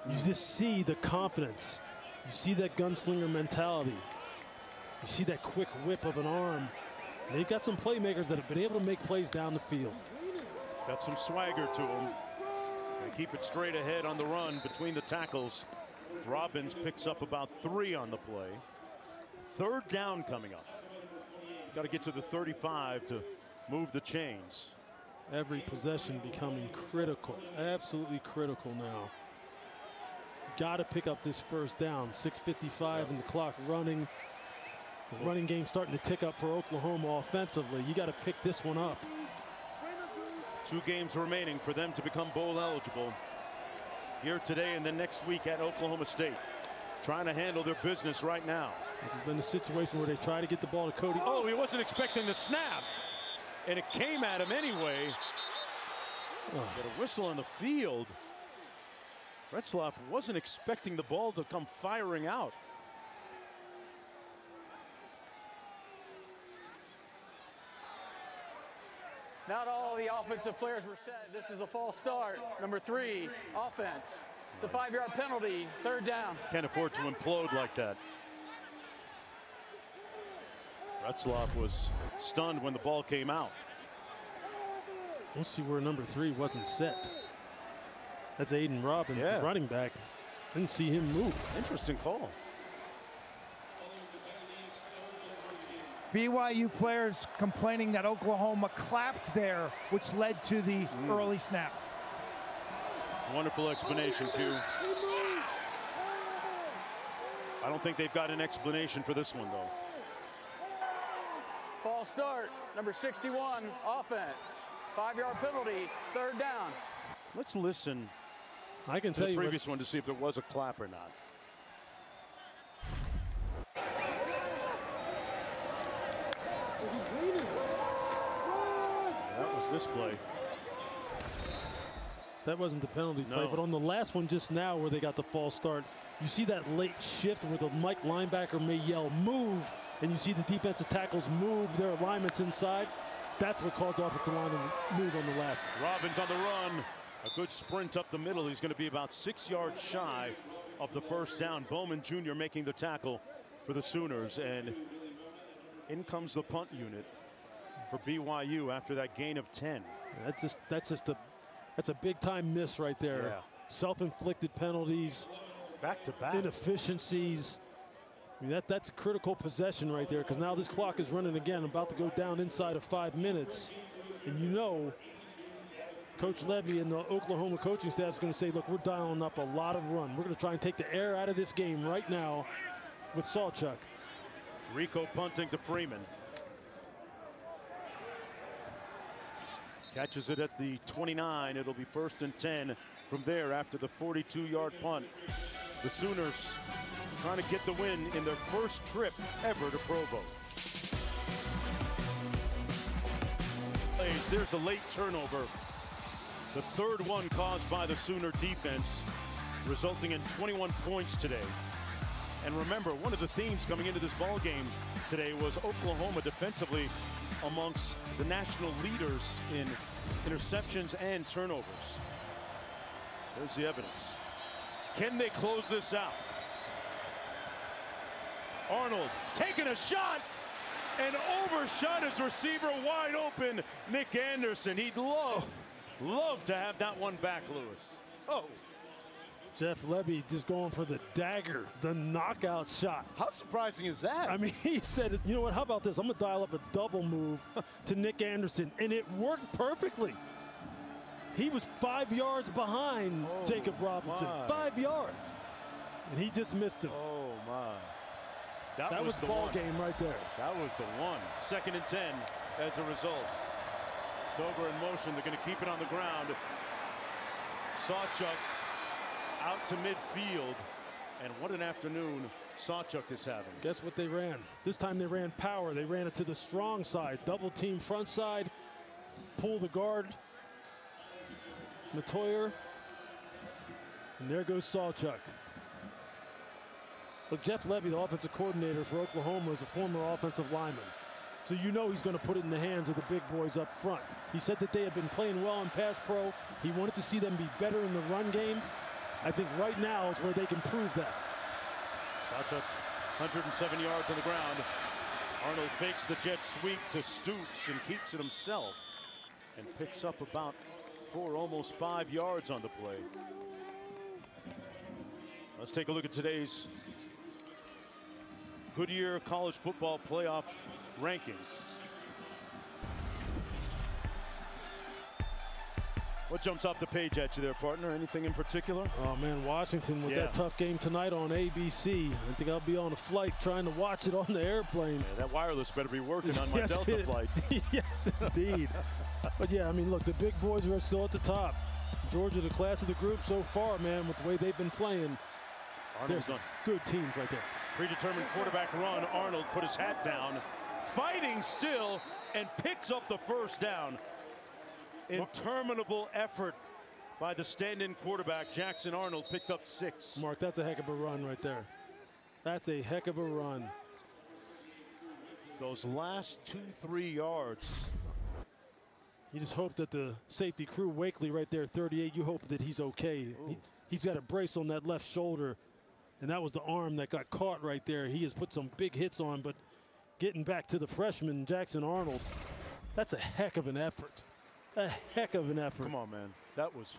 You just see the confidence. You see that gunslinger mentality. You see that quick whip of an arm. And they've got some playmakers that have been able to make plays down the field. He's got some swagger to him. They keep it straight ahead on the run between the tackles. Robbins picks up about 3 on the play. 3rd down coming up. Got to get to the 35 to move the chains. Every possession becoming critical, absolutely critical now. Got to pick up this 1st down. 6:55 and the clock running. The running game starting to tick up for Oklahoma offensively. You got to pick this one up. 2 games remaining for them to become bowl eligible. Here today and then next week at Oklahoma State. Trying to handle their business right now. This has been a situation where they try to get the ball to Cody. Oh, he wasn't expecting the snap. And it came at him anyway. Got a whistle on the field. Retzlaff wasn't expecting the ball to come firing out. Not all the offensive players were set. This is a false start. Number 3, offense. It's a 5-yard penalty, 3rd down. Can't afford to implode like that. Retzloff was stunned when the ball came out. We'll see where number 3 wasn't set. That's Aiden Robbins, running back. Didn't see him move. Interesting call. BYU players complaining that Oklahoma clapped there, which led to the early snap. Wonderful explanation, Q. I don't think they've got an explanation for this one, though. False start, number 61, offense. 5-yard penalty, 3rd down. Let's listen I can to tell the you previous one to see if there was a clap or not. That was this play. That wasn't the penalty play, No. but on the last one just now where they got the false start, you see that late shift where the Mike linebacker may yell move, and you see the defensive tackles move their alignments inside. That's what caused the offensive line to move on the last one. Robbins on the run. A good sprint up the middle. He's going to be about 6 yards shy of the 1st down. Bowman Jr. making the tackle for the Sooners, and in comes the punt unit for BYU after that gain of 10. That's a big time miss right there. Yeah. Self-inflicted penalties, back to back inefficiencies. I mean, that's a critical possession right there, because now this clock is running again, about to go down inside of 5 minutes, and you know Coach Levy and the Oklahoma coaching staff is going to say, look, we're dialing up a lot of run. We're going to try and take the air out of this game right now with Sawchuck. Rico punting to Freeman. Catches it at the 29. It'll be 1st and 10 from there after the 42-yard punt. The Sooners trying to get the win in their first trip ever to Provo. There's a late turnover. The 3rd one caused by the Sooner defense, resulting in 21 points today. And remember, one of the themes coming into this ball game today was Oklahoma defensively amongst the national leaders in interceptions and turnovers. There's the evidence. Can they close this out? Arnold taking a shot and overshot his receiver wide open, Nick Anderson. He'd love to have that one back, Lewis. Oh. Jeff Levy just going for the dagger, the knockout shot. How surprising is that? I mean, he said, you know what, how about this? I'm going to dial up a double move to Nick Anderson, and it worked perfectly. He was 5 yards behind Jacob Robinson, 5 yards, and he just missed him. Oh, my. That was the ball game right there. That was the one. 2nd and 10 as a result. Stover in motion. They're going to keep it on the ground. Sawchuck out to midfield. And what an afternoon Sawchuck is having. Guess what they ran? This time they ran power. They ran it to the strong side. Double team front side. Pull the guard. Matoyer. And there goes Sawchuck. Look, Jeff Levy, the offensive coordinator for Oklahoma, is a former offensive lineman. So you know he's going to put it in the hands of the big boys up front. He said that they have been playing well in pass pro. He wanted to see them be better in the run game. I think right now is where they can prove that. Sawchuck, 107 yards on the ground. Arnold fakes the jet sweep to Stoops and keeps it himself and picks up about 4, almost 5 yards on the play. Let's take a look at today's Goodyear College Football Playoff rankings. What jumps off the page at you there, partner? Anything in particular? Oh, man, Washington with that tough game tonight on ABC. I think I'll be on a flight trying to watch it on the airplane. Yeah, that wireless better be working on my Delta flight. Yes, indeed. But, yeah, I mean, look, the big boys are still at the top. Georgia, the class of the group so far, man, with the way they've been playing. Arnold's There's good teams right there. Predetermined quarterback run. Arnold put his hat down, fighting still, and picks up the 1st down. Interminable effort by the stand-in quarterback. Jackson Arnold picked up 6. Mark, that's a heck of a run right there. That's a heck of a run. Those last 2-3 yards. You just hope that the safety crew, Wakely right there, 38, you hope that he's okay. He's got a brace on that left shoulder, and that was the arm that got caught right there. He has put some big hits on, but getting back to the freshman, Jackson Arnold, that's a heck of an effort. A heck of an effort. Come on, man. That was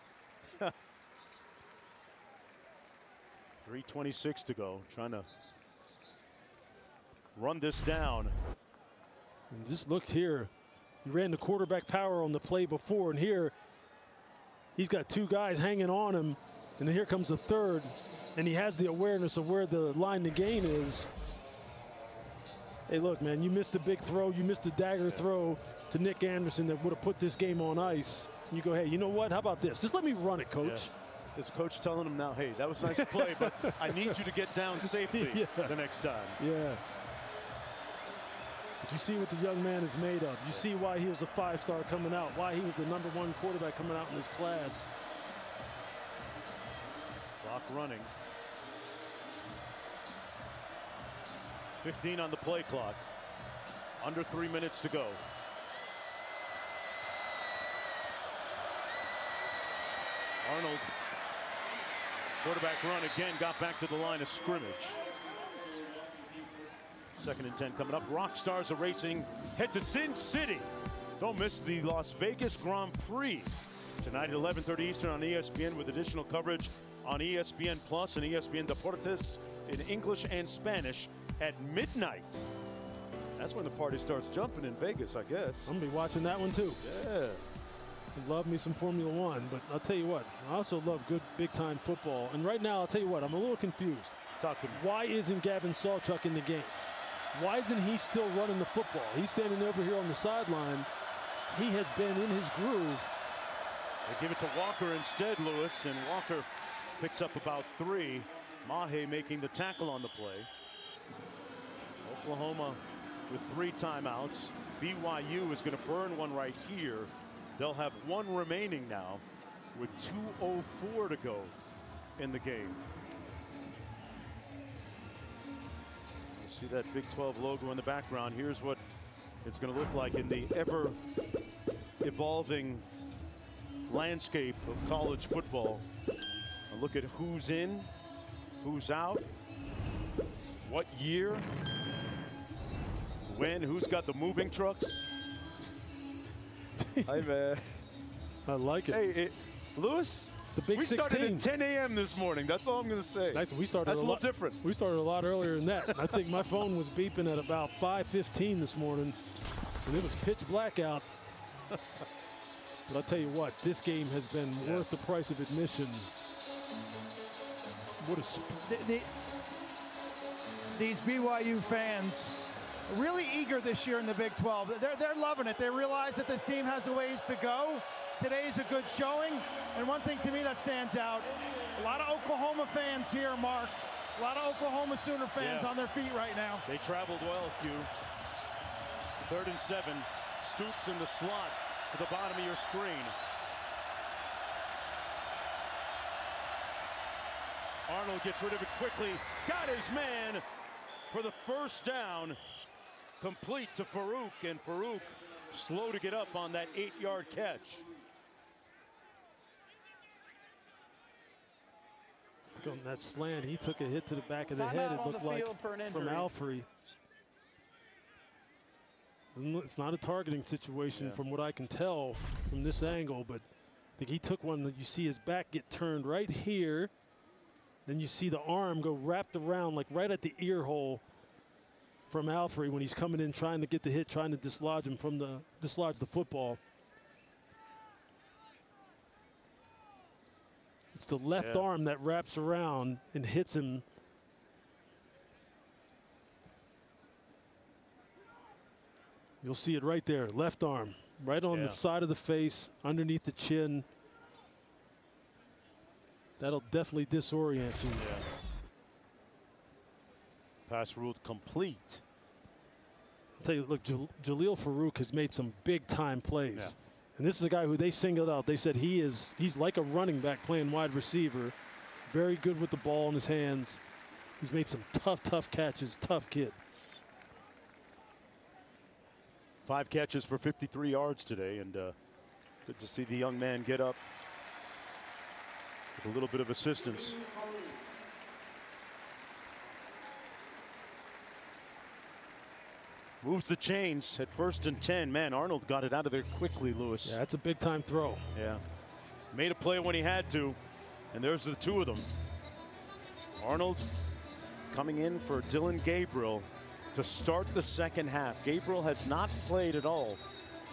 3:26 to go. Trying to run this down. And just look here. He ran the quarterback power on the play before, and here he's got two guys hanging on him, and then here comes the third, and he has the awareness of where the line to gain is. Hey, look, man, you missed the big throw. You missed the dagger throw to Nick Anderson that would have put this game on ice. And you go, hey, you know what? How about this? Just let me run it, coach. Yeah. Is coach telling him now, hey, that was a nice play, but I need you to get down safely the next time. Yeah. But you see what the young man is made of. You see why he was a 5-star coming out, why he was the #1 quarterback coming out in this class. Clock running. 15 on the play clock. Under 3 minutes to go. Arnold, quarterback run again, got back to the line of scrimmage. 2nd and 10 coming up. Rock Stars are racing head to Sin City. Don't miss the Las Vegas Grand Prix tonight at 11:30 Eastern on ESPN, with additional coverage on ESPN Plus and ESPN Deportes in English and Spanish at midnight. That's when the party starts jumping in Vegas, I guess. I'm gonna be watching that one too. Yeah. I love me some Formula One, but I'll tell you what, I also love good big-time football. And right now, I'll tell you what, I'm a little confused. Talk to me. Why isn't Gavin Sawchuck in the game? Why isn't he still running the football? He's standing over here on the sideline. He has been in his groove. They give it to Walker instead, Lewis, and Walker picks up about 3. Mahe making the tackle on the play. Oklahoma with 3 timeouts. BYU is going to burn one right here. They'll have 1 remaining now with 2:04 to go in the game. You see that Big 12 logo in the background. Here's what it's going to look like in the ever evolving landscape of college football. A look at who's in, who's out, what year, when, who's got the moving trucks. Hi, man. I like it. Hey, Lewis, the Big 16. We started at 10 a.m. this morning. That's all I'm going to say. We started That's a little different. We started a lot earlier than that. I think my phone was beeping at about 5:15 this morning, and it was pitch black out. But I'll tell you what, this game has been worth the price of admission. What a these BYU fans really eager this year in the Big 12. They're loving it. They realize that this team has a ways to go. Today's a good showing. And one thing to me that stands out, a lot of Oklahoma fans here, Mark. A lot of Oklahoma Sooner fans on their feet right now. They traveled well, Q. 3rd and 7. Stoops in the slot to the bottom of your screen. Arnold gets rid of it quickly. Got his man for the first down. Complete to Farouk, and Farouk slow to get up on that 8-yard catch. On that slant, he took a hit to the back of the head. It looked like from Alfrey. It's not a targeting situation from what I can tell from this angle, but I think he took one that you see his back get turned right here. Then you see the arm go wrapped around like right at the ear hole from Alfrey when he's coming in trying to get the hit, trying to dislodge him from dislodge the football. It's the left arm that wraps around and hits him. You'll see it right there, left arm, right on the side of the face, underneath the chin. That'll definitely disorient you. Pass ruled complete. I'll tell you, look, Jaleel Farouk has made some big-time plays. And this is a guy who they singled out. They said he's like a running back playing wide receiver. Very good with the ball in his hands. He's made some tough catches. Tough kid. 5 catches for 53 yards today, and Good to see the young man get up with a little bit of assistance. Moves the chains at 1st and 10. Man, Arnold got it out of there quickly, Lewis. Yeah, that's a big time throw. Yeah. Made a play when he had to. And there's the two of them. Arnold coming in for Dillon Gabriel to start the second half. Gabriel has not played at all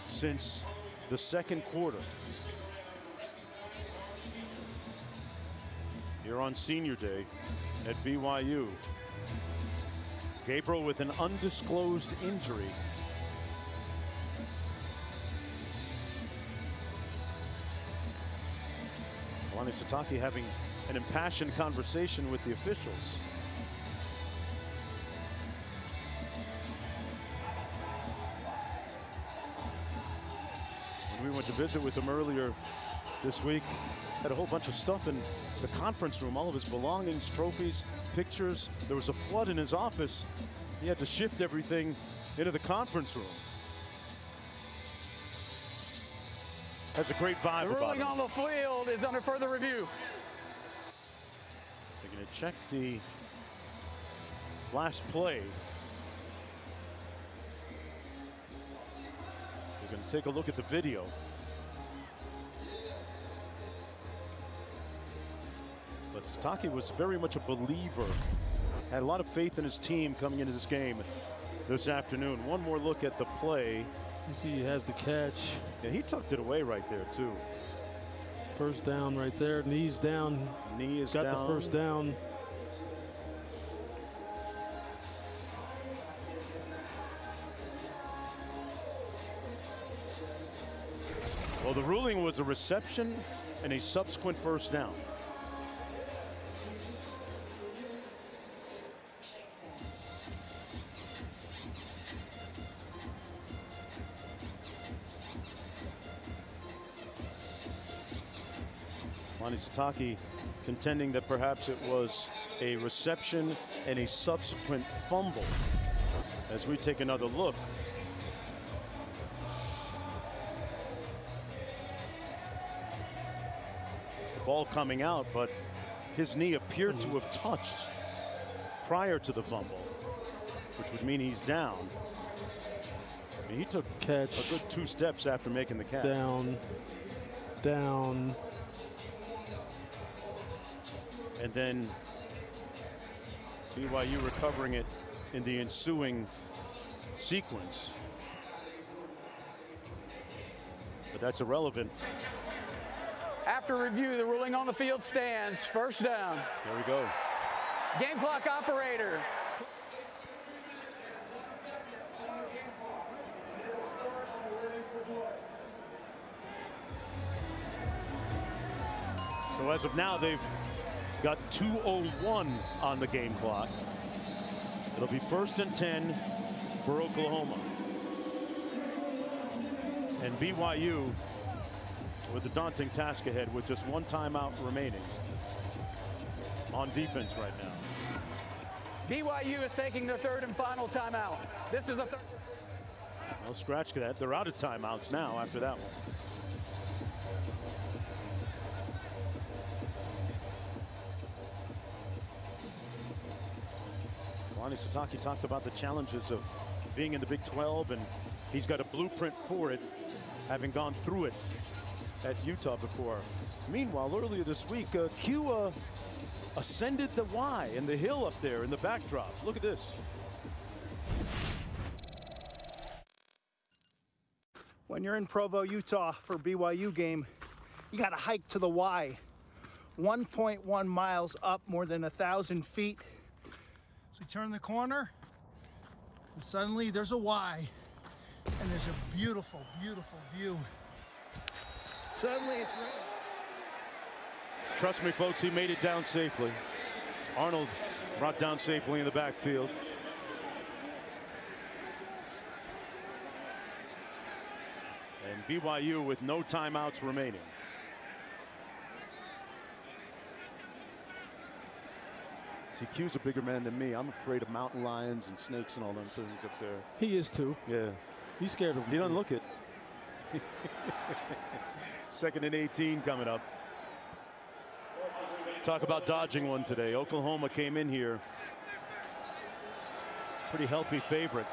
since the second quarter. Here on senior day at BYU. Gabriel with an undisclosed injury. Sawchuck having an impassioned conversation with the officials. When we went to visit with him earlier this week, had a whole bunch of stuff in the conference room, all of his belongings, trophies, pictures. There was a flood in his office. He had to shift everything into the conference room. Has a great vibe the about ruling him. on the field is under further review. They're going to check the last play. They're going to take a look at the video. But Sawchuck was very much a believer. Had a lot of faith in his team coming into this game this afternoon. One more look at the play. You see he has the catch. Yeah, he tucked it away right there too. First down right there. Knees down. Knee is got down. the first down. Well, the ruling was a reception and a subsequent first down. Sawchuck contending that perhaps it was a reception and a subsequent fumble. As we take another look. The ball coming out, but his knee appeared to have touched prior to the fumble, which would mean he's down. I mean, he took catch a good 2 steps after making the catch. Down. And then BYU recovering it in the ensuing sequence. But that's irrelevant. After review, the ruling on the field stands. First down. There we go. Game clock operator. So as of now, they've got 2:01 on the game clock. It'll be 1st and 10 for Oklahoma. And BYU with the daunting task ahead with just 1 timeout remaining on defense right now. BYU is taking their 3rd and final timeout. This is the 3rd. Well, scratch that. They're out of timeouts now after that one. Sawchuck talked about the challenges of being in the Big 12, and he's got a blueprint for it, having gone through it at Utah before. Meanwhile, earlier this week, Q ascended the Y and the hill up there in the backdrop. Look at this. When you're in Provo, Utah for a BYU game, you got to hike to the Y. 1.1 miles up, more than 1,000 feet. So we turn the corner, and suddenly there's a Y, and there's a beautiful, beautiful view. Suddenly it's raining. Trust me, folks, he made it down safely. Arnold brought down safely in the backfield. And BYU with no timeouts remaining. See, Q's a bigger man than me. I'm afraid of mountain lions and snakes and all them things up there. He is too. Yeah. He's scared of them. He doesn't look it. 2nd and 18 coming up. Talk about dodging one today. Oklahoma came in here pretty healthy favorite.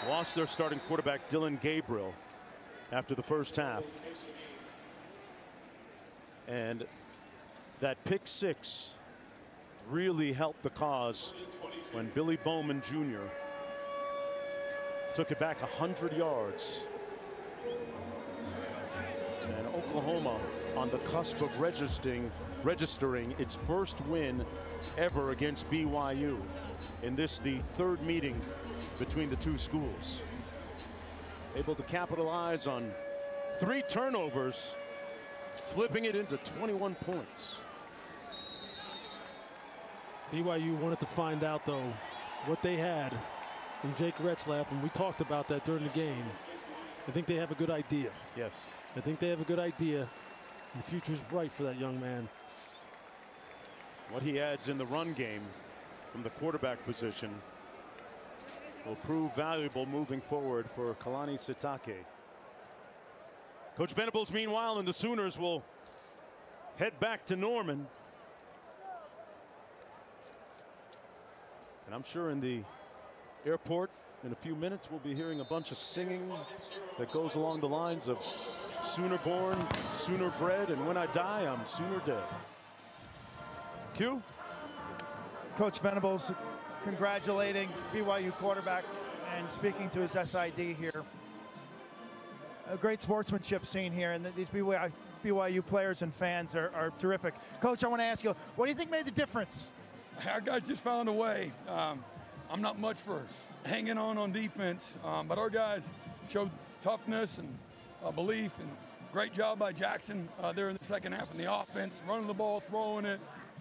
Lost their starting quarterback Dillon Gabriel after the first half. And that pick 6 really helped the cause when Billy Bowman Jr. took it back 100 yards. And Oklahoma on the cusp of registering its first win ever against BYU. In this, the 3rd meeting between the two schools. Able to capitalize on 3 turnovers, flipping it into 21 points. BYU wanted to find out, though, what they had from Jake Retzlaff, and we talked about that during the game. I think they have a good idea. Yes. I think they have a good idea. The future is bright for that young man. What he adds in the run game from the quarterback position will prove valuable moving forward for Kalani Sitake. Coach Venables, meanwhile, and the Sooners will head back to Norman. And I'm sure in the airport in a few minutes we'll be hearing a bunch of singing that goes along the lines of Sooner born, Sooner bred, and when I die, I'm Sooner dead. Q. Coach Venables congratulating BYU quarterback and speaking to his SID here. A great sportsmanship scene here, and these BYU players and fans are terrific. Coach, I want to ask you, what do you think made the difference? Our guys just found a way. I'm not much for hanging on defense, but our guys showed toughness and belief, and great job by Jackson there in the second half in the offense, running the ball, throwing it.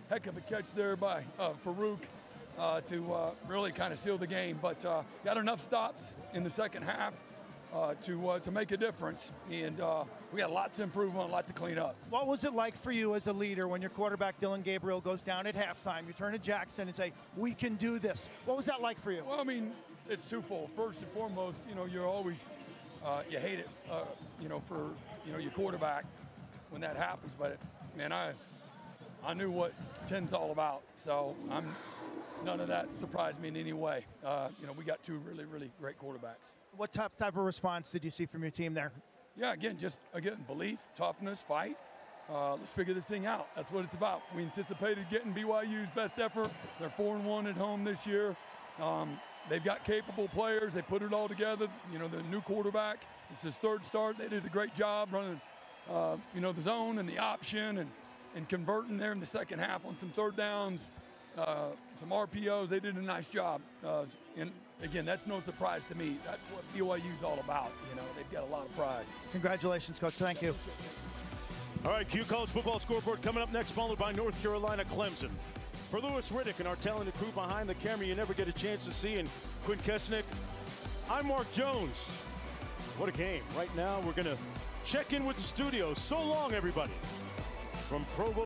Heck of a catch there by Farouk to really kind of seal the game, but got enough stops in the second half to make a difference, and we got a lot to improve on, a lot to clean up. What was it like for you as a leader when your quarterback Dillon Gabriel goes down at halftime? You turn to Jackson and say, "We can do this." What was that like for you? Well, I mean, it's twofold. First and foremost, you're always you hate it, for your quarterback when that happens. But man, I knew what 10's all about, so none of that surprised me in any way. We got 2 really, really great quarterbacks. What type of response did you see from your team there? Yeah, again, belief, toughness, fight. Let's figure this thing out. That's what it's about. We anticipated getting BYU's best effort. They're 4-1 at home this year. They've got capable players. They put it all together. The new quarterback, it's his 3rd start. They did a great job running, the zone and the option and converting there in the second half on some 3rd downs, some RPOs. They did a nice job. And again, that's no surprise to me. That's what BYU's all about. They've got a lot of pride. Congratulations, Coach. Thank you. All right, Q College Football Scoreboard coming up next, followed by North Carolina Clemson. For Lewis Riddick and our talented crew behind the camera you never get a chance to see, and Quinn Kesnick, I'm Mark Jones. What a game. Right now, we're going to check in with the studio. So long, everybody. From Provo.